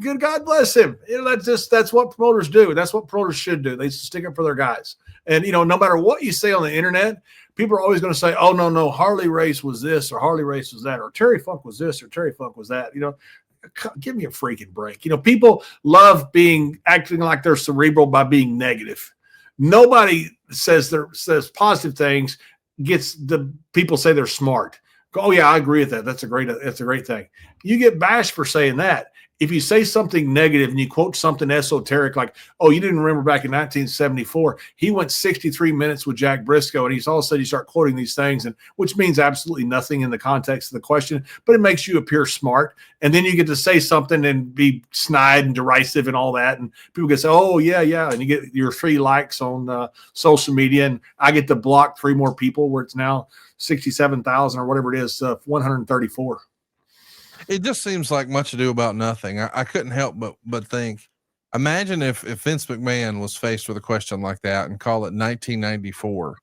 Good God bless him. That's what promoters do. That's what promoters should do. They stick up for their guys. And no matter what you say on the internet, people are always going to say, "Oh no, Harley Race was this or Harley Race was that or Terry Funk was this or Terry Funk was that." Give me a freaking break. People love acting like they're cerebral by being negative. Nobody says positive things gets the people say they're smart. Oh yeah, I agree with that. That's a great thing. You get bashed for saying that. If you say something negative and you quote something esoteric like, oh, you didn't remember back in 1974, he went 63 minutes with Jack Briscoe, and he's all of a sudden you start quoting these things, and which means absolutely nothing in the context of the question, but it makes you appear smart. And then you get to say something and be snide and derisive and all that, and people get say, oh yeah, and you get your 3 likes on social media, and I get to block 3 more people where it's now 67,000 or whatever it is, 134. It just seems like much ado about nothing. I couldn't help but think, imagine if Vince McMahon was faced with a question like that and call it 1994.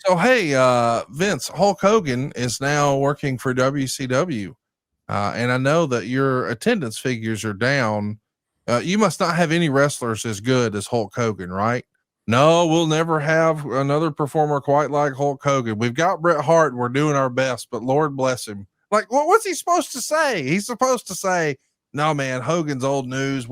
So, hey, Vince, Hulk Hogan is now working for WCW. And I know that your attendance figures are down. You must not have any wrestlers as good as Hulk Hogan, right? No, we'll never have another performer quite like Hulk Hogan. We've got Bret Hart and we're doing our best, but Lord bless him. Like, what's he supposed to say? He's supposed to say, no, man, Hogan's old news.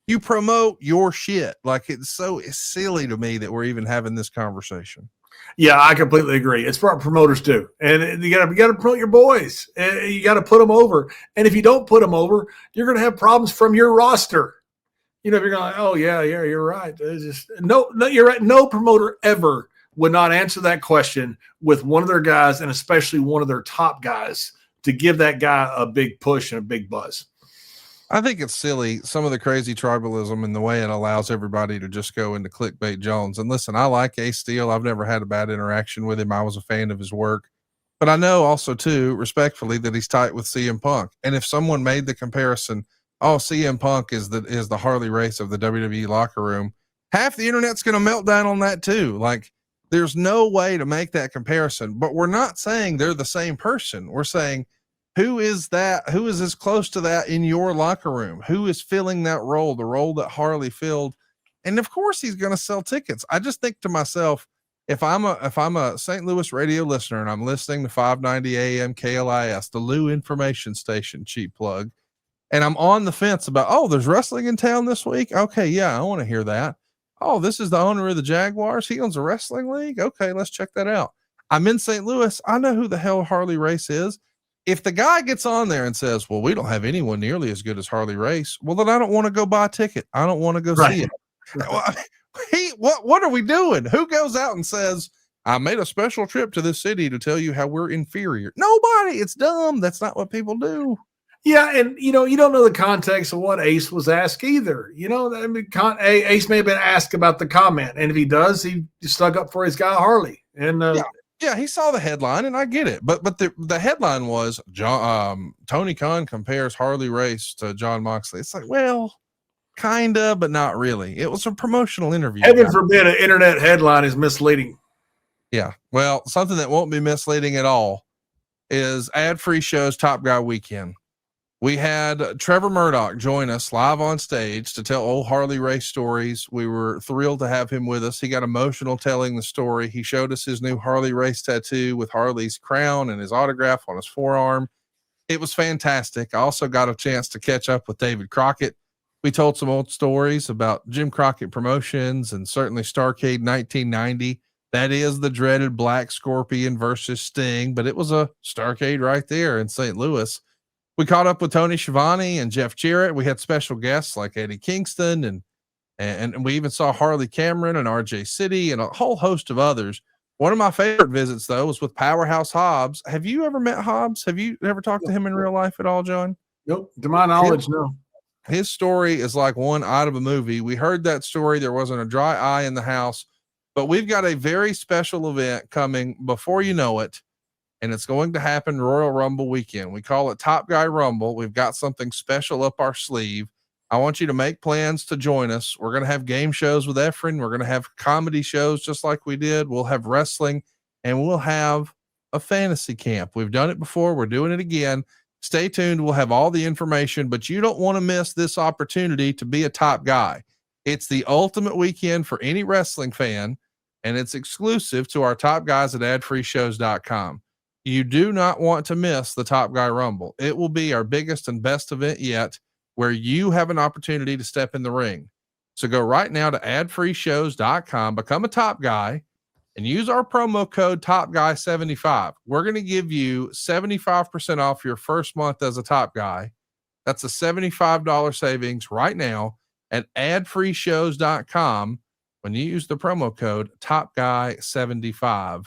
You promote your shit. Like, it's silly to me that we're even having this conversation. Yeah, I completely agree. It's what promoters do. And you got to promote your boys. You got to put them over. And if you don't put them over, you're going to have problems from your roster. If you're going, oh yeah, you're right. No, you're right. No promoter ever would not answer that question with one of their guys, and especially one of their top guys, to give that guy a big push and a big buzz. I think it's silly, some of the crazy tribalism and the way it allows everybody to just go into clickbait Jones. And listen, I like Ace Steel. I've never had a bad interaction with him. I was a fan of his work, but I know also too, respectfully, that he's tight with CM Punk. And if someone made the comparison, oh, CM Punk is the Harley Race of the WWE locker room, half the internet's going to melt down on that too. Like, there's no way to make that comparison, but we're not saying they're the same person. We're saying, who is that? Who is as close to that in your locker room? Who is filling that role, the role that Harley filled? And of course he's going to sell tickets. I just think to myself, if I'm a St. Louis radio listener and I'm listening to 590 AM KLIS, the Lou information station, cheap plug, and I'm on the fence about, oh, there's wrestling in town this week. Okay. Yeah. I want to hear that. Oh, this is the owner of the Jaguars. He owns a wrestling league. Okay. Let's check that out. I'm in St. Louis. I know who the hell Harley Race is. If the guy gets on there and says, well, we don't have anyone nearly as good as Harley Race, well, then I don't want to go buy a ticket. I don't want to go see it. What are we doing? Who goes out and says, I made a special trip to this city to tell you how we're inferior? Nobody. It's dumb. That's not what people do. Yeah, and you don't know the context of what Ace was asked either. I mean, Ace may have been asked about the comment, and if he does, he stuck up for his guy Harley. And yeah, he saw the headline, and I get it. But the headline was Tony Khan compares Harley Race to John Moxley. It's like, well, kinda, but not really. It was a promotional interview. Heaven forbid an internet headline is misleading. Yeah, well, something that won't be misleading at all is ad-free shows Top Guy Weekend. We had Trevor Murdoch join us live on stage to tell old Harley Race stories. We were thrilled to have him with us. He got emotional telling the story. He showed us his new Harley Race tattoo with Harley's crown and his autograph on his forearm. It was fantastic. I also got a chance to catch up with David Crockett. We told some old stories about Jim Crockett Promotions and certainly Starrcade 1990. That is the dreaded Black Scorpion versus Sting, but it was a Starrcade right there in St. Louis. We caught up with Tony Schiavone and Jeff Jarrett. We had special guests like Eddie Kingston and we even saw Harley Cameron and RJ City and a whole host of others. One of my favorite visits though was with Powerhouse Hobbs. Have you ever met Hobbs? Have you ever talked to him in real life at all, John? Nope. To my knowledge, no. His story is like one out of a movie. We heard that story. There wasn't a dry eye in the house, but we've got a very special event coming before you know it. And it's going to happen Royal Rumble weekend. We call it Top Guy Rumble. We've got something special up our sleeve. I want you to make plans to join us. We're going to have game shows with Efren. We're going to have comedy shows just like we did. We'll have wrestling and we'll have a fantasy camp. We've done it before. We're doing it again. Stay tuned. We'll have all the information, but you don't want to miss this opportunity to be a top guy. It's the ultimate weekend for any wrestling fan, and it's exclusive to our top guys at adfreeshows.com. You do not want to miss the Top Guy Rumble. It will be our biggest and best event yet, where you have an opportunity to step in the ring. So go right now to adfreeshows.com, become a top guy, and use our promo code TOPGUY75. We're going to give you 75% off your first month as a top guy. That's a $75 savings right now at adfreeshows.com when you use the promo code TOPGUY75.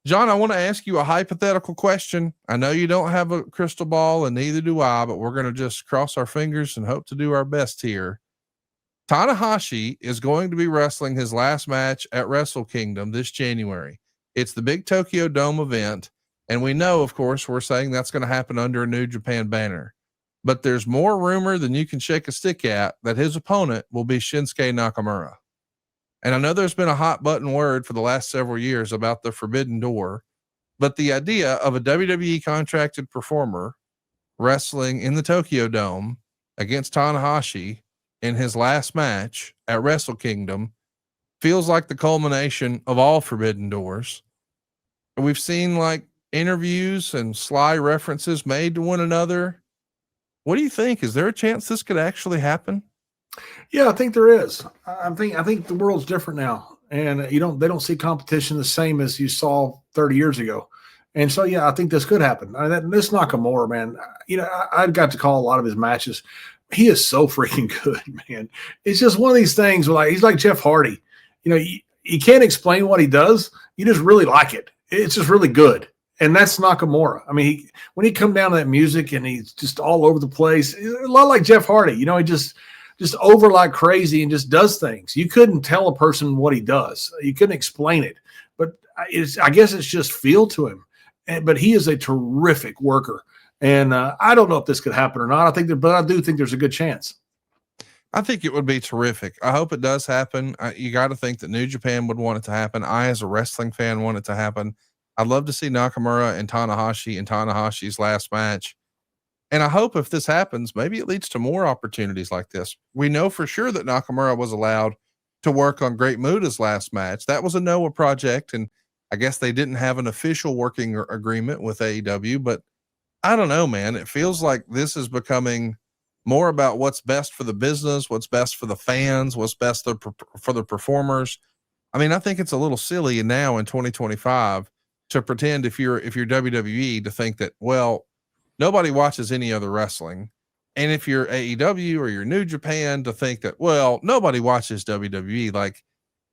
John, I want to ask you a hypothetical question. I know you don't have a crystal ball and neither do I, but we're going to just cross our fingers and hope to do our best here. Tanahashi is going to be wrestling his last match at Wrestle Kingdom this January. It's the big Tokyo Dome event. And we know, of course, we're saying that's going to happen under a New Japan banner, but there's more rumor than you can shake a stick at that his opponent will be Shinsuke Nakamura. And I know there's been a hot button word for the last several years about the Forbidden Door, but the idea of a WWE contracted performer wrestling in the Tokyo Dome against Tanahashi in his last match at Wrestle Kingdom feels like the culmination of all Forbidden Doors. We've seen like interviews and sly references made to one another. What do you think? Is there a chance this could actually happen? Yeah, I think there is. I think the world's different now, and they don't see competition the same as you saw 30 years ago. And so, yeah, I think this could happen. This Nakamura, man, I got to call a lot of his matches. He is so freaking good, man. It's just one of these things where he's like Jeff Hardy. You can't explain what he does. You just really like it. It's just really good. And that's Nakamura. I mean, when he come down to that music and he's just all over the place, a lot like Jeff Hardy, he just over like crazy and just does things. You couldn't tell a person what he does. You couldn't explain it, but I guess it's just feel to him. But he is a terrific worker. And I don't know if this could happen or not. But I do think there's a good chance. I think it would be terrific. I hope it does happen. You got to think that New Japan would want it to happen. I, as a wrestling fan, want it to happen. I'd love to see Nakamura and Tanahashi in Tanahashi's last match. And I hope if this happens, maybe it leads to more opportunities like this. We know for sure that Nakamura was allowed to work on Great Muta's last match. That was a Noah project, and I guess they didn't have an official working agreement with AEW, but I don't know, man. It feels like this is becoming more about what's best for the business, what's best for the fans, what's best for the performers. I mean, I think it's a little silly now in 2025 to pretend if you're WWE to think that, well, nobody watches any other wrestling. And if you're AEW or you're New Japan to think that, well, nobody watches WWE. Like,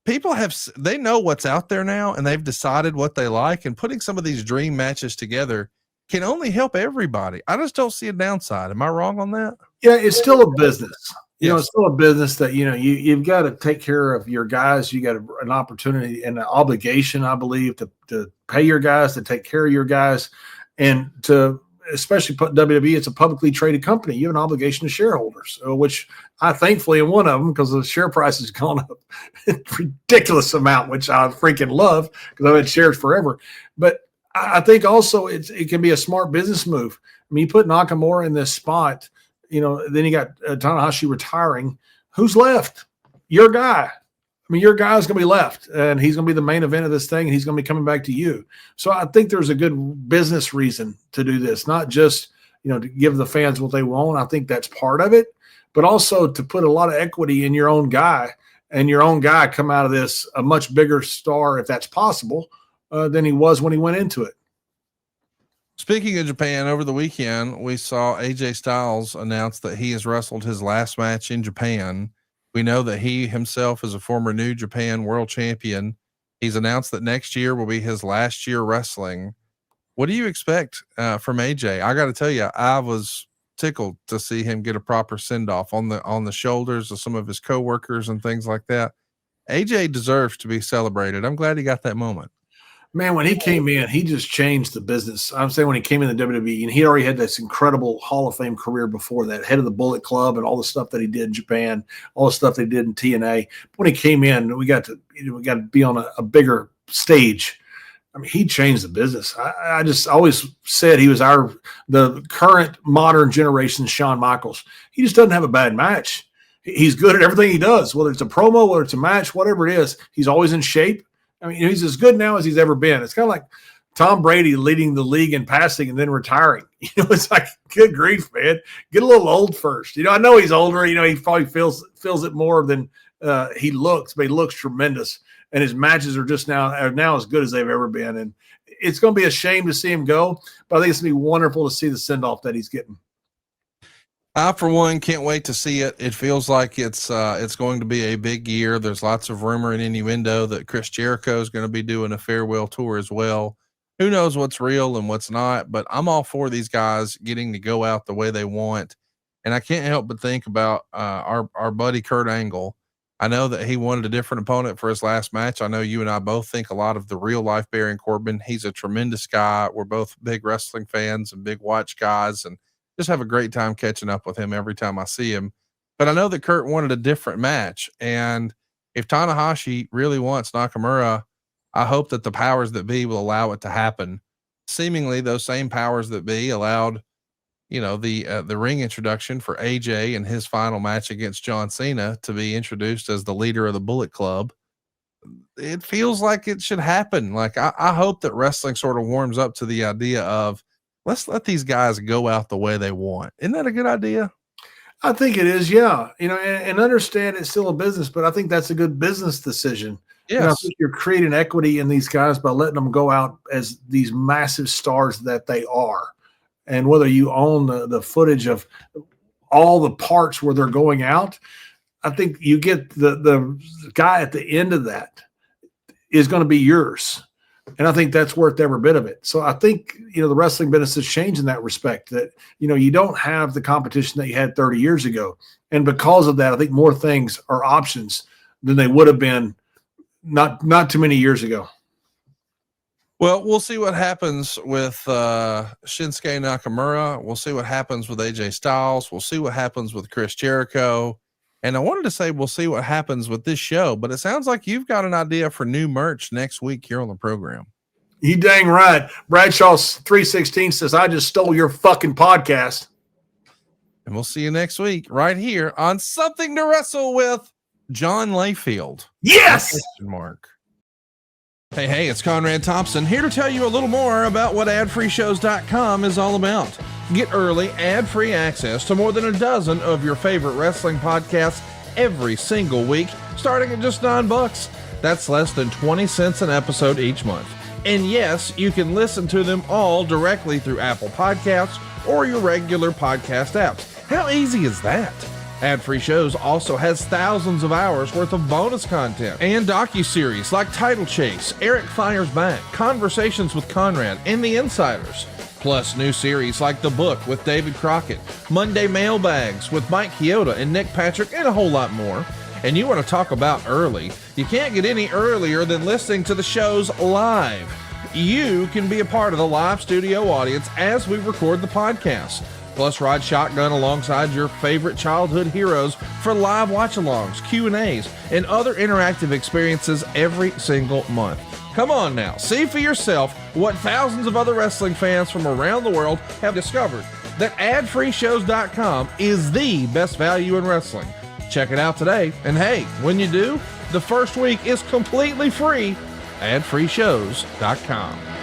people they know what's out there now and they've decided what they like, and putting some of these dream matches together can only help everybody. I just don't see a downside. Am I wrong on that? Yeah, it's still a business. You know, Yes. it's still a business that, you know, you've got to take care of your guys. You got an opportunity and an obligation, I believe, to pay your guys, to take care of your guys, and to especially put WWE, it's a publicly traded company. You have an obligation to shareholders, which I thankfully am one of them, because the share price has gone up a ridiculous amount, which I freaking love because I've had shares forever. But I think also it can be a smart business move. I mean, you put Nakamura in this spot, you know, then you got Tanahashi retiring. Who's left? Your guy. I mean, your guy's going to be left, and he's going to be the main event of this thing, and he's going to be coming back to you. So I think there's a good business reason to do this, not just, you know, to give the fans what they want. I think that's part of it, but also to put a lot of equity in your own guy, and your own guy come out of this a much bigger star, if that's possible, than he was when he went into it. Speaking of Japan, over the weekend, we saw AJ Styles announce that he has wrestled his last match in Japan. We know that he himself is a former New Japan world champion. He's announced that next year will be his last year wrestling. What do you expect from AJ? I got to tell you, I was tickled to see him get a proper send off on the shoulders of some of his coworkers and things like that. AJ deserves to be celebrated. I'm glad he got that moment. Man, when he came in, he just changed the business. I'm saying when he came in the WWE, and he already had this incredible Hall of Fame career before that, head of the Bullet Club and all the stuff that he did in Japan, all the stuff they did in TNA. When he came in, we got to be on a bigger stage. I mean, he changed the business. I just always said he was the current modern generation Shawn Michaels. He just doesn't have a bad match. He's good at everything he does, whether it's a promo, whether it's a match, whatever it is. He's always in shape. I mean, he's as good now as he's ever been. It's kind of like Tom Brady leading the league in passing and then retiring. You know, it's like, good grief, man. Get a little old first. You know, I know he's older. You know, he probably feels it more than he looks, but he looks tremendous. And his matches are now as good as they've ever been. And it's going to be a shame to see him go, but I think it's going to be wonderful to see the send-off that he's getting. I, for one, can't wait to see it. It feels like it's going to be a big year. There's lots of rumor and innuendo that Chris Jericho is going to be doing a farewell tour as well. Who knows what's real and what's not, but I'm all for these guys getting to go out the way they want. And I can't help but think about our buddy Kurt Angle. I know that he wanted a different opponent for his last match. I know you and I both think a lot of the real life Baron Corbin. He's a tremendous guy. We're both big wrestling fans and big watch guys, and just have a great time catching up with him every time I see him. But I know that Kurt wanted a different match. And if Tanahashi really wants Nakamura, I hope that the powers that be will allow it to happen. Seemingly those same powers that be allowed, you know, the ring introduction for AJ and his final match against John Cena to be introduced as the leader of the Bullet Club. It feels like it should happen. Like I hope that wrestling sort of warms up to the idea of, let's let these guys go out the way they want. Isn't that a good idea? I think it is. Yeah. You know, and understand it's still a business, but I think that's a good business decision. Yes. You know, I think you're creating equity in these guys by letting them go out as these massive stars that they are. And whether you own the footage of all the parts where they're going out, I think you get the guy at the end of that is going to be yours. And I think that's worth every bit of it. So I think, you know, the wrestling business has changed in that respect, that, you know, you don't have the competition that you had 30 years ago. And because of that, I think more things are options than they would have been not too many years ago. Well, we'll see what happens with Shinsuke Nakamura. We'll see what happens with AJ Styles. We'll see what happens with Chris Jericho. And I wanted to say we'll see what happens with this show, but it sounds like you've got an idea for new merch next week here on the program. You dang right. Bradshaw's 316 says, I just stole your fucking podcast. And we'll see you next week right here on Something to Wrestle with John Layfield. Yes! Mark. Hey, it's Conrad Thompson here to tell you a little more about what adfreeshows.com is all about. Get early, ad-free access to more than a dozen of your favorite wrestling podcasts every single week, starting at just $9. That's less than 20 cents an episode each month. And yes, you can listen to them all directly through Apple Podcasts or your regular podcast apps. How easy is that? Ad-free shows also has thousands of hours worth of bonus content and docuseries like Title Chase, Eric Fires Back, Conversations with Conrad, and The Insiders. Plus new series like The Book with David Crockett, Monday Mailbags with Mike Chioda and Nick Patrick, and a whole lot more. And you want to talk about early? You can't get any earlier than listening to the shows live. You can be a part of the live studio audience as we record the podcast. Plus, ride shotgun alongside your favorite childhood heroes for live watch-alongs, Q&As, and other interactive experiences every single month. Come on now, see for yourself what thousands of other wrestling fans from around the world have discovered, that adfreeshows.com is the best value in wrestling. Check it out today, and hey, when you do, the first week is completely free. adfreeshows.com.